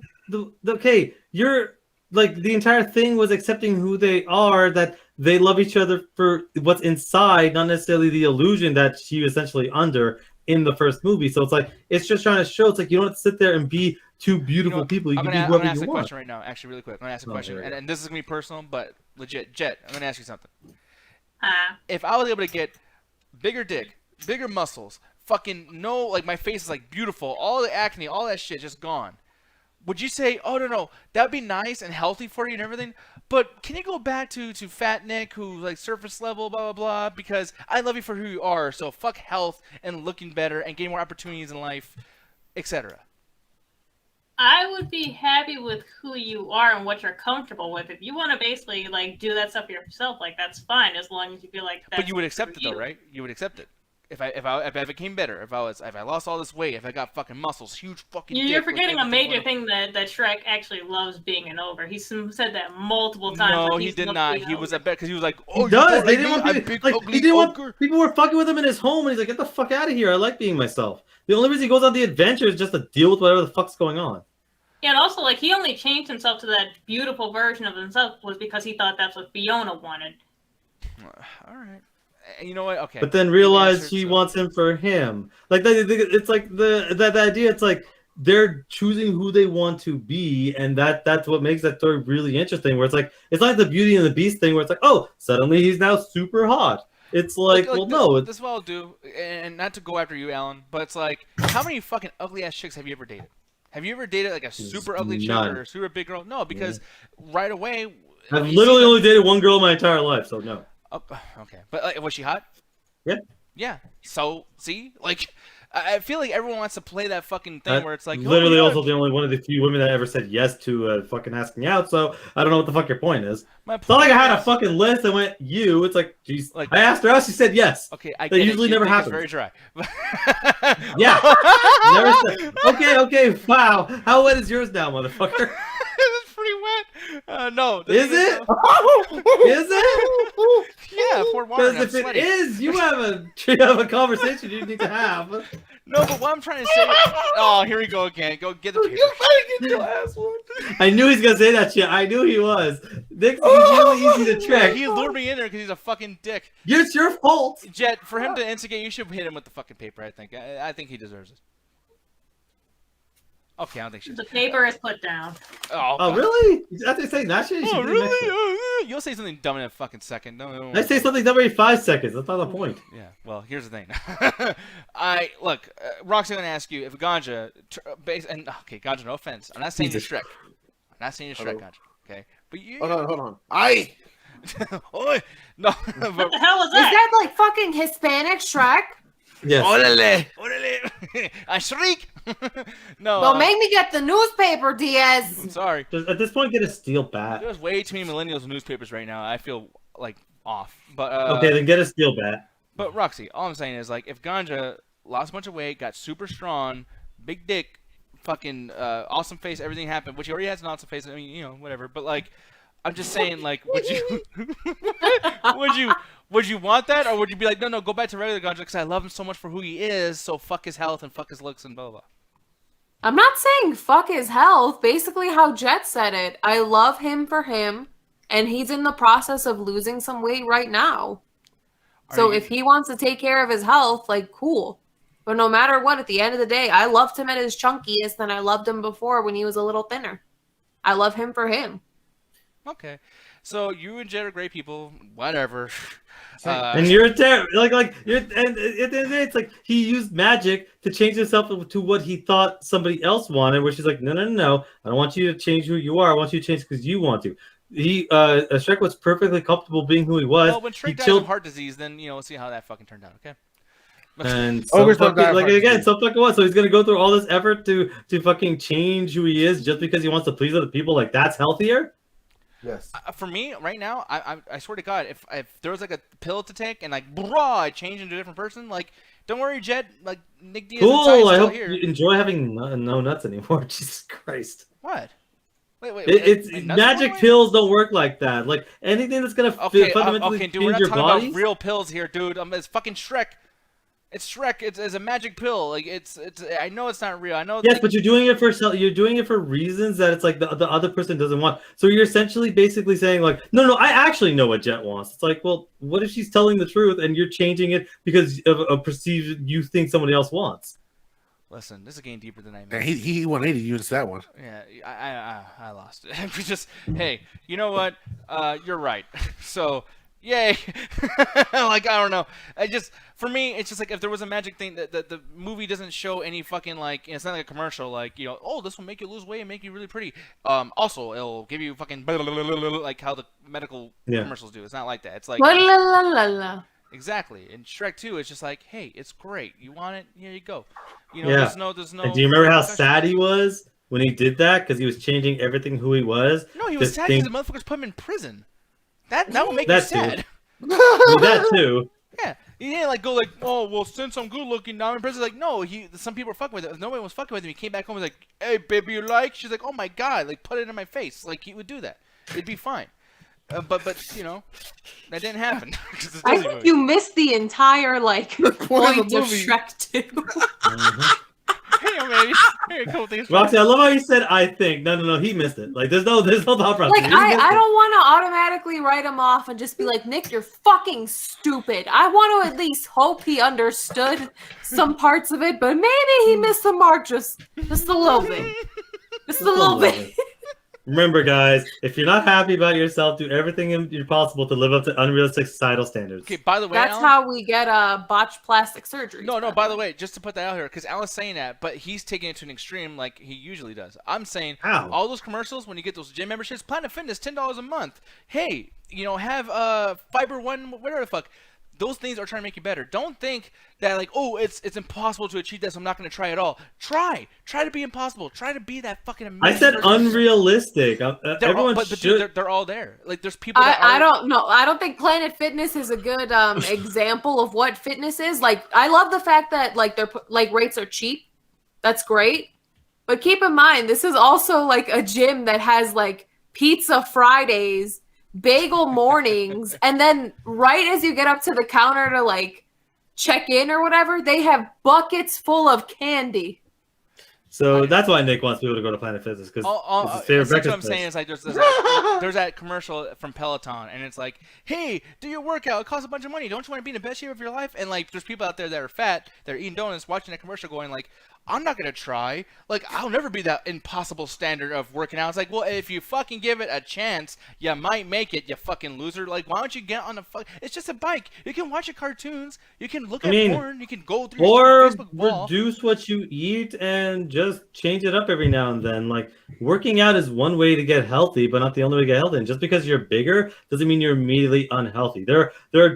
okay, you're like the entire thing was accepting who they are, that they love each other for what's inside, not necessarily the illusion that she was essentially under in the first movie. So it's like, it's just trying to show, it's like you don't have to sit there and be two beautiful people. You I'm can gonna be whoever ask you a want. question right now, actually, really quick. I'm gonna ask a Oh, question, there we go. and this is gonna be personal, but legit. Jet, I'm gonna ask you something. Huh? If I was able to get bigger dick, bigger muscles, fucking no, like my face is like beautiful, all the acne, all that shit just gone, would you say, oh no, that'd be nice and healthy for you and everything, but can you go back to Fat Nick, who's like surface level, blah blah blah, because I love you for who you are, so fuck health and looking better and getting more opportunities in life, etc. I would be happy with who you are and what you're comfortable with. If you want to basically like do that stuff yourself, like that's fine as long as you feel like that's But you would accept it you. though, right? You would accept it. If I became better, if I lost all this weight, if I got fucking muscles, huge fucking. You're dick with forgetting a everything major going thing that Shrek actually loves being an ogre. He said that multiple times. on. No, like, he he's did loved not. being an He was ogre. a bet because he was like, He oh, does. you They don't didn't like want me? people, I'm big, like, ugly he didn't ogre. want people were fucking with him in his home, and he's like, "Get the fuck out of here! I like being myself." The only reason he goes on the adventure is just to deal with whatever the fuck's going on. Yeah, and also like he only changed himself to that beautiful version of himself was because he thought that's what Fiona wanted. All right. You know what? Okay. But then realize she wants him for him. Like it's like the idea. It's like they're choosing who they want to be, and that's what makes that story really interesting. Where it's like the Beauty and the Beast thing, where it's like, oh, suddenly he's now super hot. It's like, well, no. This is what I'll do, and not to go after you, Alan, but it's like, how many fucking ugly ass chicks have you ever dated? Have you ever dated like a super ugly chick None. or a super big girl? No, because right away. I've you literally see only dated one girl my entire life, so no. Oh, okay, but like, was she hot? Yeah. Yeah. So see, like, I feel like everyone wants to play that fucking thing where it's like literally oh, yeah. also the only one of the few women that ever said yes to fucking asking out. So I don't know what the fuck your point is. It's not like I had a fucking list that went you. It's like, geez, Like- I asked her out. She said yes. Okay, I That get usually it. You never think it's happens. Very dry. Yeah. Never said. Okay. Wow. How wet is yours now, motherfucker? It's pretty No. Is it? Is it? Yeah, pour water. Because if it is, you have a conversation you need to have. No, but what I'm trying to say. Oh, here we go again. Go get the paper. You better get your ass one. I knew he was gonna say that shit. I knew he was. Nick's really easy to trick. He lured me in there because he's a fucking dick. It's your fault. Jet, for him to instigate, you should hit him with the fucking paper. I think. I think he deserves it. Okay, I don't think she. The paper is put down. Oh, really? After saying that shit, you should Oh, do really? next time. You'll say something dumb in a fucking second. No. I say something every 5 seconds. That's not the point. Yeah. Well, here's the thing. Look. Roxy, I'm gonna ask you if Ganja, Ganja. No offense. I'm not saying you're Shrek. I'm not saying you're Shrek, Ganja. Okay. But you. Hold on. Oi! No. What the But, hell was Is that? that like fucking Hispanic Shrek? Yes. Orale. I shriek. No. Don't make me get the newspaper, Diaz. I'm sorry. Just, at this point, get a steel bat. There's way too many millennials in newspapers right now. I feel like off. But Okay, then get a steel bat. But Roxy, all I'm saying is like if Ganja lost a bunch of weight, got super strong, big dick, fucking awesome face, everything happened, which he already has an awesome face. I mean, whatever. But like, I'm just saying, like, would you would you want that, or would you be like, no, go back to regular Ganja because I love him so much for who he is, so fuck his health and fuck his looks and blah blah. I'm not saying fuck his health. Basically, how Jet said it. I love him for him, and he's in the process of losing some weight right now. So if he wants to take care of his health, like, cool. But no matter what, at the end of the day, I loved him at his chunkiest, and I loved him before when he was a little thinner. I love him for him. Okay, so you and Jet are great people. Whatever. And you're you're, and at the end of the day, it's like he used magic to change himself to what he thought somebody else wanted. Where she's like, no, I don't want you to change who you are. I want you to change because you want to. Shrek was perfectly comfortable being who he was. Well, when Shrek died of heart disease, then we'll see how that fucking turned out. Okay. And some fucking what? So he's gonna go through all this effort to fucking change who he is just because he wants to please other people. Like that's healthier. Yes. For me, right now, I swear to God, if there was like a pill to take and like, I change into a different person, like, don't worry, Jet, like, Nick Diaz Cool. inside is I still hope here. you enjoy having no nuts anymore. Jesus Christ. What? Wait. It's wait, nuts magic away? pills don't work like that. Like anything that's gonna fundamentally okay, dude, we're change not your talking body. about real pills here, dude. It's fucking Shrek. It's Shrek. It's a magic pill. Like it's. I know it's not real. I know. Yes, but you're doing it for reasons that it's like the other person doesn't want. So you're essentially basically saying like, no, I actually know what Jet wants. It's like, well, what if she's telling the truth and you're changing it because of a perceived you think somebody else wants? Listen, this is getting deeper than I Yeah, meant. he 180 you into that one. Yeah, I lost it. We just, hey, you know what? You're right. So, yay. Like, I don't know. For me, it's just like if there was a magic thing that the movie doesn't show any fucking like, it's not like a commercial like, oh, this will make you lose weight and make you really pretty. Also, it'll give you fucking like how the medical commercials do. It's not like that. It's like exactly. And Shrek 2 is just like, hey, it's great. You want it? Here you go. There's no. And do you remember how sad he was when he did that because he was changing everything who he was? No, he was sad because the motherfuckers put him in prison. That will make you sad. That too. Yeah, he didn't like go like, oh well, since I'm good looking now I'm in prison. Like, no, some people were fucking with it. If nobody was fucking with him, he came back home and was like, hey baby, you like? She's like, oh my god, like put it in my face. Like he would do that. It'd be fine. But that didn't happen. I think you missed the entire point of Shrek 2. Hey, maybe. Hey, a couple things. Roxy, I love how you said I think. No, he missed it. Like there's no thought process. Like I don't want to automatically write him off and just be like, Nick, you're fucking stupid. I want to at least hope he understood some parts of it, but maybe he missed the mark just a little bit. Just a little bit. Remember, guys, if you're not happy about yourself, do everything possible to live up to unrealistic societal standards. Okay, by the way, that's Alan, how we get botched plastic surgery. No, by the way, just to put that out here, because Alan's saying that, but he's taking it to an extreme like he usually does. I'm saying all those commercials, when you get those gym memberships, Planet Fitness, $10 a month. Hey, have Fiber One, whatever the fuck. Those things are trying to make you better. Don't think that like, oh, it's impossible to achieve that, so I'm not going to try at all. Try to be impossible. Try to be that fucking amazing. I said person. unrealistic. Everyone but should. Dude, they're all there. Like there's people. I don't know. I don't think Planet Fitness is a good example of what fitness is. Like I love the fact that like their rates are cheap. That's great. But keep in mind, this is also like a gym that has like pizza Fridays, bagel mornings, and then right as you get up to the counter to like check in or whatever, they have buckets full of candy. So that's why Nick wants people to go to Planet Fitness because it's his favorite breakfast what I'm saying place. is like there's that commercial from Peloton, and it's like, hey, do your workout. It costs a bunch of money. Don't you want to be in the best shape of your life? And like, there's people out there that are fat, that are eating donuts, watching that commercial, going like, I'm not gonna try. Like, I'll never be that impossible standard of working out. It's like, well, if you fucking give it a chance, you might make it, you fucking loser. Like, why don't you get on the fuck? It's just a bike. You can watch your cartoons. You can look at porn. You can go through your Facebook wall. Reduce what you eat and just change it up every now and then. Like, working out is one way to get healthy, but not the only way to get healthy. And just because you're bigger doesn't mean you're immediately unhealthy.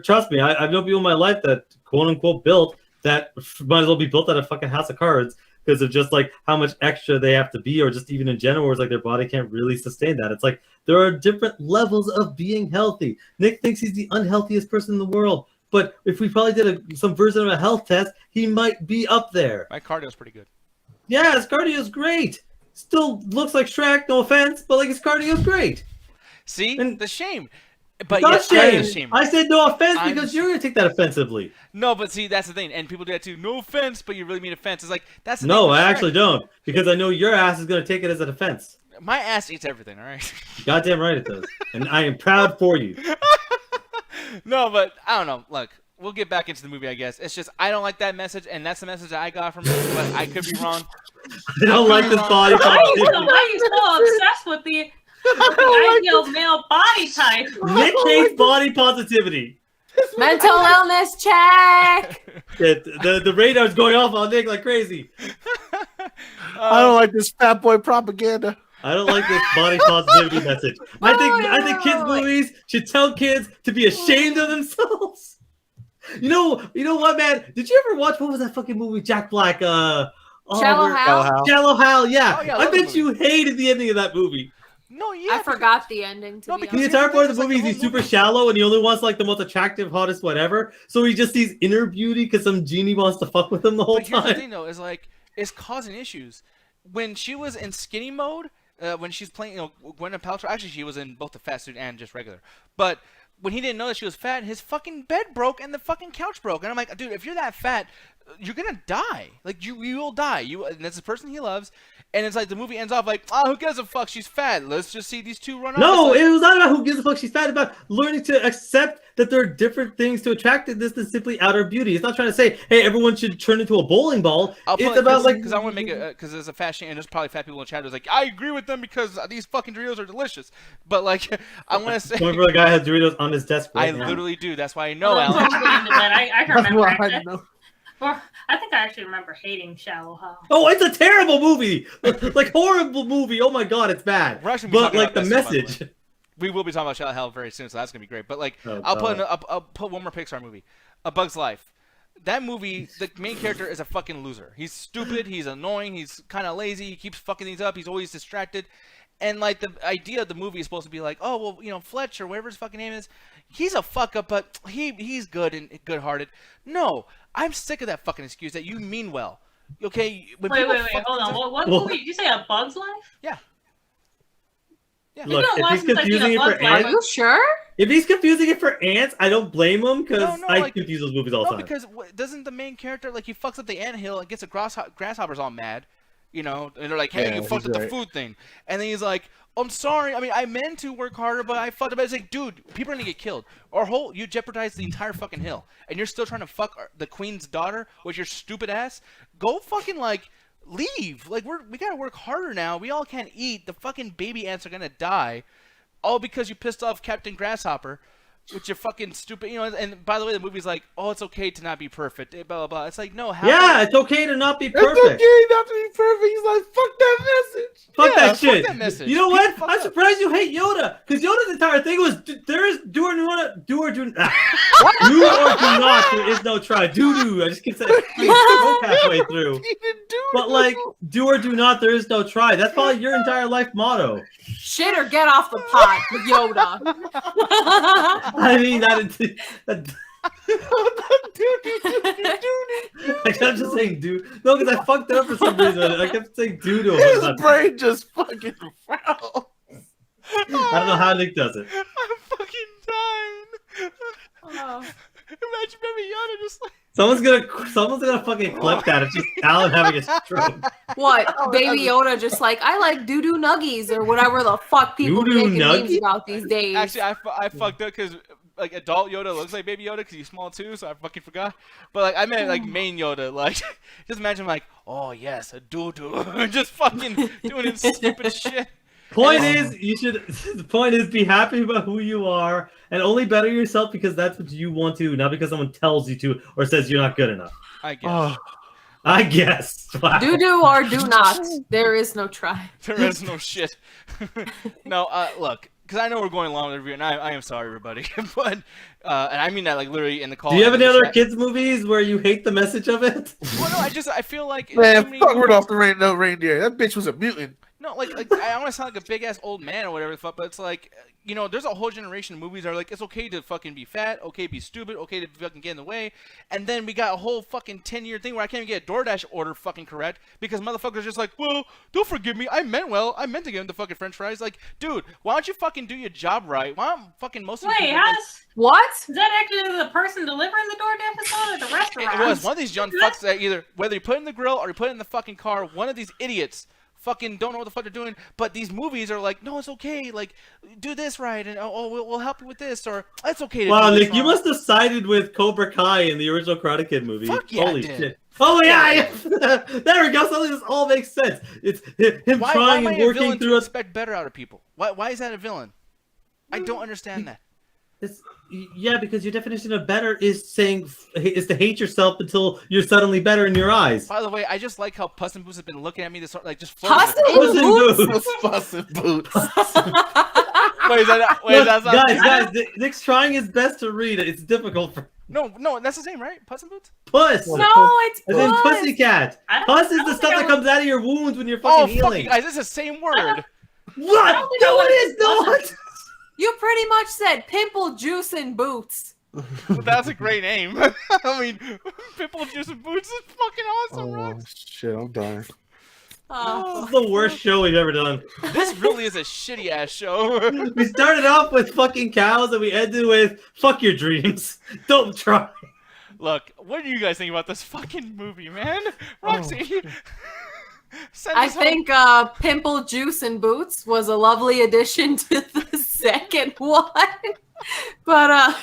Trust me, I've known people in my life that quote unquote built that might as well be built out of fucking house of cards because of just like how much extra they have to be, or just even in general, where it's like their body can't really sustain that. It's like there are different levels of being healthy. Nick thinks he's the unhealthiest person in the world, but if we probably did some version of a health test, he might be up there. My cardio's pretty good. Yeah, his cardio's great. Still looks like Shrek, no offense, but like his cardio's great. See, And the shame. But not yes, shame. I said no offense because you're gonna take that offensively. No, but see, that's the thing, and people do that too. No offense, but you really mean offense. It's like that's the No, thing with I Shrek. actually don't, because I know your ass is gonna take it as an offense. My ass eats everything. All right. Goddamn right it does, and I am proud for you. No, but I don't know. Look, we'll get back into the movie, I guess. It's just I don't like that message, and that's the message that I got from it. But I could be wrong. I don't like this body Why are you positivity. so obsessed with the ideal male body type? Nick hates body positivity. Mental illness check. The radar's going off on Nick like crazy. I don't like this fat boy propaganda. I don't like this body positivity message. I think kids movies should tell kids to be ashamed of themselves. You know what, man? Did you ever watch, what was that fucking movie, Jack Black? Shallow Hal. Shallow Hal, yeah. Oh, yeah, I I love bet that you hated the ending of that movie. No, yeah. I forgot the ending. To No, be because The honest. entire part of the It's like movie the is he's whole super movie. shallow and he only wants like the most attractive, hottest, whatever. So he just sees inner beauty because some genie wants to fuck with him the whole But here's the time. thing, though, is like it's causing issues. When she was in skinny mode, when she's playing, Gwyneth Paltrow. Actually, she was in both the fat suit and just regular. But when he didn't know that she was fat, his fucking bed broke and the fucking couch broke. And I'm like, dude, if you're that fat, you're gonna die. Like you will die. And that's the person he loves. And it's like the movie ends off like, who gives a fuck? She's fat. Let's just see these two run off. No, It's like, it was not about who gives a fuck she's fat. It's about learning to accept that there are different things to attractiveness than simply outer beauty. It's not trying to say, hey, everyone should turn into a bowling ball. It's about like, because I want to make it because there's a fat shame and there's probably fat people in chat who's like, I agree with them because these fucking Doritos are delicious. But like, I want to say, Coming from a guy who has Doritos on his desk I right now. literally do. That's why I know, Well, Alan. totally into that. I can remember. That's why I Actually. know. Well, I think I actually remember hating Shallow Hal. Oh, it's a terrible movie, like horrible movie. Oh my god, it's bad. We're actually gonna be But talking like about the that soon, by the message. We will be talking about Shallow Hell very soon, so that's gonna be great. But like, Oh, I'll put one more Pixar movie, A Bug's Life. That movie, the main character is a fucking loser. He's stupid. He's annoying. He's kind of lazy. He keeps fucking things up. He's always distracted. And like the idea of the movie is supposed to be like, oh well, Fletch or whatever his fucking name is, he's a fuck up, but he's good and good-hearted. No, I'm sick of that fucking excuse that you mean well. Okay. When Wait, people hold fuck on. things up- What Well- movie did you say? A Bug's Life? Yeah. Yeah. Look, It's been a while if he's since I've seen confusing A it for Bug's Are Life. ants, you sure? if he's confusing it for ants, I don't blame him because No, I like- confuse those movies all the No, time. because doesn't the main character like he fucks up the anthill and gets a grasshoppers all mad, and they're like, "Hey, Yeah, you fucked he's up the right. food thing," and then he's like, "I'm sorry. I mean, I meant to work harder, but I fucked up." It's like, dude, people are gonna get killed. You jeopardized the entire fucking hill, and you're still trying to fuck the queen's daughter with your stupid ass. Go fucking like leave. Like we gotta work harder now. We all can't eat. The fucking baby ants are gonna die, all because you pissed off Captain Grasshopper. With your fucking stupid, and by the way, the movie's like, oh, it's okay to not be perfect, blah, blah, blah. It's like, no, how? Yeah, it's okay to not be It's perfect. okay not to be perfect. He's like, fuck that message. Fuck Yeah, that shit. that message. You know People what? fuck I'm up. surprised you hate Yoda, because Yoda's entire thing was there is do or do not. Do or do not. There is no try. Do. I just keep saying smoke halfway through. He didn't do But it. like, do or do not. There is no try. That's probably your entire life motto. Shit or get off the pot, Yoda. I mean, that I kept just saying dude. No, because I fucked it up for some reason. I kept saying dude to him. his brain just fucking frowned. I don't know how Nick does it. I'm fucking dying. Oh. Imagine Baby Yoda just like. Someone's gonna fucking clip that. It's just Alan having a stroke. What? Baby Yoda just like, I like doo-doo nuggies or whatever the fuck people be Doo-doo making memes nuggies? about these days. Actually, I fucked up because like adult Yoda looks like Baby Yoda because he's small too, so I fucking forgot. But like I meant like main Yoda, like just imagine like, oh yes, a doo-doo, just fucking doing his stupid shit. Point is, the point is, be happy about who you are and only better yourself because that's what you want to, not because someone tells you to or says you're not good enough. I guess. Oh, I guess. Wow. Do or do not. There is no try. There is no shit. No, look, because I know we're going along with the review, and I am sorry, everybody, but and I mean that like literally in the call. Do you have any other chat. kids movies where you hate the message of it? Well, no, I feel like man, too many fuck movies- Rudolph the reindeer. That bitch was a mutant. No, like I want to sound like a big ass old man or whatever the fuck, but it's like, you know, there's a whole generation of movies that are like, it's okay to fucking be fat, okay to be stupid, okay to fucking get in the way, and then we got a whole fucking 10-year thing where I can't even get a DoorDash order fucking correct because motherfuckers just like, well, don't forgive me, I meant to get him the fucking French fries. Like, dude, why don't you fucking do your job right? Why don't fucking most of the Wait, people how's What? is that actually the person delivering the DoorDash phone or the restaurant? It was one of these young fucks that either whether you put it in the grill or you put it in the fucking car, one of these idiots fucking don't know what the fuck they're doing. But these movies are like, no, it's okay. Like, do this right, and we'll help you with this, or it's okay to Wow, do this Nick, you wrong. must have sided with Cobra Kai in the original Karate Kid movie. Fuck yeah, I Holy did. shit. Oh yeah, there we go. Suddenly this all makes sense. It's him Why trying am I and a working villain to through it. expect better out of people? Why is that a villain? I don't understand that. Yeah, because your definition of better is to hate yourself until you're suddenly better in your eyes. By the way, I just like how Puss in Boots has been looking at me this like just Puss flirting. in Puss in Boots? Boots. Busted boots. Wait, Look, that's not guys, Nick's trying his best to read it. It's difficult for No, that's the same, right? Puss in Boots? Puss. No, it's And then Puss. Pussycat. I don't- Puss I is don't the think stuff I that would- comes out of your wounds when you're Oh, fucking healing. fucking guys, it's the same word. What? I don't think No, I it is would- not. You pretty much said pimple juice and boots. That's a great name. I mean, Pimple Juice and Boots is fucking awesome, Oh right? shit, I'm dying. Oh. This is the worst show we've ever done. This really is a shitty ass show. We started off with fucking cows and we ended with fuck your dreams. Don't try. Look, what do you guys think about this fucking movie, man? Roxy, send I us home. think pimple juice and boots was a lovely addition to the second one. But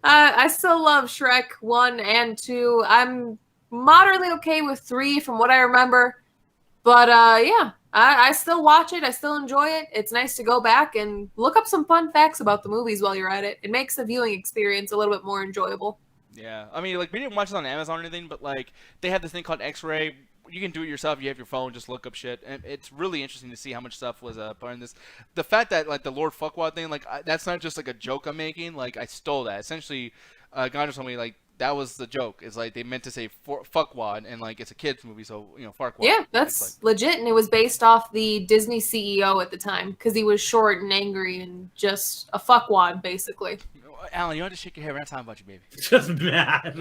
I still love Shrek 1 and 2. I'm moderately okay with 3 from what I remember. But yeah, I still watch it. I still enjoy it. It's nice to go back and look up some fun facts about the movies while you're at it. It makes the viewing experience a little bit more enjoyable. Yeah, I mean, like, we didn't watch it on Amazon or anything, but, like, they have this thing called X-Ray. You can do it yourself. You have your phone, just look up shit. And it's really interesting to see how much stuff was part in this. The fact that, like, the Lord Fuckwad thing, like, that's not just, like, a joke I'm making. Like, I stole that. Essentially, Gandhi told me, like, that was the joke. It's like they meant to say fuckwad, and, like, it's a kid's movie, so, you know, farquad. Yeah, It's that's legit. And it was based off the Disney CEO at the time because he was short and angry and just a fuckwad, basically. like, Alan, you don't have to shake your head. We're not talking about you, baby. Just mad.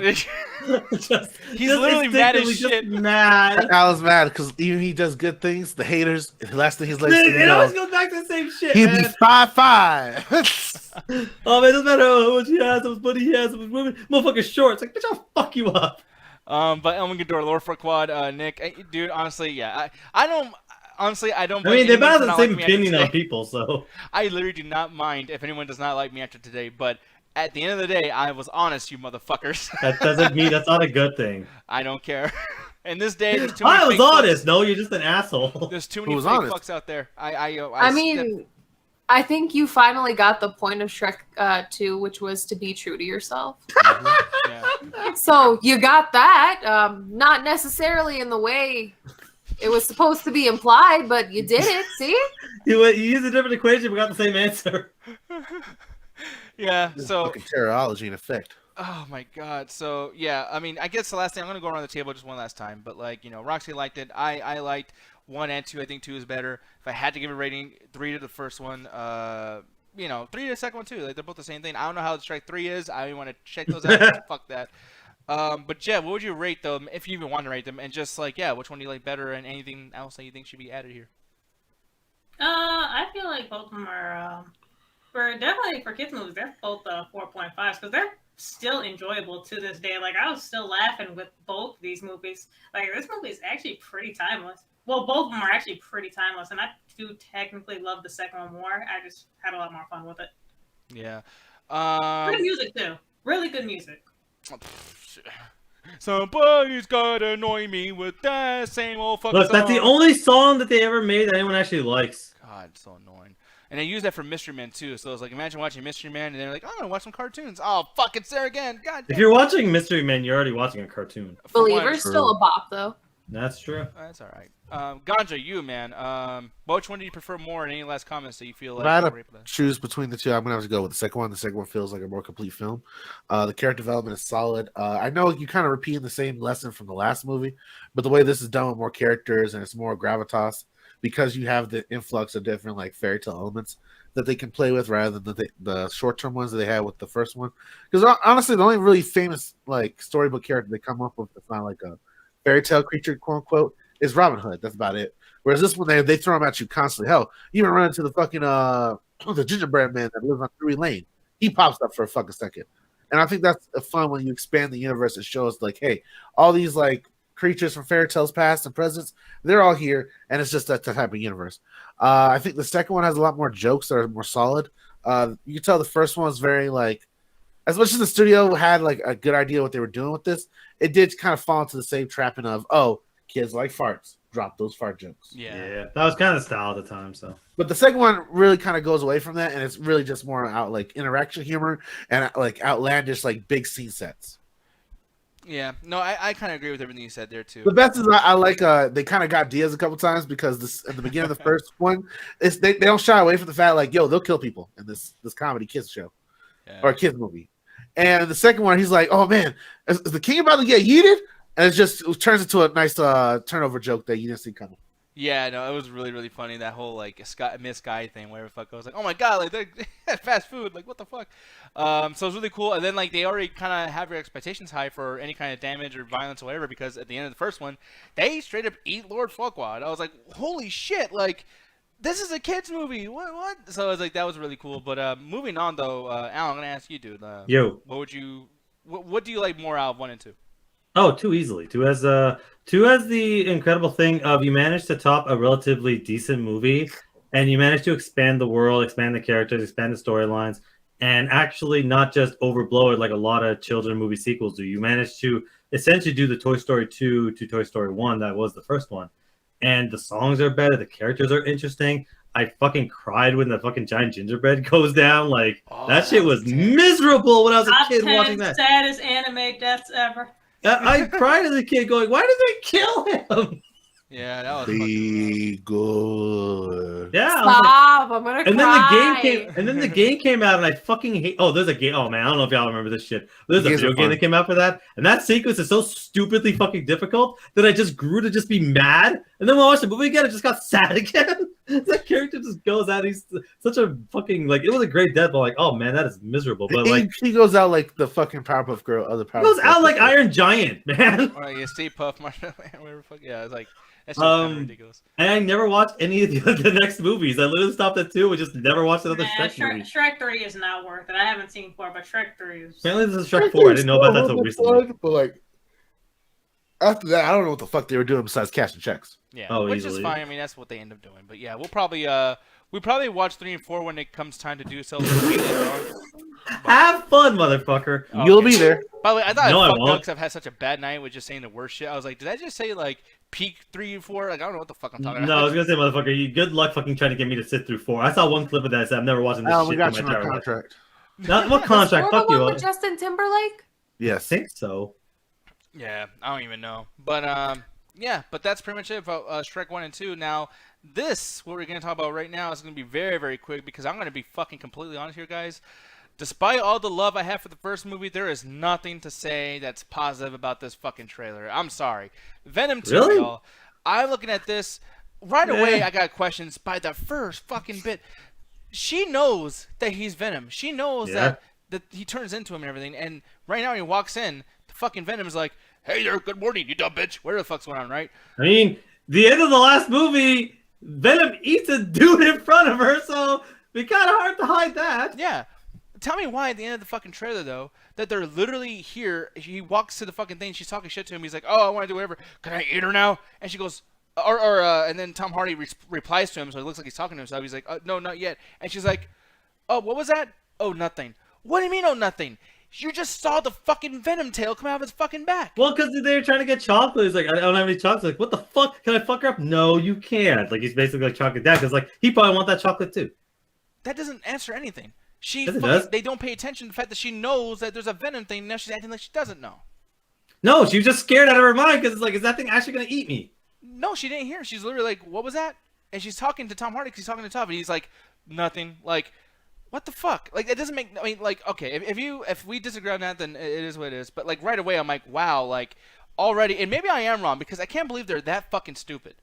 He's literally mad as instinctively shit. Just mad. Alan's mad because even he does good things, the haters, the last thing he's like, It always goes back to the same shit, he'd be man. 5'5". Oh man, it doesn't matter how much he has, how much money he has, how much women. Motherfucker's short. It's like, bitch, I'll fuck you up. But Elman Gador, Lord Fuckwad, Nick, dude, honestly, yeah, I don't. Honestly, I don't. I mean, blame they anyone both for have the not same liking me after opinion on today. people, so. I literally do not mind if anyone does not like me after today, but at the end of the day, I was honest, you motherfuckers. That doesn't mean that's not a good thing. I don't care. In this day, there's too many I was fake fucks. honest. No, you're just an asshole. There's too Who many was fake honest? fucks out there. I mean, I think you finally got the point of Shrek 2, which was to be true to yourself. yeah. So you got that. Not necessarily in the way it was supposed to be implied, but you did it. See? You used a different equation, but got the same answer. Yeah. So. Fucking terrorology in effect. Oh my god. So yeah, I mean, I guess the last thing I'm gonna go around the table just one last time, but like, you know, Roxy liked it. I liked 1 and 2. I think 2 is better. If I had to give a rating, 3 to the first one. You know, 3 to the second one too. Like, they're both the same thing. I don't know how the Strike 3 is. I don't even want to check those out. Fuck that. But yeah, what would you rate them if you even want to rate them? And just like, yeah, which one do you like better, and anything else that you think should be added here? I feel like both of them are, for kids movies, they're both 4.5s because they're still enjoyable to this day. Like, I was still laughing with both these movies. Like, this movie is actually pretty timeless. Well, both of them are actually pretty timeless, and I do technically love the second one more. I just had a lot more fun with it. Yeah. Good music, too. Really good music. Somebody's gotta annoy me with that same old fucking Look, that's the song. only song that they ever made that anyone actually likes. God, it's so annoying. And they use that for Mystery Man too. So it's like, imagine watching Mystery Man and they're like, oh, I'm gonna watch some cartoons. Oh, fuck, it's there again. God. If you're watching Mystery Man, you're already watching a cartoon. Believer's still a bop, though. That's true. That's all right. Ganja, you man. Which one do you prefer more? And any last comments that you feel like? If I had to choose between the two, I'm gonna have to go with the second one. The second one feels like a more complete film. The character development is solid. I know you kind of repeating the same lesson from the last movie, but the way this is done with more characters and it's more gravitas because you have the influx of different like fairy tale elements that they can play with rather than the short term ones that they had with the first one. Because honestly, the only really famous like storybook character they come up with that's not like a fairy tale creature, quote unquote, is Robin Hood. That's about it. Whereas this one, they throw them at you constantly. Hell, you even run into the fucking the gingerbread man that lives on Drury Lane. He pops up for a fucking second, and I think that's fun when you expand the universe and show us like, hey, all these like creatures from fairy tales past and presents, they're all here, and it's just that type of universe. I think the second one has a lot more jokes that are more solid. You can tell the first one was very like, as much as the studio had like a good idea what they were doing with this, it did kind of fall into the same trapping of, oh, kids like farts, drop those fart jokes. Yeah. That was kind of style at the time. So, but the second one really kind of goes away from that, and it's really just more out like interaction humor and like outlandish like big scene sets. Yeah, no, I kind of agree with everything you said there too. The best is I like they kind of got Diaz a couple times because this at the beginning of the first one, they don't shy away from the fact like, yo, they'll kill people in this comedy kids show or kids movie. And the second one, he's like, oh man, is the king about to get yeeted? And it turns into a nice turnover joke that you didn't see coming. Yeah, no, it was really, really funny. That whole like Miss Guy thing, whatever the fuck. I was like, oh my god, like they had fast food, like what the fuck. So it was really cool. And then like they already kind of have your expectations high for any kind of damage or violence or whatever, because at the end of the first one, they straight up eat Lord Fuckwad. I was like, holy shit, like this is a kids movie. What? So I was like, that was really cool. But moving on though, Al, I'm gonna ask you, dude. What do you like more out of 1 and 2? Oh, too easily. Two has the incredible thing of you managed to top a relatively decent movie, and you managed to expand the world, expand the characters, expand the storylines, and actually not just overblow it like a lot of children movie sequels do. You managed to essentially do the Toy Story 2 to Toy Story 1 that was the first one. And the songs are better, the characters are interesting. I fucking cried when the fucking giant gingerbread goes down. Like, that shit was miserable when I was a kid watching that. Saddest anime deaths ever. I cried as a kid going, why did they kill him? Yeah, that was Be good. Yeah. Stop, I'm gonna cry. And then the game came out, and I fucking hate. Oh, there's a game. Oh man, I don't know if y'all remember this shit. There's a video game that came out for that, and that sequence is so stupidly fucking difficult that I just grew to just be mad. And then when I watched the movie again, I just got sad again. That character just goes out. He's such a fucking like. It was a great death, but like, oh man, that is miserable. But like, he goes out like the fucking Powerpuff Girl. Other Powerpuff. He goes out like Iron Giant, man. Or yeah, Stay Puff Marshmallow, whatever. Fuck yeah, it's like. That's kind of ridiculous. And I never watched any of the next movies. I literally stopped at 2 and just never watched another Shrek movie. Shrek 3 is not worth it. I haven't seen 4, but Shrek 3 is... Apparently this is Shrek 4. I didn't know about that until recently. But like, after that, I don't know what the fuck they were doing besides cashing checks. Yeah, which is fine. I mean, that's what they end up doing. But yeah, we'll probably watch 3 and 4 when it comes time to do so. Have fun, motherfucker. Okay. You'll be there. By the way, I thought I fucked up because I've had such a bad night with just saying the worst shit. I was like, did I just say like peak 3 and 4? Like I don't know what the fuck I'm talking about. No, I was gonna say, motherfucker, good luck fucking trying to get me to sit through 4. I saw one clip of that. I said I'm never watching this shit. We got you on contract. What contract? Fuck you. With Justin Timberlake? Yes, I think so. Yeah, I don't even know. But yeah, but that's pretty much it about Shrek 1 and 2. Now, what we're going to talk about right now is going to be very, very quick because I'm going to be fucking completely honest here, guys. Despite all the love I have for the first movie, there is nothing to say that's positive about this fucking trailer. I'm sorry. Venom 2, really? y'all. I'm looking at this. Right away, I got questions by the first fucking bit. She knows that he's Venom. She knows that he turns into him and everything. And right now, when he walks in, the fucking Venom is like, hey there, good morning, you dumb bitch. Where the fuck's going on, right? I mean, the end of the last movie, Venom eats a dude in front of her, so it's kind of hard to hide that. Yeah. Tell me why at the end of the fucking trailer, though, that they're literally here. He walks to the fucking thing. She's talking shit to him. He's like, oh, I want to do whatever. Can I eat her now? And she goes, and then Tom Hardy replies to him, so it looks like he's talking to himself. He's like, no, not yet. And she's like, oh, what was that? Oh, nothing. What do you mean, oh, nothing? You just saw the fucking Venom tail come out of his fucking back. Well, because they're trying to get chocolate. He's like, I don't have any chocolate. Like, what the fuck? Can I fuck her up? No, you can't. Like, he's basically like chocolate dad, because like he probably want that chocolate too. That doesn't answer anything. Does. They don't pay attention to the fact that she knows that there's a Venom thing. Now she's acting like she doesn't know. No, she was just scared out of her mind because it's like, is that thing actually gonna eat me? No, she didn't hear. She's literally like, what was that? And she's talking to Tom Hardy because he's talking to Tom, and he's like, nothing. Like, what the fuck? Like, it doesn't make. I mean, like, okay, if we disagree on that, then it is what it is. But like right away, I'm like, wow, like already, and maybe I am wrong because I can't believe they're that fucking stupid.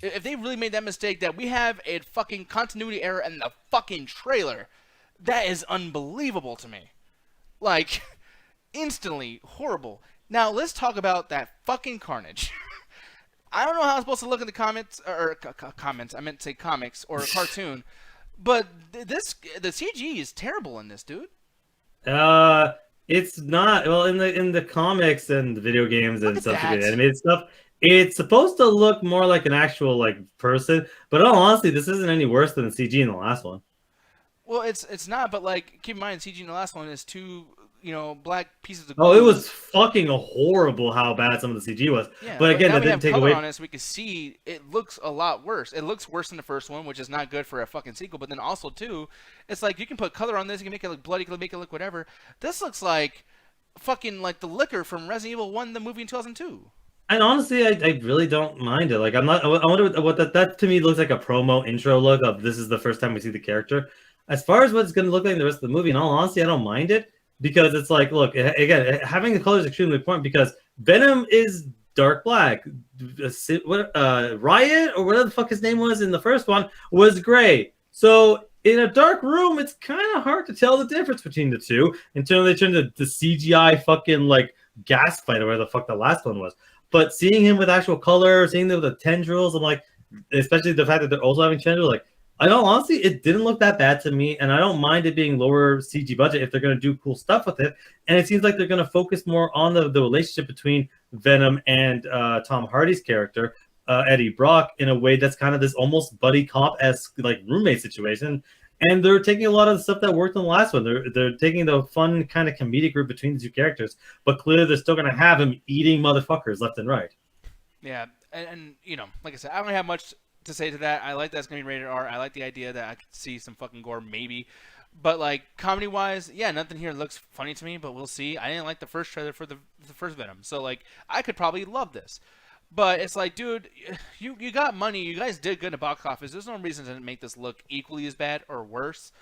If they really made that mistake, that we have a fucking continuity error in the fucking trailer. That is unbelievable to me. Like, instantly horrible. Now, let's talk about that fucking Carnage. I don't know how I'm supposed to look at the comments, or comments, I meant to say comics, or a cartoon, but the CG is terrible in this, dude. It's not. Well, in the comics and the video games and subsequent that. animated stuff, it's supposed to look more like an actual, like, person, but in all honesty, this isn't any worse than the CG in the last one. Well, it's not, but like keep in mind, CG in the last one is two, black pieces of. Oh, it was fucking horrible how bad some of the CG was. Yeah, but again, now that we have didn't take color away. on it, so we can see it looks a lot worse. It looks worse than the first one, which is not good for a fucking sequel. But then also too, it's like you can put color on this, you can make it look bloody, you can make it look whatever. This looks like fucking like the liquor from Resident Evil 1, the movie in 2002. And honestly, I really don't mind it. Like, I'm not. I wonder what that to me looks like, a promo intro look of this is the first time we see the character. As far as what it's going to look like in the rest of the movie, in all honesty, I don't mind it because it's like, look, again, having the color is extremely important because Venom is dark black. Riot, or whatever the fuck his name was in the first one, was gray. So in a dark room, it's kind of hard to tell the difference between the two until they turn the CGI fucking like gas fight or whatever the fuck the last one was. But seeing him with actual color, seeing them with the tendrils, I'm like, especially the fact that they're also having tendrils, like, I don't honestly, it didn't look that bad to me, and I don't mind it being lower CG budget if they're going to do cool stuff with it. And it seems like they're going to focus more on the relationship between Venom and Tom Hardy's character, Eddie Brock, in a way that's kind of this almost buddy cop-esque like roommate situation. And they're taking a lot of the stuff that worked in the last one. They're taking the fun kind of comedic group between the two characters, but clearly they're still going to have him eating motherfuckers left and right. Yeah, and like I said, I don't have much to say to that. I like that it's gonna be rated R. I like the idea that I could see some fucking gore maybe, but like comedy wise, yeah, nothing here looks funny to me. But we'll see. I didn't like the first trailer for the first Venom, so like I could probably love this. But it's like, dude, you got money. You guys did good in the box office. There's no reason to make this look equally as bad or worse.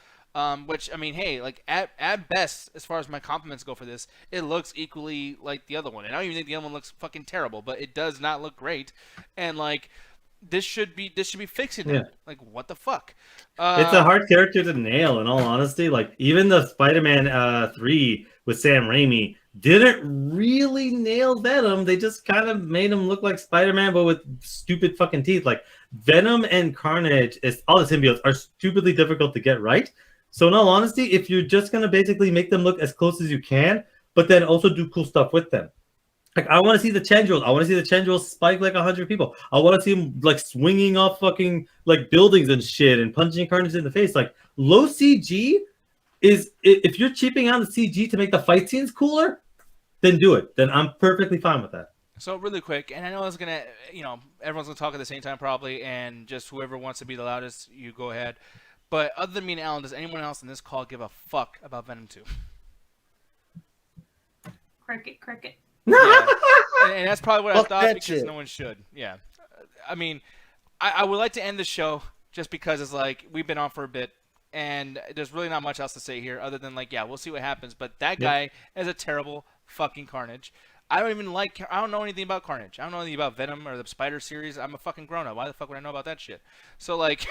Which, I mean, hey, like at best, as far as my compliments go for this, it looks equally like the other one. And I don't even think the other one looks fucking terrible, but it does not look great. And like, this should be fixing it. Yeah. Like, what the fuck? It's a hard character to nail, in all honesty. Like, even the Spider-Man 3 with Sam Raimi didn't really nail Venom. They just kind of made him look like Spider-Man, but with stupid fucking teeth. Like, Venom and Carnage, all the symbiotes, are stupidly difficult to get right. So in all honesty, if you're just going to basically make them look as close as you can, but then also do cool stuff with them. Like, I want to see the tendrils. I want to see the tendrils spike like 100 people. I want to see them like swinging off fucking like buildings and shit and punching Carnage in the face. Like, low CG is, if you're cheaping out the CG to make the fight scenes cooler, then do it. Then I'm perfectly fine with that. So really quick, and I know it's gonna, everyone's gonna talk at the same time probably, and just whoever wants to be the loudest, you go ahead. But other than me and Alan, does anyone else in this call give a fuck about Venom 2? Cricket. Yeah. and that's probably what I Fuck thought that because shit. no one should. Yeah. I mean, I would like to end the show just because it's like we've been on for a bit and there's really not much else to say here other than like, yeah, we'll see what happens. But that guy is a terrible fucking Carnage. I don't know anything about Carnage. I don't know anything about Venom or the Spider series. I'm a fucking grown-up. Why the fuck would I know about that shit? So, like,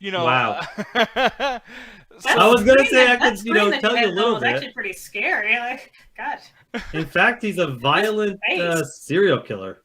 Wow. I was gonna say I could, tell you a little It's bit. actually pretty scary. Like, God. In fact, he's a violent serial killer.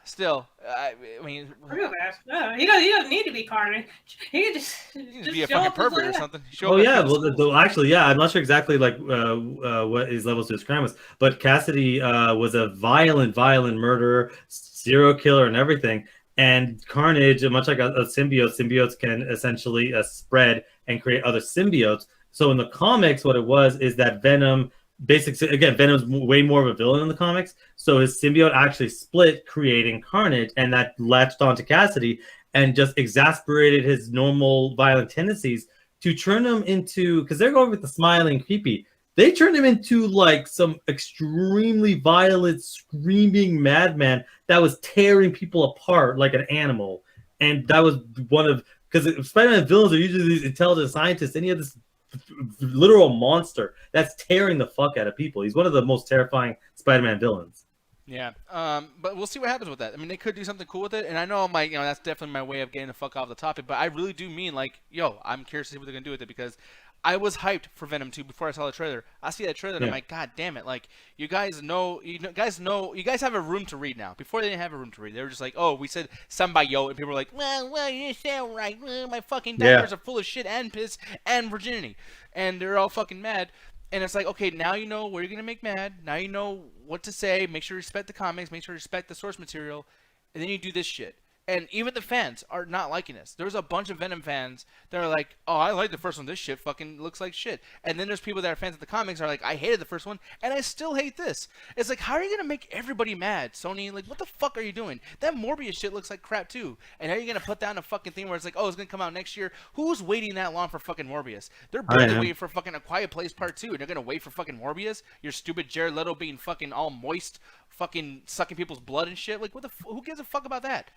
Still, I mean, Real fast. He doesn't need to be Carnage. He can just be a show fucking up as pervert or like- something. Show Oh up at yeah, the well, schools. actually, yeah, I'm not sure exactly like what his levels to describe was, but Cassidy was a violent murderer, serial killer, and everything. And Carnage, much like a symbiote, symbiotes can essentially spread and create other symbiotes. So in the comics, what it was is that Venom, basically, again, Venom's way more of a villain in the comics. So his symbiote actually split, creating Carnage, and that latched onto Cassidy and just exasperated his normal violent tendencies to turn him into, because they're going with the smiling creepy, they turned him into like some extremely violent, screaming madman that was tearing people apart like an animal. And that was one of, because Spider-Man villains are usually these intelligent scientists, and he had this literal monster that's tearing the fuck out of people. He's one of the most terrifying Spider-Man villains. Yeah, but we'll see what happens with that. I mean, they could do something cool with it, and I know that's definitely my way of getting the fuck off the topic. But I really do mean, like, I'm curious to see what they're gonna do with it, because I was hyped for Venom 2 before I saw the trailer. I see that trailer, and I'm like, God damn it! Like, you guys have a room to read now. Before they didn't have a room to read. They were just like, oh, we said somebody, and people were like, well, you sound right. My fucking diapers are full of shit and piss and virginity, and they're all fucking mad. And it's like, okay, now you know where you're going to make mad. Now you know what to say. Make sure you respect the comics. Make sure you respect the source material. And then you do this shit. And even the fans are not liking this. There's a bunch of Venom fans that are like, oh, I like the first one. This shit fucking looks like shit. And then there's people that are fans of the comics are like, I hated the first one, and I still hate this. It's like, how are you going to make everybody mad, Sony? Like, what the fuck are you doing? That Morbius shit looks like crap, too. And are you going to put down a fucking thing where it's like, oh, it's going to come out next year? Who's waiting that long for fucking Morbius? They're barely waiting for fucking A Quiet Place Part 2, and they're going to wait for fucking Morbius? Your stupid Jared Leto being fucking all moist, fucking sucking people's blood and shit? Like, who gives a fuck about that?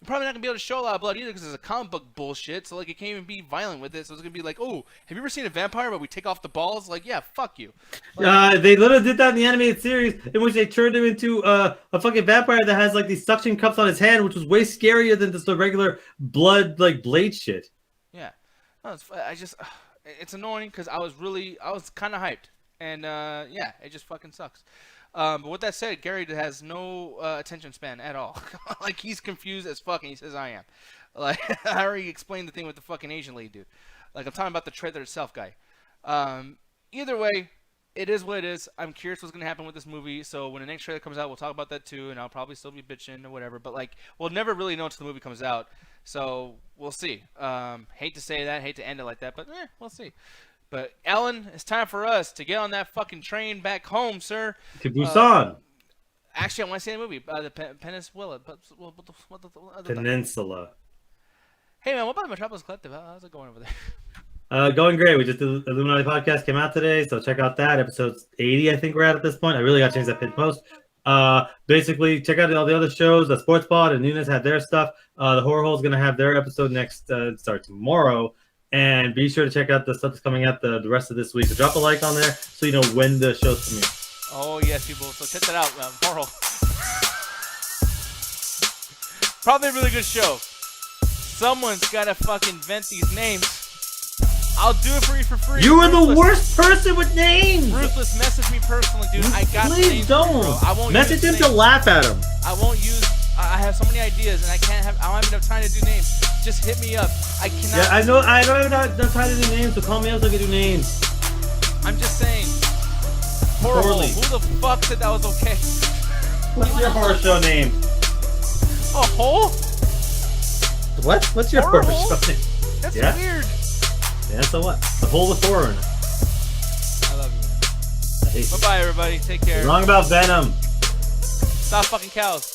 You're probably not going to be able to show a lot of blood either, because it's a comic book bullshit, so, like, it can't even be violent with it. So it's going to be like, oh, have you ever seen a vampire where we take off the balls? Like, yeah, fuck you. Like, They literally did that in the animated series, in which they turned him into a fucking vampire that has, like, these suction cups on his hand, which was way scarier than just the regular blood, like, blade shit. Yeah. No, it's annoying, because I was kind of hyped. And, yeah, it just fucking sucks. But with that said, Gary has no attention span at all. Like, he's confused as fuck, and he says I am. Like, I already explained the thing with the fucking Asian lady dude. Like, I'm talking about the trailer itself, guy. Either way, it is what it is. I'm curious what's going to happen with this movie, so when the next trailer comes out, we'll talk about that too, and I'll probably still be bitching or whatever. But, like, we'll never really know until the movie comes out, so we'll see. Hate to say that, hate to end it like that, but we'll see. But, Ellen, it's time for us to get on that fucking train back home, sir. To Busan. Actually, I want to see the movie. The Peninsula. Peninsula. Hey, man, what about the Metropolis Collective? How's it going over there? Going great. We just did Illuminati podcast came out today, so check out that. Episode 80, I think we're at this point. I really got to change that pin post. Basically, check out all the other shows. The Sports Pod and Nunes had their stuff. The Horror Hole is going to have their episode next, start tomorrow. And be sure to check out the stuff that's coming out the rest of this week. So drop a like on there so you know when the show's premiere. Oh, yes, people. So check that out. Horror. Probably a really good show. Someone's got to fucking vent these names. I'll do it for you for free. You are the worst person with names! Ruthless, message me personally, dude. I got Please names, don't. bro. I won't message him use to names. laugh at him. I won't use... I have so many ideas, and I don't have enough time to do names. Just hit me up. I cannot... Yeah, I know. I don't have enough time to do names, so call me up so I can do names. I'm just saying. Horrible. Poorly. Who the fuck said that was okay? What's your horror show name? A hole? What? What's your Horror horror hole? show name? That's Yeah? weird. Yeah, so what? The hole with horror in it. I love you. I hate you. Bye-bye, everybody. Take care. Wrong about Venom. Stop fucking cows.